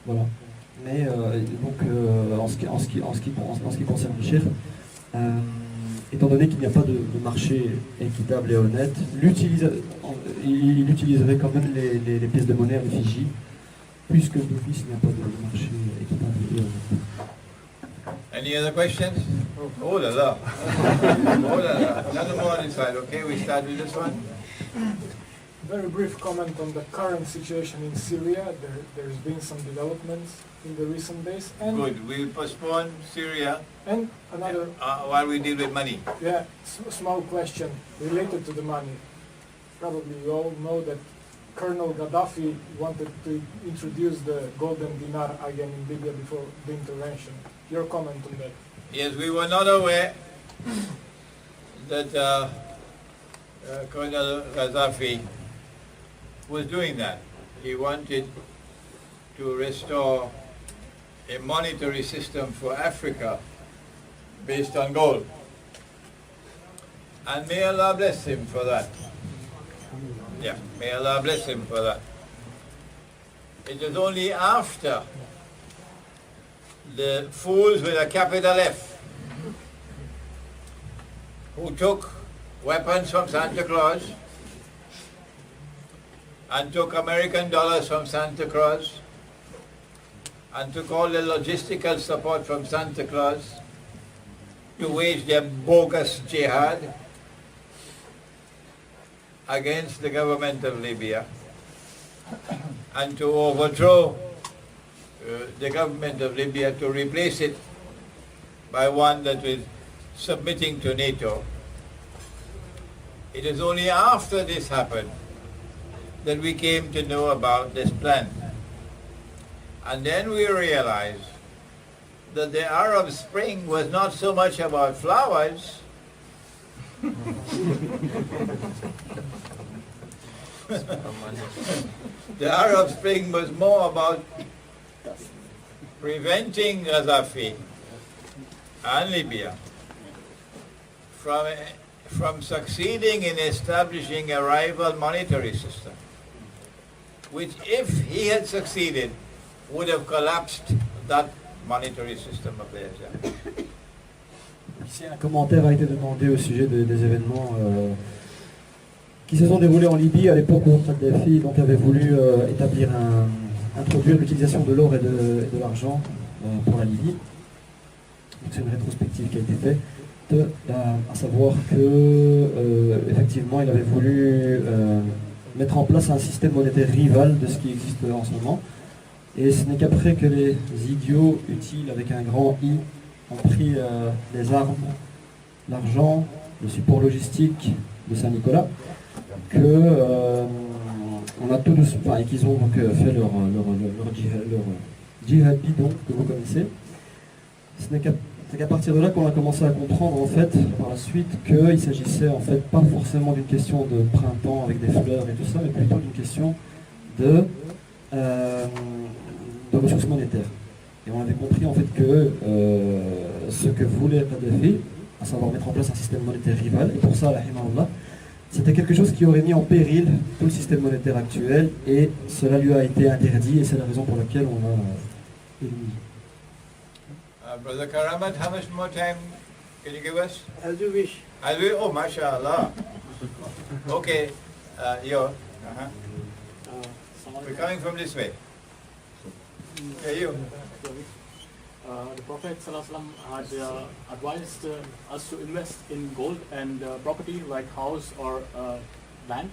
Voilà. Mais donc en ce qui concerne le Cheikh, étant donné qu'il n'y a pas de marché équitable et honnête, il utiliserait quand même les pièces de monnaie à l'effigie, puisque d'office il n'y a pas de marché équitable et honnête. Any other questions? Oh la la. Oh la la. Another more on this side, okay? We start with this one. Very brief comment on the current situation in Syria. There's been some developments in the recent days. And Good. We'll postpone Syria And another, while we deal with money. yeah, small question related to the money. Probably you all know that Colonel Gaddafi wanted to introduce the golden dinar again in Libya before the intervention. Your comment on that? Yes, we were not aware that Colonel Gaddafi was doing that. He wanted to restore a monetary system for Africa based on gold. And may Allah bless him for that. Yeah, may Allah bless him for that. It was only after the fools with a capital F who took weapons from Santa Claus and took American dollars from Santa Claus and took all the logistical support from Santa Claus to wage their bogus jihad against the government of Libya and to overthrow the government of Libya, to replace it by one that was submitting to NATO. It is only after this happened that we came to know about this plan. And then we realized that the Arab Spring was not so much about flowers, the Arab Spring was more about preventing Gaddafi and Libya from succeeding in establishing a rival monetary system, which, if he had succeeded, would have collapsed that monetary system of theirs. Ici, un commentaire a été demandé au sujet des événements qui se sont déroulés en Libye à l'époque où Kadhafi avait voulu introduire l'utilisation de l'or et de l'argent pour la Libye. C'est une rétrospective qui a été faite, à savoir que effectivement il avait voulu mettre en place un système monétaire rival de ce qui existe en ce moment. Et ce n'est qu'après que les idiots utiles avec un grand I ont pris les armes, l'argent, le support logistique de Saint-Nicolas, on a tout doucement, et qu'ils ont donc fait leur djihad bidon que vous connaissez. Ce n'est qu'à partir de là qu'on a commencé à comprendre en fait par la suite qu'il s'agissait en fait pas forcément d'une question de printemps avec des fleurs et tout ça, mais plutôt d'une question de ressources monétaires. Et on avait compris en fait que ce que voulait Kadhafi, à savoir mettre en place un système monétaire rival, et pour ça, rahimahullah, c'était quelque chose qui aurait mis en péril tout le système monétaire actuel, et cela lui a été interdit, et c'est la raison pour laquelle on a éliminé. Brother Karamat, how much more time can you give us? As you wish. Oh, mashallah. Okay, yo. We're coming from this way. Yeah, you. The Prophet ﷺ had advised us to invest in gold and property like house or land.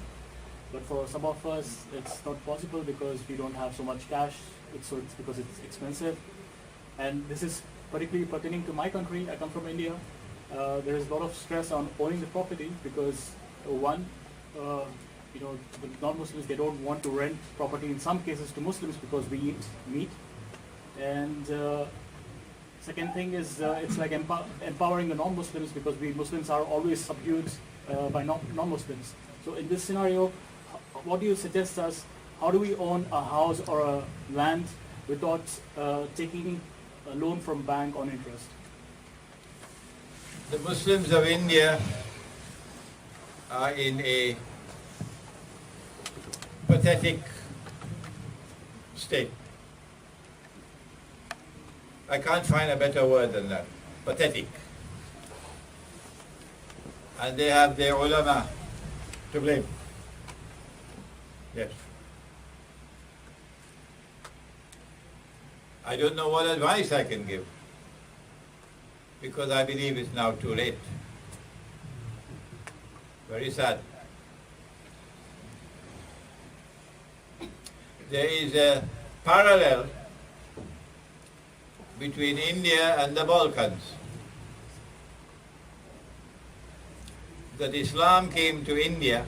But for some of us, it's not possible because we don't have so much cash. It's because it's expensive. And this is particularly pertaining to my country. I come from India. There is a lot of stress on owning the property because one, you know, the non-Muslims, they don't want to rent property in some cases to Muslims because we eat meat. And second thing is it's like empowering the non-Muslims because we Muslims are always subdued by non-Muslims. So in this scenario, what do you suggest us? How do we own a house or a land without taking a loan from bank on interest? The Muslims of India are in a pathetic state. I can't find a better word than that. Pathetic. And they have their ulama to blame. Yes. I don't know what advice I can give, because I believe it's now too late. Very sad. There is a parallel between India and the Balkans. That Islam came to India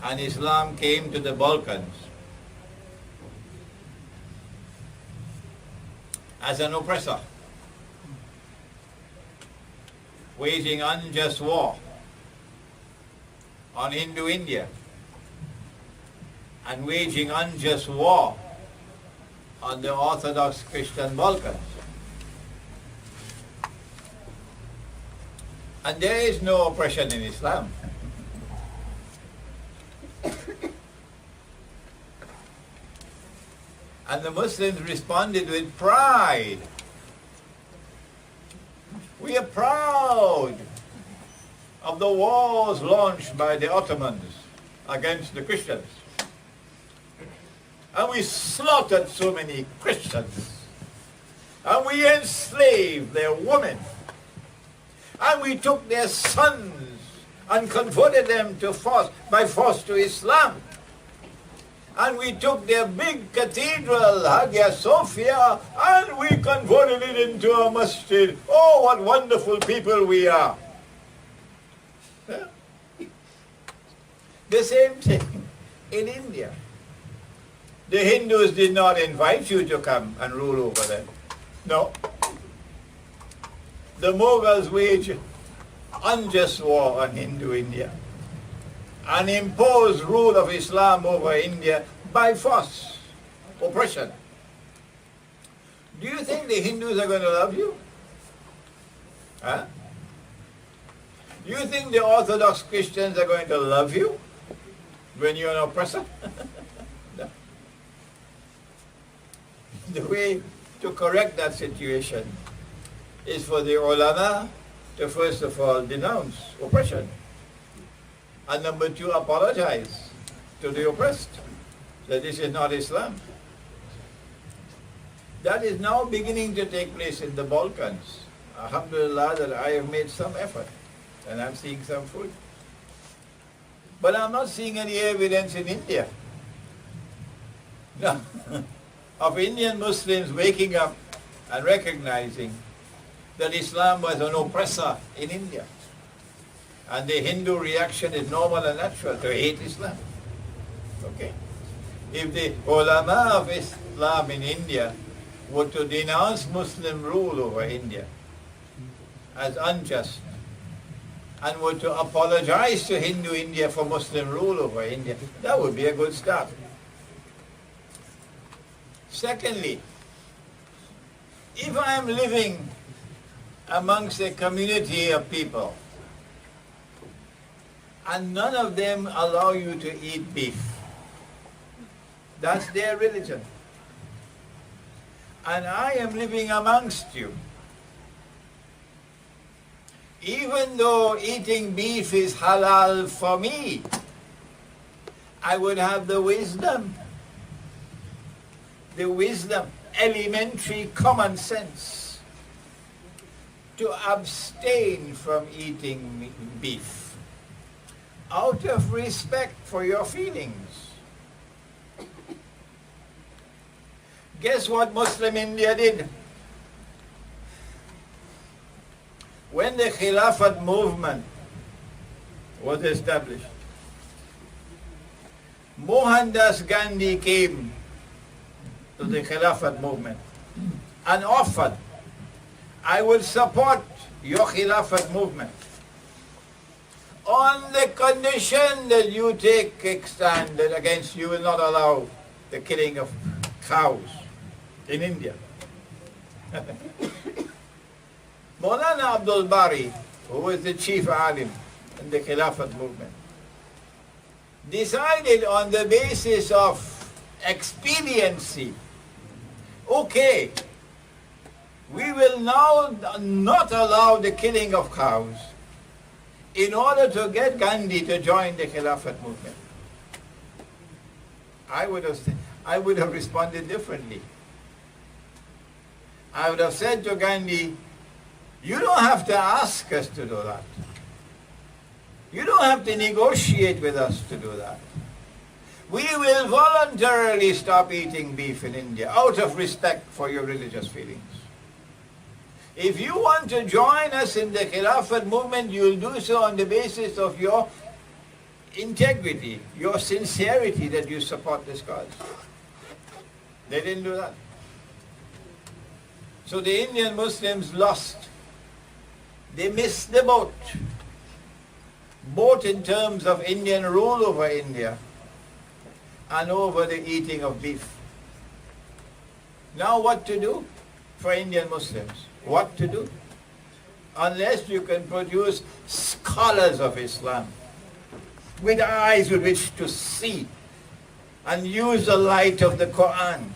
and Islam came to the Balkans as an oppressor, waging unjust war on Hindu India and waging unjust war on the Orthodox Christian Balkans. And there is no oppression in Islam. And the Muslims responded with pride. We are proud of the wars launched by the Ottomans against the Christians. And we slaughtered so many Christians. And we enslaved their women. And we took their sons and converted them by force to Islam. And we took their big cathedral, Hagia Sophia, and we converted it into a masjid. Oh, what wonderful people we are. Yeah. The same thing in India. The Hindus did not invite you to come and rule over them. No. The Mughals waged unjust war on Hindu India and imposed rule of Islam over India by force, oppression. Do you think the Hindus are going to love you? Huh? Do you think the Orthodox Christians are going to love you when you're an oppressor? No. The way to correct that situation is for the ulama to first of all denounce oppression, and number two, apologize to the oppressed that this is not Islam. That is now beginning to take place in the Balkans. Alhamdulillah that I have made some effort and I'm seeing some fruit. But I'm not seeing any evidence in India. No. Of Indian Muslims waking up and recognizing that Islam was an oppressor in India. And the Hindu reaction is normal and natural to hate Islam. Okay? If the ulama of Islam in India were to denounce Muslim rule over India as unjust, and were to apologize to Hindu India for Muslim rule over India, that would be a good start. Secondly, if I am living amongst a community of people and none of them allow you to eat beef, that's their religion. And I am living amongst you. Even though eating beef is halal for me, I would have the wisdom, elementary common sense, to abstain from eating beef out of respect for your feelings. Guess what Muslim India did? When the Khilafat movement was established, Mohandas Gandhi came to the Khilafat movement and offered, I will support your Khilafat movement on the condition that you take a stand that against you will not allow the killing of cows in India. Maulana Abdul Bari, who was the chief alim in the Khilafat movement, decided on the basis of expediency, okay, we will now not allow the killing of cows in order to get Gandhi to join the Khilafat movement. I would have responded differently. I would have said to Gandhi, you don't have to ask us to do that. You don't have to negotiate with us to do that. We will voluntarily stop eating beef in India out of respect for your religious feelings. If you want to join us in the Khilafat movement, you'll do so on the basis of your integrity, your sincerity that you support this cause. They didn't do that. So the Indian Muslims lost. They missed the boat. Both in terms of Indian rule over India and over the eating of beef. Now what to do for Indian Muslims? What to do? Unless you can produce scholars of Islam with eyes with which to see and use the light of the Qur'an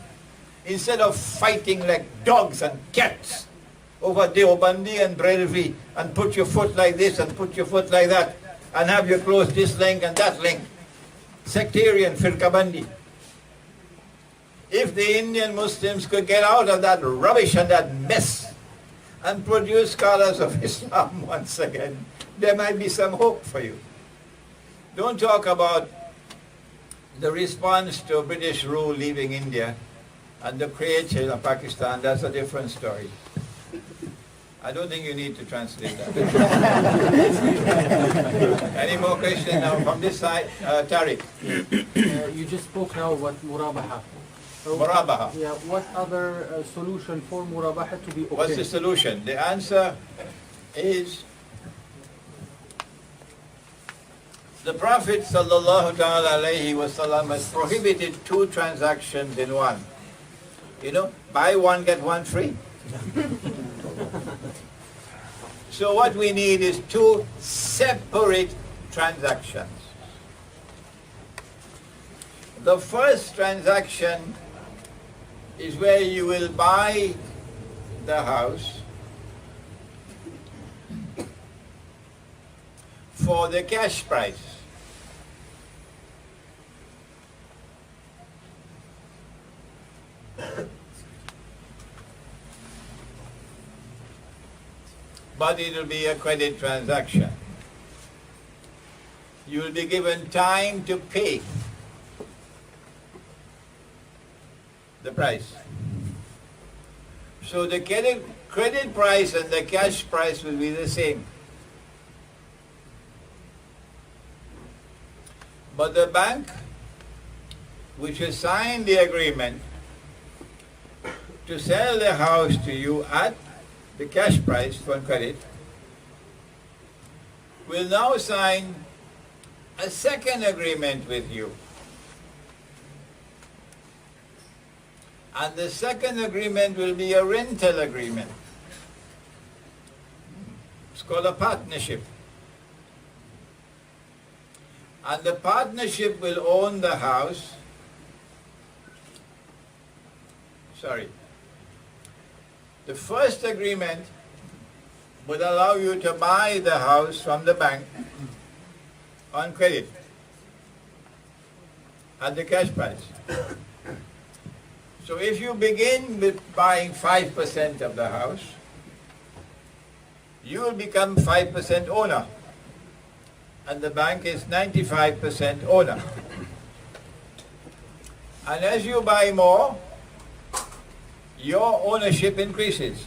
instead of fighting like dogs and cats over Deobandi and Brelvi and put your foot like this and put your foot like that and have your clothes this length and that length. Sectarian firqabandi. If the Indian Muslims could get out of that rubbish and that mess and produce scholars of Islam once again, there might be some hope for you. Don't talk about the response to British rule leaving India and the creation of Pakistan. That's a different story. I don't think you need to translate that. Any more questions now from this side? Tariq. You just spoke now about murabaha. So, Murabaha. Yeah, what other solution for murabaha to be okay? What's the solution? The answer is the Prophet ﷺ has prohibited two transactions in one. You know, buy one, get one free. So what we need is two separate transactions. The first transaction is where you will buy the house for the cash price. But it will be a credit transaction. You will be given time to pay the price. So the credit price and the cash price will be the same. But the bank, which has signed the agreement to sell the house to you at the cash price for credit, will now sign a second agreement with you. And the second agreement will be a rental agreement. It's called a partnership. And the partnership will own the house. The first agreement would allow you to buy the house from the bank on credit at the cash price. So if you begin with buying 5% of the house, you will become 5% owner, and the bank is 95% owner. And as you buy more, your ownership increases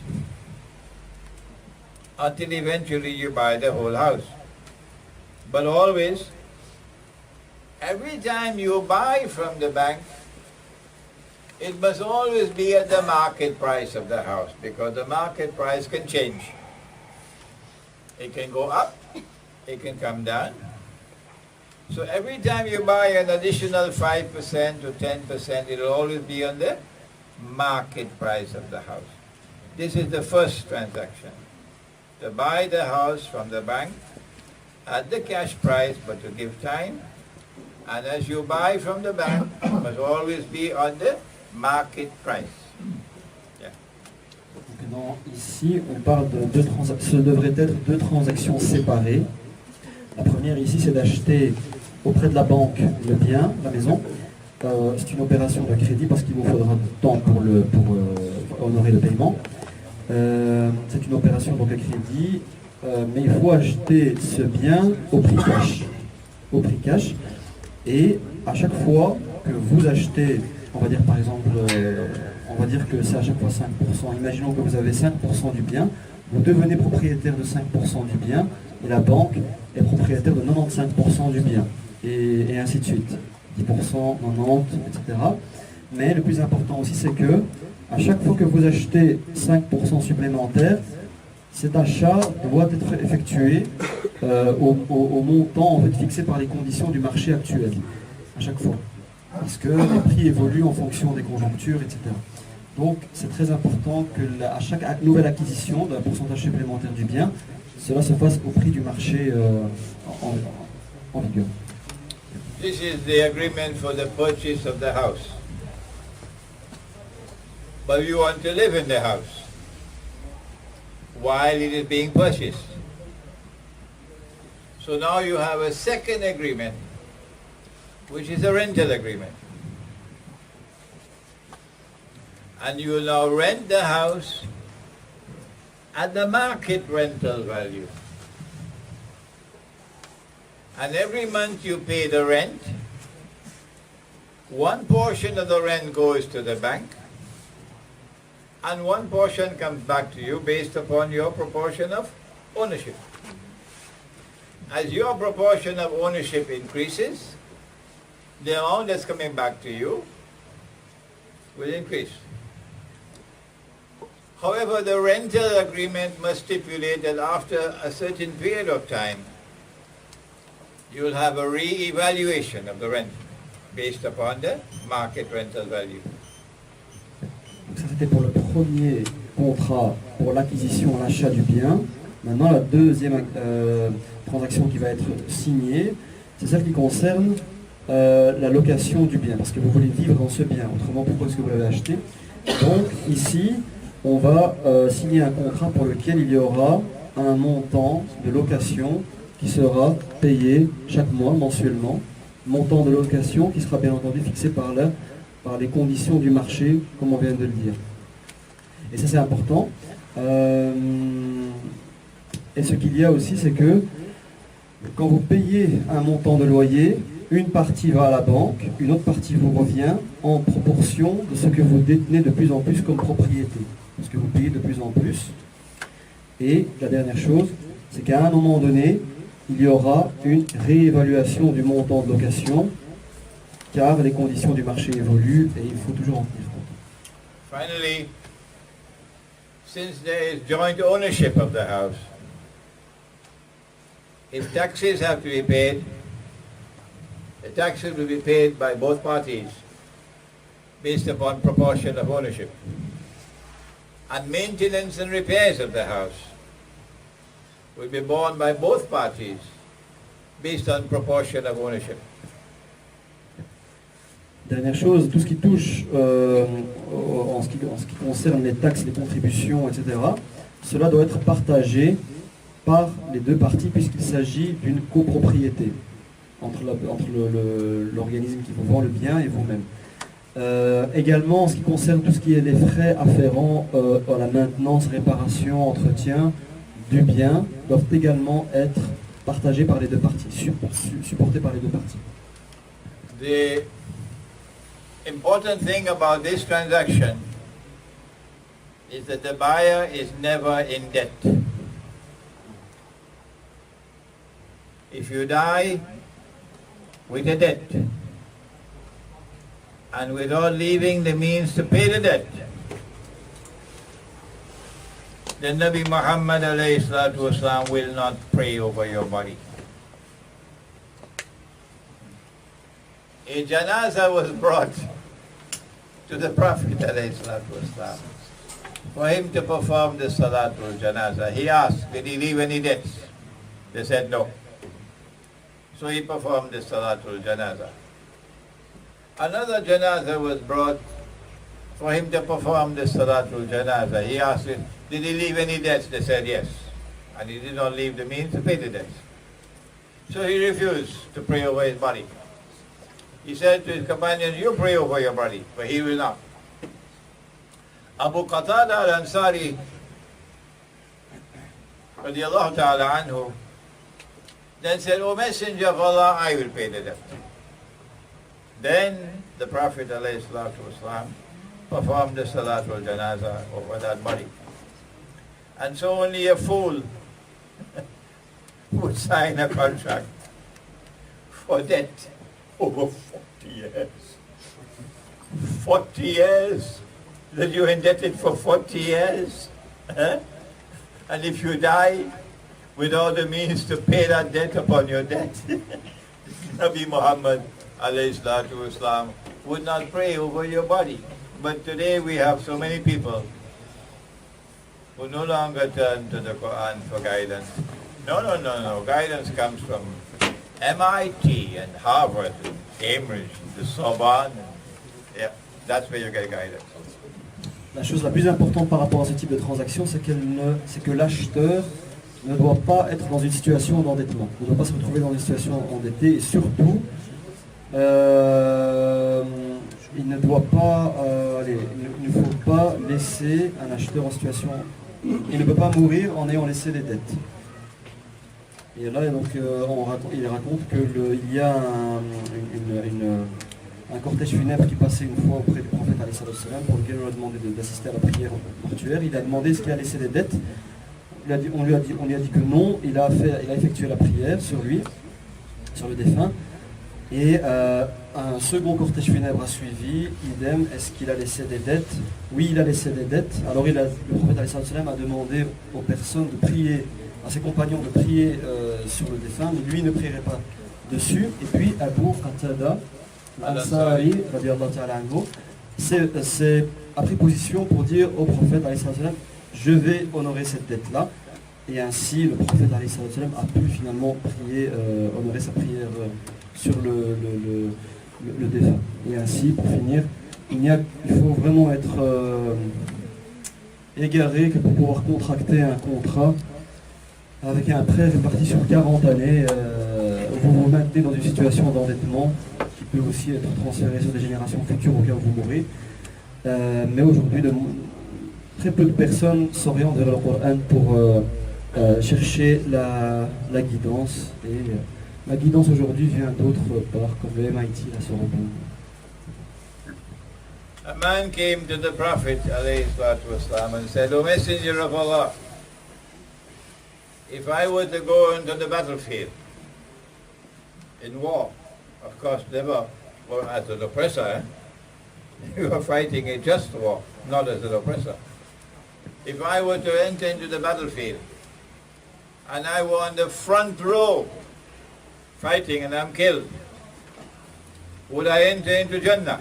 until eventually you buy the whole house. But always every time you buy from the bank, it must always be at the market price of the house, because the market price can change. It can go up, it can come down. So every time you buy an additional 5% to 10%, it will always be on the market price of the house. This is the first transaction. To buy the house from the bank at the cash price, but to give time. And as you buy from the bank, it must always be on the market price. Yeah. Donc ici, on parle de ce devrait être deux transactions séparées. La première ici, c'est d'acheter auprès de la banque le bien, la maison. C'est une opération de crédit parce qu'il vous faudra du temps pour honorer le paiement. C'est une opération donc de crédit, mais il faut acheter ce bien au prix cash. Au prix cash. Et à chaque fois que vous achetez, on va dire par exemple, on va dire que c'est à chaque fois 5%. Imaginons que vous avez 5% du bien, vous devenez propriétaire de 5% du bien, et la banque est propriétaire de 95% du bien, et ainsi de suite. 10%, 90%, etc. Mais le plus important aussi, c'est que à chaque fois que vous achetez 5% supplémentaire, cet achat doit être effectué au montant en fait, fixé par les conditions du marché actuel, à chaque fois. Parce que les prix évoluent en fonction des conjonctures, etc. Donc c'est très important que à chaque nouvelle acquisition d'un pourcentage supplémentaire du bien, cela se fasse au prix du marché en vigueur. This is the agreement for the purchase of the house. But you want to live in the house while it is being purchased. So now you have a second agreement, which is a rental agreement. And you will now rent the house at the market rental value. And every month you pay the rent. One portion of the rent goes to the bank, and one portion comes back to you based upon your proportion of ownership. As your proportion of ownership increases, the amount that's coming back to you will increase. However, the rental agreement must stipulate that after a certain period of time, you will have a re-evaluation of the rent based upon the market rental value. Donc ça c'était pour le premier contrat pour l'acquisition, l'achat du bien. Maintenant la deuxième transaction qui va être signée, c'est celle qui concerne la location du bien, parce que vous voulez vivre dans ce bien, autrement pourquoi est-ce que vous l'avez acheté? Donc ici, on va signer un contrat pour lequel il y aura un montant de location qui sera payé chaque mois, mensuellement, montant de location qui sera bien entendu fixé par les conditions du marché, comme on vient de le dire. Et ça c'est important. Et ce qu'il y a aussi, c'est que quand vous payez un montant de loyer, une partie va à la banque, une autre partie vous revient en proportion de ce que vous détenez de plus en plus comme propriété, parce que vous payez de plus en plus. Et la dernière chose, c'est qu'à un moment donné, il y aura une réévaluation du montant de location, car les conditions du marché évoluent et il faut toujours en tenir compte. Finally, since there is joint ownership of the house, if taxes have to be paid, the taxes will be paid by both parties based upon proportion of ownership. And maintenance and repairs of the house will be borne by both parties based on proportion of ownership. Dernière chose, tout ce qui touche en ce qui concerne les taxes, les contributions, etc., cela doit être partagé par les deux parties puisqu'il s'agit d'une copropriété entre l'organisme qui vous vend le bien et vous-même. Également, en ce qui concerne tout ce qui est les frais afférents à la maintenance, réparation, entretien du bien, doivent également être partagés par les deux parties, supportés par les deux parties. The important thing about this transaction is that the buyer is never in debt. If you die, with a debt, and without leaving the means to pay the debt, then Nabi Muhammad alayhi salatu wasalam will not pray over your body. A janazah was brought to the Prophet alayhi salatu wasalam for him to perform the salatul janazah. He asked, did he leave any debts? They said no. So he performed the salatul janazah. Another janazah was brought for him to perform the salatul janazah. He asked him, did he leave any debts? They said yes. And he did not leave the means to pay the debts. So he refused to pray over his body. He said to his companions, you pray over your body, but he will not. Abu Qatada al-Ansari, radiallahu ta'ala anhu, then said, O Messenger of Allah, I will pay the debt. Then the Prophet alayhi salatu wasalam performed the salatul janazah over that body. And so only a fool would sign a contract for debt over 40 years. 40 years? That you're indebted for 40 years? Huh? And if you die without the means to pay that debt upon your debt, Nabi Muhammad alayhi salatu wasalam would not pray over your body. But today we have so many people who no longer turn to the Qur'an for guidance. No. Guidance comes from MIT and Harvard and Cambridge, the Sorbonne. Yeah, that's where you get guidance. La chose la plus importante par rapport à ce type de transaction, c'est que l'acheteur ne doit pas être dans une situation d'endettement. Il ne doit pas se retrouver dans une situation endettée et surtout, il ne faut pas laisser un acheteur en situation. Il ne peut pas mourir en ayant laissé des dettes. Et là, donc, il raconte qu'il y a un cortège funèbre qui passait une fois auprès du prophète alayhi salatu wassalam, pour lequel on lui a demandé d'assister à la prière mortuaire. Il a demandé ce qu'il a laissé des dettes. On lui a dit que non. Il a effectué la prière sur lui, sur le défunt. Et un second cortège funèbre a suivi, idem, est-ce qu'il a laissé des dettes? Oui, il a laissé des dettes. Alors le prophète alayhi salatu wassalam a demandé aux personnes de prier, à ses compagnons de prier sur le défunt, mais lui ne prierait pas dessus. Et puis Abu Qatada al-Ansari, radiallahu ta'ala anhu, a pris position pour dire au prophète alayhi salatu wassalam, je vais honorer cette dette-là. Et ainsi le prophète alayhi salatu wassalam a pu finalement honorer sa prière sur le défunt. Et ainsi, pour finir, il faut vraiment être égaré que pour pouvoir contracter un contrat avec un prêt réparti sur 40 années, vous vous maintenez dans une situation d'endettement qui peut aussi être transférée sur des générations futures au cas où vous mourrez. Mais aujourd'hui, très peu de personnes s'orientent vers le Qur'an pour chercher la guidance. Et la guidance aujourd'hui vient d'autre part, comme le MIT, la Sorbonne. A man came to the Prophet ﷺ and said, O Messenger of Allah, if I were to go into the battlefield in war, of course never as an oppressor, you are fighting a just war, not as an oppressor. If I were to enter into the battlefield and I were on the front row fighting and I'm killed, would I enter into Jannah?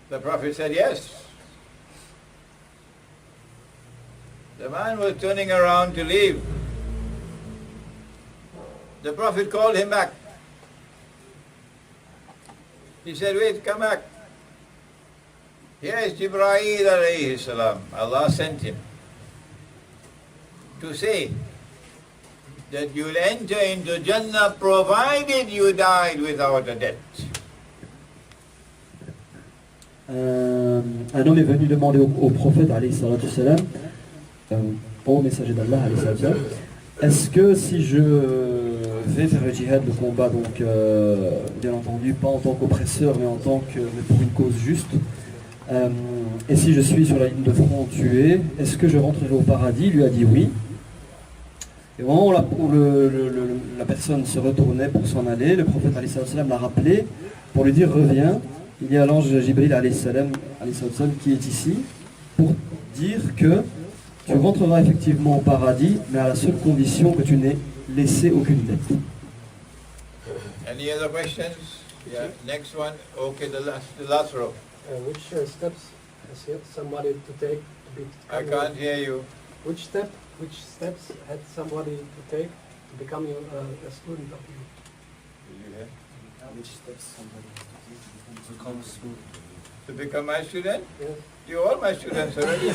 The Prophet said yes. The man was turning around to leave. The Prophet called him back. He said, wait, come back. Here is Jibreel alayhi salam. Allah sent him to say that you will enter into Jannah provided you died without a debt. Un homme est venu demander au prophète alayhi salatu wassalam, au messager d'Allah alayhi salatu wassalam, est-ce que si je vais faire le djihad, le combat, donc bien entendu pas en tant qu'oppresseur mais mais pour une cause juste, et si je suis sur la ligne de front tué, est-ce que je rentrerai au paradis? Il lui a dit oui. Et au moment où la personne se retournait pour s'en aller, le prophète alayhi salam l'a rappelé pour lui dire reviens. Il y a l'ange Jibril alayhi salam qui est ici pour dire que tu rentreras effectivement au paradis, mais à la seule condition que tu n'aies laissé aucune dette. Any other questions? Yeah. Next one. Okay, the last row. Which steps has somebody to take to become? I can't hear you. Which steps had somebody to take to become a student of you? Did you hear? Which steps somebody has to take to become a student? To become my student? Yes. You're all my students already.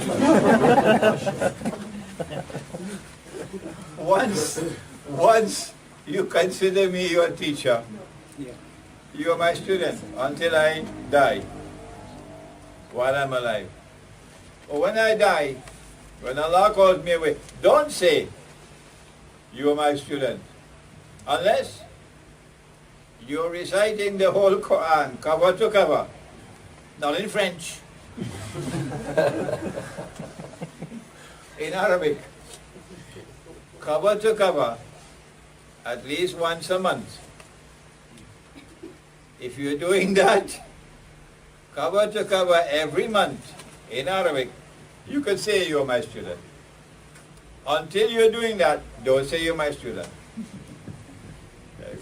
Once you consider me your teacher, you are my student until I die, while I'm alive. Or when I die, when Allah calls me away, don't say you are my student, unless you're reciting the whole Qur'an, cover to cover, not in French, in Arabic, cover to cover, at least once a month. If you're doing that, cover to cover every month in Arabic, you can say you're my student. Until you're doing that, don't say you're my student.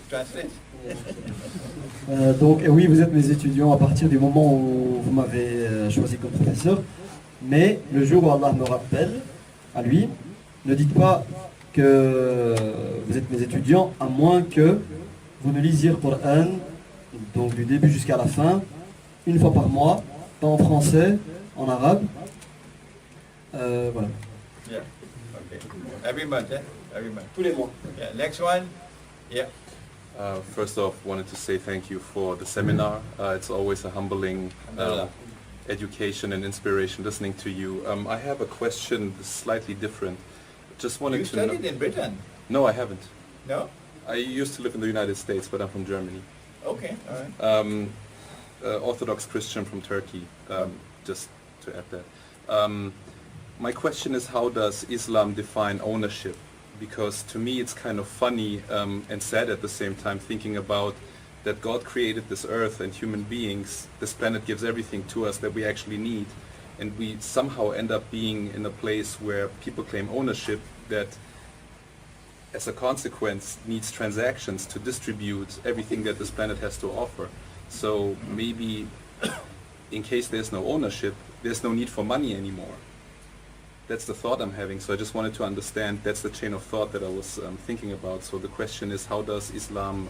Translate. Donc oui, vous êtes mes étudiants à partir du moment où vous m'avez choisi comme professeur, mais le jour où Allah me rappelle à lui, ne dites pas que vous êtes mes étudiants à moins que vous ne lisiez le Qur'an, donc du début jusqu'à la fin, une fois par mois, pas en français, en arabe. Voilà. Yeah. Okay. Every month, eh? Every month. Tous les mois. Yeah. Next one. Yeah. First off, wanted to say thank you for the seminar. It's always a humbling education and inspiration listening to you. I have a question slightly different. Just wanted You to know. studied in Britain? No, I haven't. No? I used to live in the United States, but I'm from Germany. Okay, all right. Orthodox Christian from Turkey, just to add that. My question is, how does Islam define ownership? Because to me it's kind of funny and sad at the same time, thinking about that God created this earth and human beings. This planet gives everything to us that we actually need, and we somehow end up being in a place where people claim ownership that as a consequence needs transactions to distribute everything that this planet has to offer. So maybe in case there's no ownership, there's no need for money anymore. That's the thought I'm having. So I just wanted to understand, that's the chain of thought that I was thinking about. So the question is, how does Islam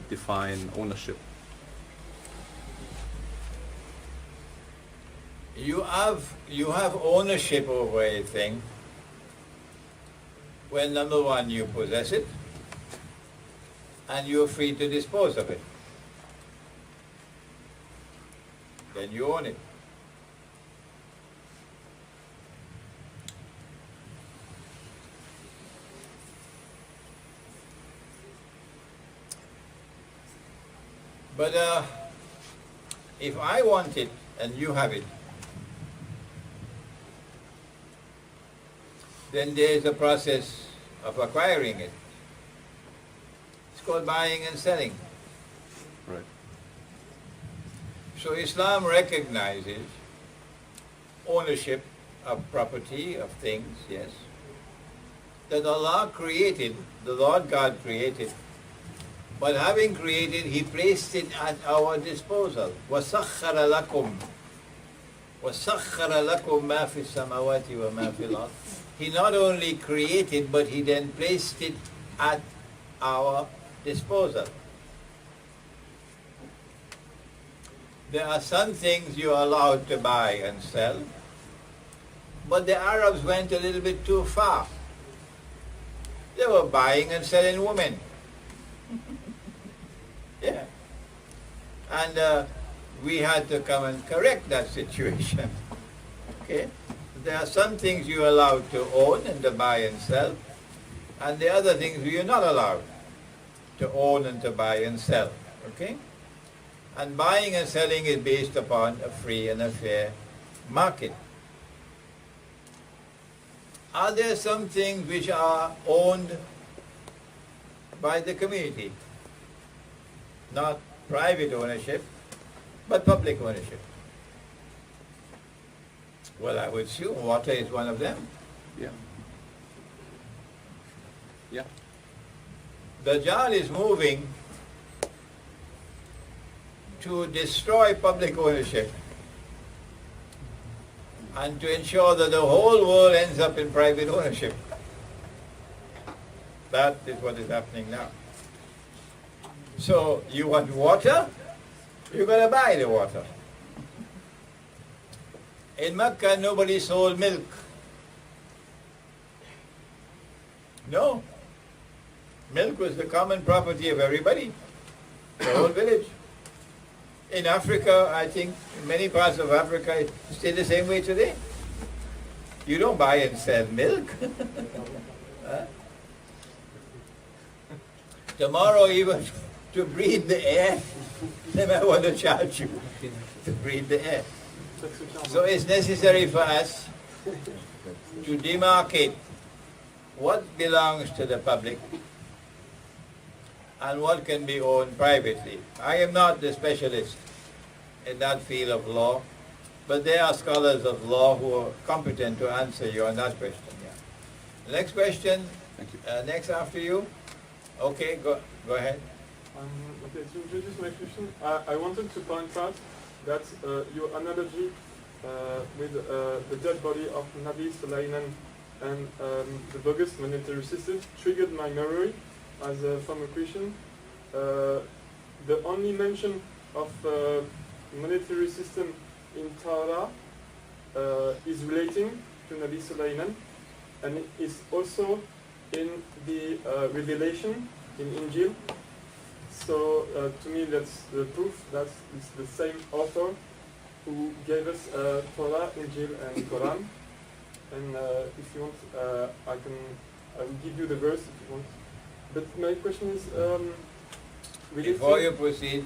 define ownership? You have ownership over a thing when, number one, you possess it and you're free to dispose of it. Then you own it. But if I want it and you have it, then there is a process of acquiring it. It's called buying and selling. Right. So Islam recognizes ownership of property, of things, yes, that Allah created, the Lord God created. But having created, He placed it at our disposal. وَسَخَّرَ لَكُمْ مَا فِي السَّمَاوَاتِ وَمَا فِي الْأَرْضِ. He not only created, but He then placed it at our disposal. There are some things you are allowed to buy and sell, but the Arabs went a little bit too far. They were buying and selling women. Yeah. And we had to come and correct that situation. Okay? There are some things you're allowed to own and to buy and sell, and the other things you're not allowed to own and to buy and sell. Okay? And buying and selling is based upon a free and a fair market. are there some things which are owned by the community? Not private ownership, but public ownership. Well, I would assume water is one of them. Yeah. Yeah. Dajjal is moving to destroy public ownership and to ensure that the whole world ends up in private ownership. That is what is happening now. So, you want water? You're going to buy the water. In Mecca, nobody sold milk. No. Milk was the common property of everybody, the whole village. In Africa, I think, in many parts of Africa, it's still the same way today. You don't buy and sell milk. Huh? Tomorrow, even to breathe the air, they might want to charge you to breathe the air. So it's necessary for us to demarcate what belongs to the public and what can be owned privately. I am not the specialist in that field of law, but there are scholars of law who are competent to answer you on that question. Yeah. Next question. Thank you. Next after you. Okay, go ahead. Okay, to introduce my question, I wanted to point out that your analogy with the dead body of Nabi Sulaiman and the bogus monetary system triggered my memory as a former Christian. The only mention of monetary system in Torah is relating to Nabi Sulaiman, and it is also in the Revelation in Injil. So to me that's the proof that it's the same author who gave us Torah, Injil and Qur'an. And if you want, I will give you the verse if you want. But my question is, before you proceed,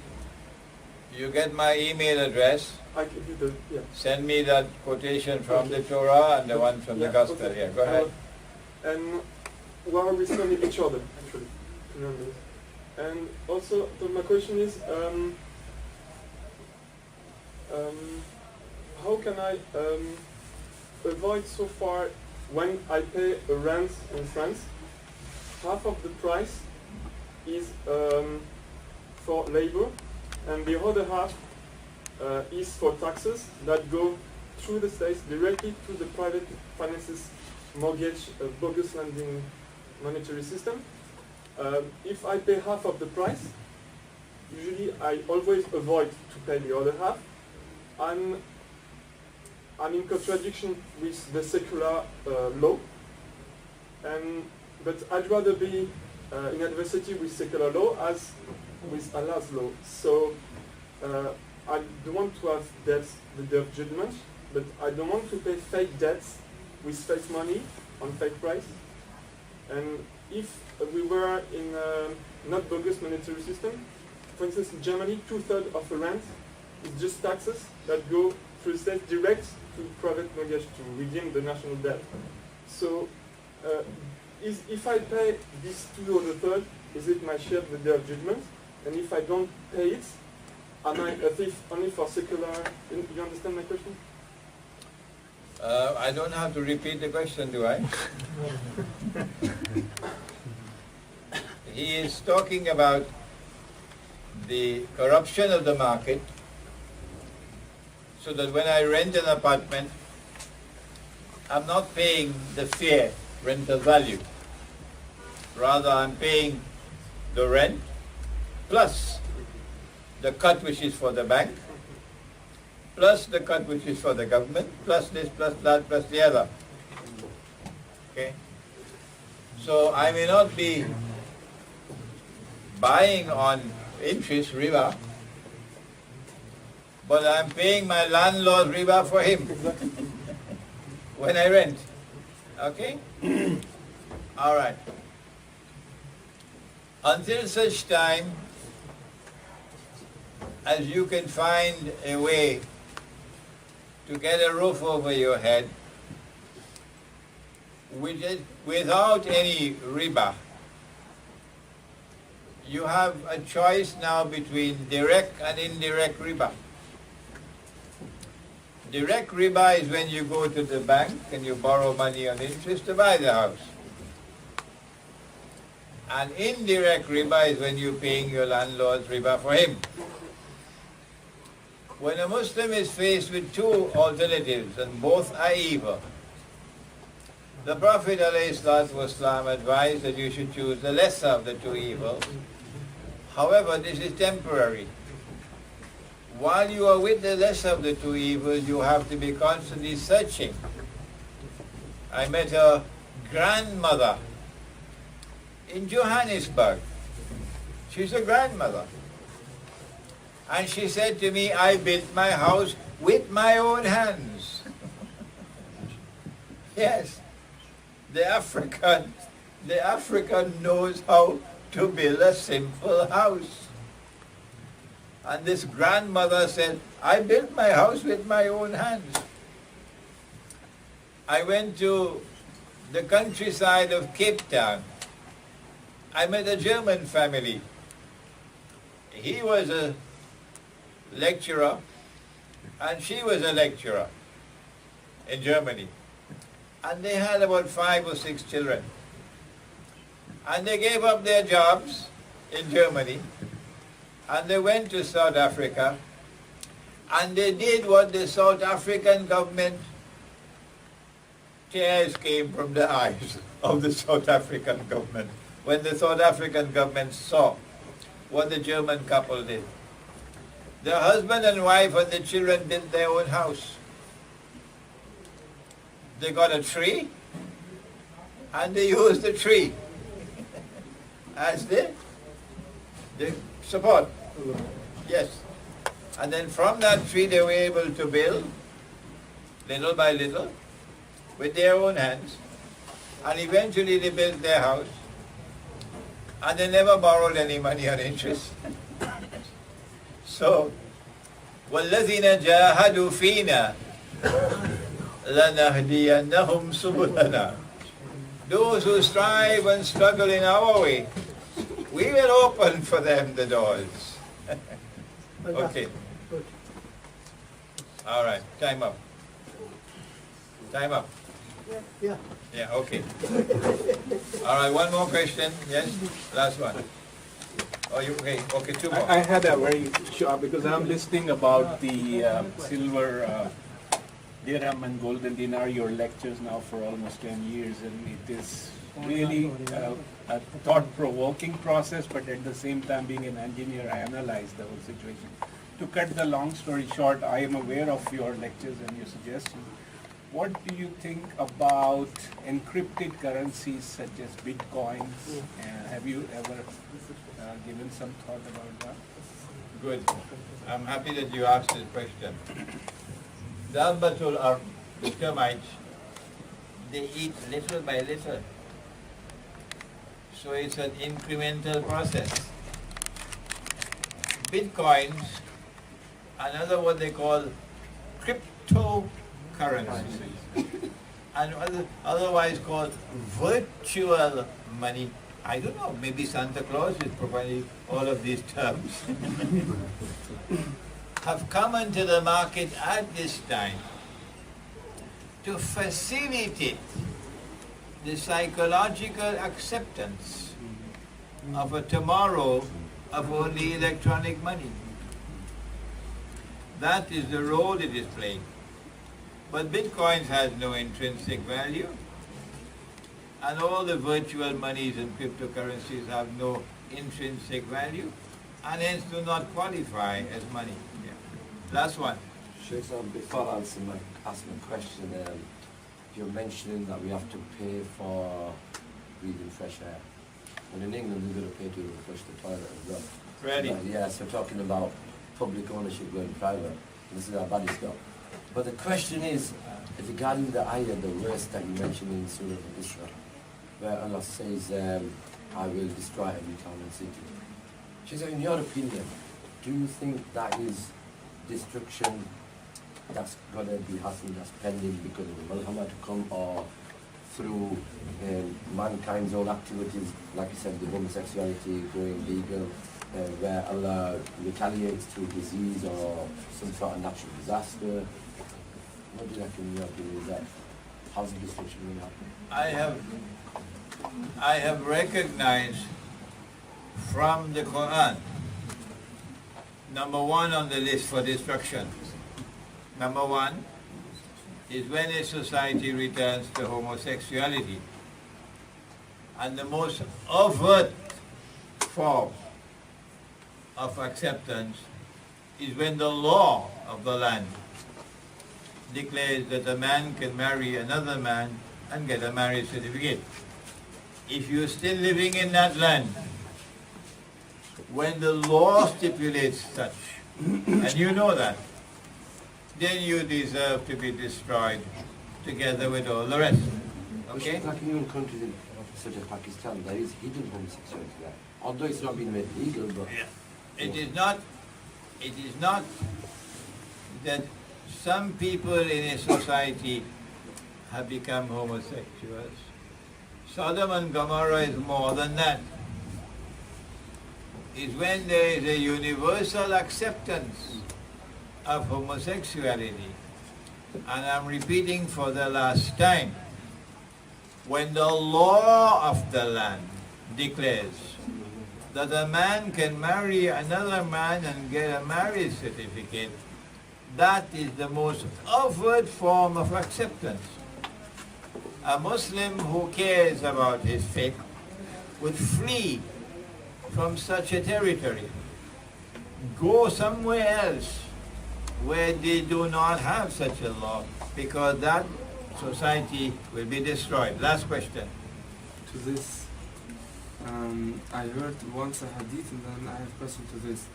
you get my email address. I give you the, yeah. Send me that quotation from the Torah and the one from the Gospel. Okay. Yeah, go ahead. And where are we standing each other, actually? Remember. And also, so my question is, how can I avoid so far when I pay a rent in France, half of the price is for labor, and the other half is for taxes that go through the states directly to the private finances mortgage bogus lending monetary system. If I pay half of the price, usually I always avoid to pay the other half. I'm in contradiction with the secular law, but I'd rather be in adversity with secular law as with Allah's law. So I don't want to have debts the day of judgment, but I don't want to pay fake debts with fake money on fake price. And if we were in a not bogus monetary system, for instance in Germany, 2/3 of the rent is just taxes that go through the state direct to private mortgage to redeem the national debt. So if I pay this 2 or the third, is it my share the day of judgment? And if I don't pay it, am I a thief only for secular? You understand my question? I don't have to repeat the question, do I? He is talking about the corruption of the market, so that when I rent an apartment, I'm not paying the fair rental value. Rather, I'm paying the rent plus the cut which is for the bank, plus the cut which is for the government, plus this, plus that, plus the other. Okay? So I may not be buying on interest, riba, but I'm paying my landlord riba for him when I rent. Okay? All right. Until such time as you can find a way to get a roof over your head, without any riba. You have a choice now between direct and indirect riba. Direct riba is when you go to the bank and you borrow money on interest to buy the house. And indirect riba is when you're paying your landlord's riba for him. When a Muslim is faced with two alternatives and both are evil, the Prophet ﷺ advised that you should choose the lesser of the two evils. However, this is temporary. While you are with the lesser of the two evils, you have to be constantly searching. I met a grandmother in Johannesburg. She's a grandmother. And she said to me, I built my house with my own hands. Yes, the African knows how to build a simple house. And this grandmother said, I built my house with my own hands. I went to the countryside of Cape Town. I met a German family. He was a lecturer and she was a lecturer in Germany. And they had about 5 or 6 children. And they gave up their jobs in Germany and they went to South Africa and they did what the South African government, tears came from the eyes of the South African government when the South African government saw what the German couple did. The husband and wife and the children built their own house. They got a tree and they used the tree as the support. Yes. And then from that tree they were able to build, little by little, with their own hands. And eventually they built their house. And they never borrowed any money on interest. So, وَالَّذِينَ جَاهَدُوا فِينَا لَنَهْدِيَنَّهُمْ سُبُلَنَا. Those who strive and struggle in our way, we will open for them the doors. Okay. All right, time up. Time up. Yeah. Yeah, okay. All right, one more question. Yes, last one. Oh, you okay? Okay, 2 more. I had a very short, because I'm listening about the silver dirham and golden dinar, your lectures now for almost 10 years, and it is really a thought-provoking process, but at the same time, being an engineer, I analyze the whole situation. To cut the long story short, I am aware of your lectures and your suggestions. What do you think about encrypted currencies such as Bitcoins? Have you ever given some thought about that? Good. I'm happy that you asked this question. Dabbatul Ard, the termites, they eat little by little. So it's an incremental process. Bitcoins, another what they call cryptocurrency, and otherwise called virtual money. I don't know, maybe Santa Claus is providing all of these terms. Have come into the market at this time to facilitate the psychological acceptance of a tomorrow of only electronic money. That is the role it is playing. But Bitcoins has no intrinsic value, and all the virtual monies and cryptocurrencies have no intrinsic value, and hence do not qualify as money. Yeah. Last one. Sheikh, before I ask my question, you're mentioning that we have to pay for breathing fresh air. And in England, we're going to pay to flush the toilet as well. Ready? Yeah, so talking about public ownership going private, this is how bad it's got. But the question is, regarding the ayah, the verse that you mentioned in Surah Al-Isra, where Allah says, I will destroy every town and city. She said, in your opinion, do you think that is destruction that's going to be happening, that's pending because of the Malhama to come, or through mankind's own activities, like you said, the homosexuality going legal, where Allah retaliates through disease or some sort of natural disaster. What do you reckon your opinion is that? How's the destruction going to happen? I have recognized from the Qur'an, number one on the list for destruction. Number one is when a society returns to homosexuality. And the most overt form of acceptance is when the law of the land declares that a man can marry another man and get a marriage certificate. If you're still living in that land, when the law stipulates such, and you know that, then you deserve to be destroyed together with all the rest. Okay? Like in countries such as Pakistan, there is hidden homosexuality there. Although it's not been made legal, but... Yeah. It is not that some people in a society have become homosexuals. Sodom and Gomorrah is more than that. It's when there is a universal acceptance of homosexuality. And I'm repeating for the last time, when the law of the land declares that a man can marry another man and get a marriage certificate, that is the most overt form of acceptance. A Muslim who cares about his faith would flee from such a territory, go somewhere else where they do not have such a law, because that society will be destroyed. Last question. To this, I heard once a hadith, and then I have a question to this.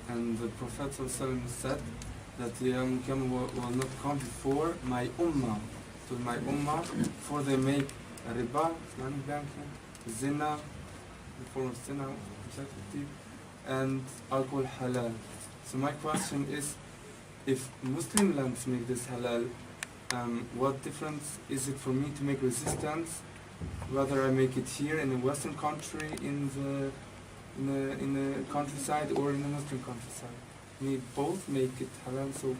And the Prophet ﷺ said that the Yom will not come before my ummah, to my ummah, before they make a riba, Islamic banking, zina, the form of zina, and alcohol halal. So my question is, if Muslim lands make this halal, what difference is it for me to make resistance, whether I make it here in a Western country, in the countryside, or in the Muslim countryside? We both make it halal, so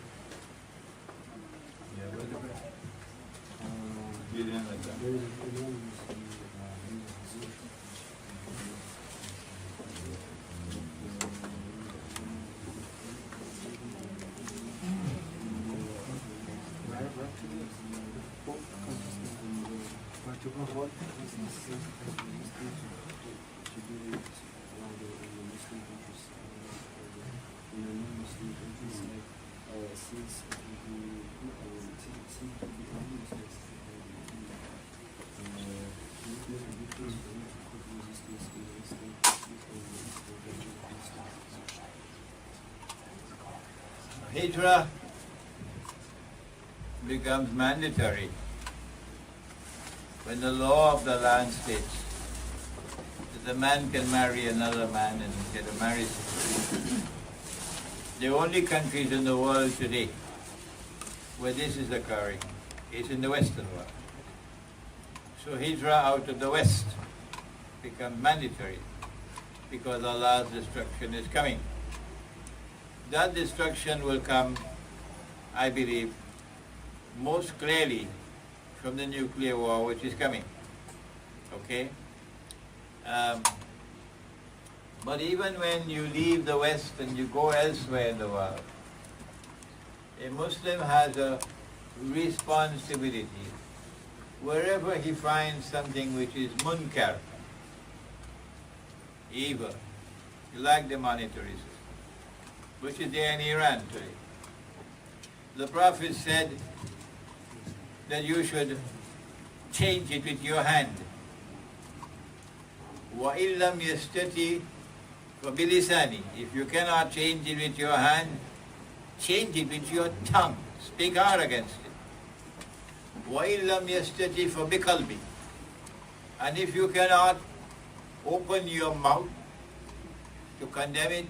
Hijrah becomes mandatory when the law of the land states that a man can marry another man and get a marriage certificate. The only countries in the world today where this is occurring is in the Western world. So Hijrah out of the West becomes mandatory because Allah's destruction is coming. That destruction will come, I believe, most clearly from the nuclear war which is coming. Okay? But even when you leave the West and you go elsewhere in the world, a Muslim has a responsibility wherever he finds something which is munkar, evil, like the monetary system, which is there in Iran today. The Prophet said that you should change it with your hand. وَإِن لَمْ يَسْتَطِعْ فَبِلِسَانِهِ. If you cannot change it with your hand, change it with your tongue. Speak out against it. وَإِن لَمْ يَسْتَطِعْ فَبِقَلْبِهِ. And if you cannot open your mouth to condemn it,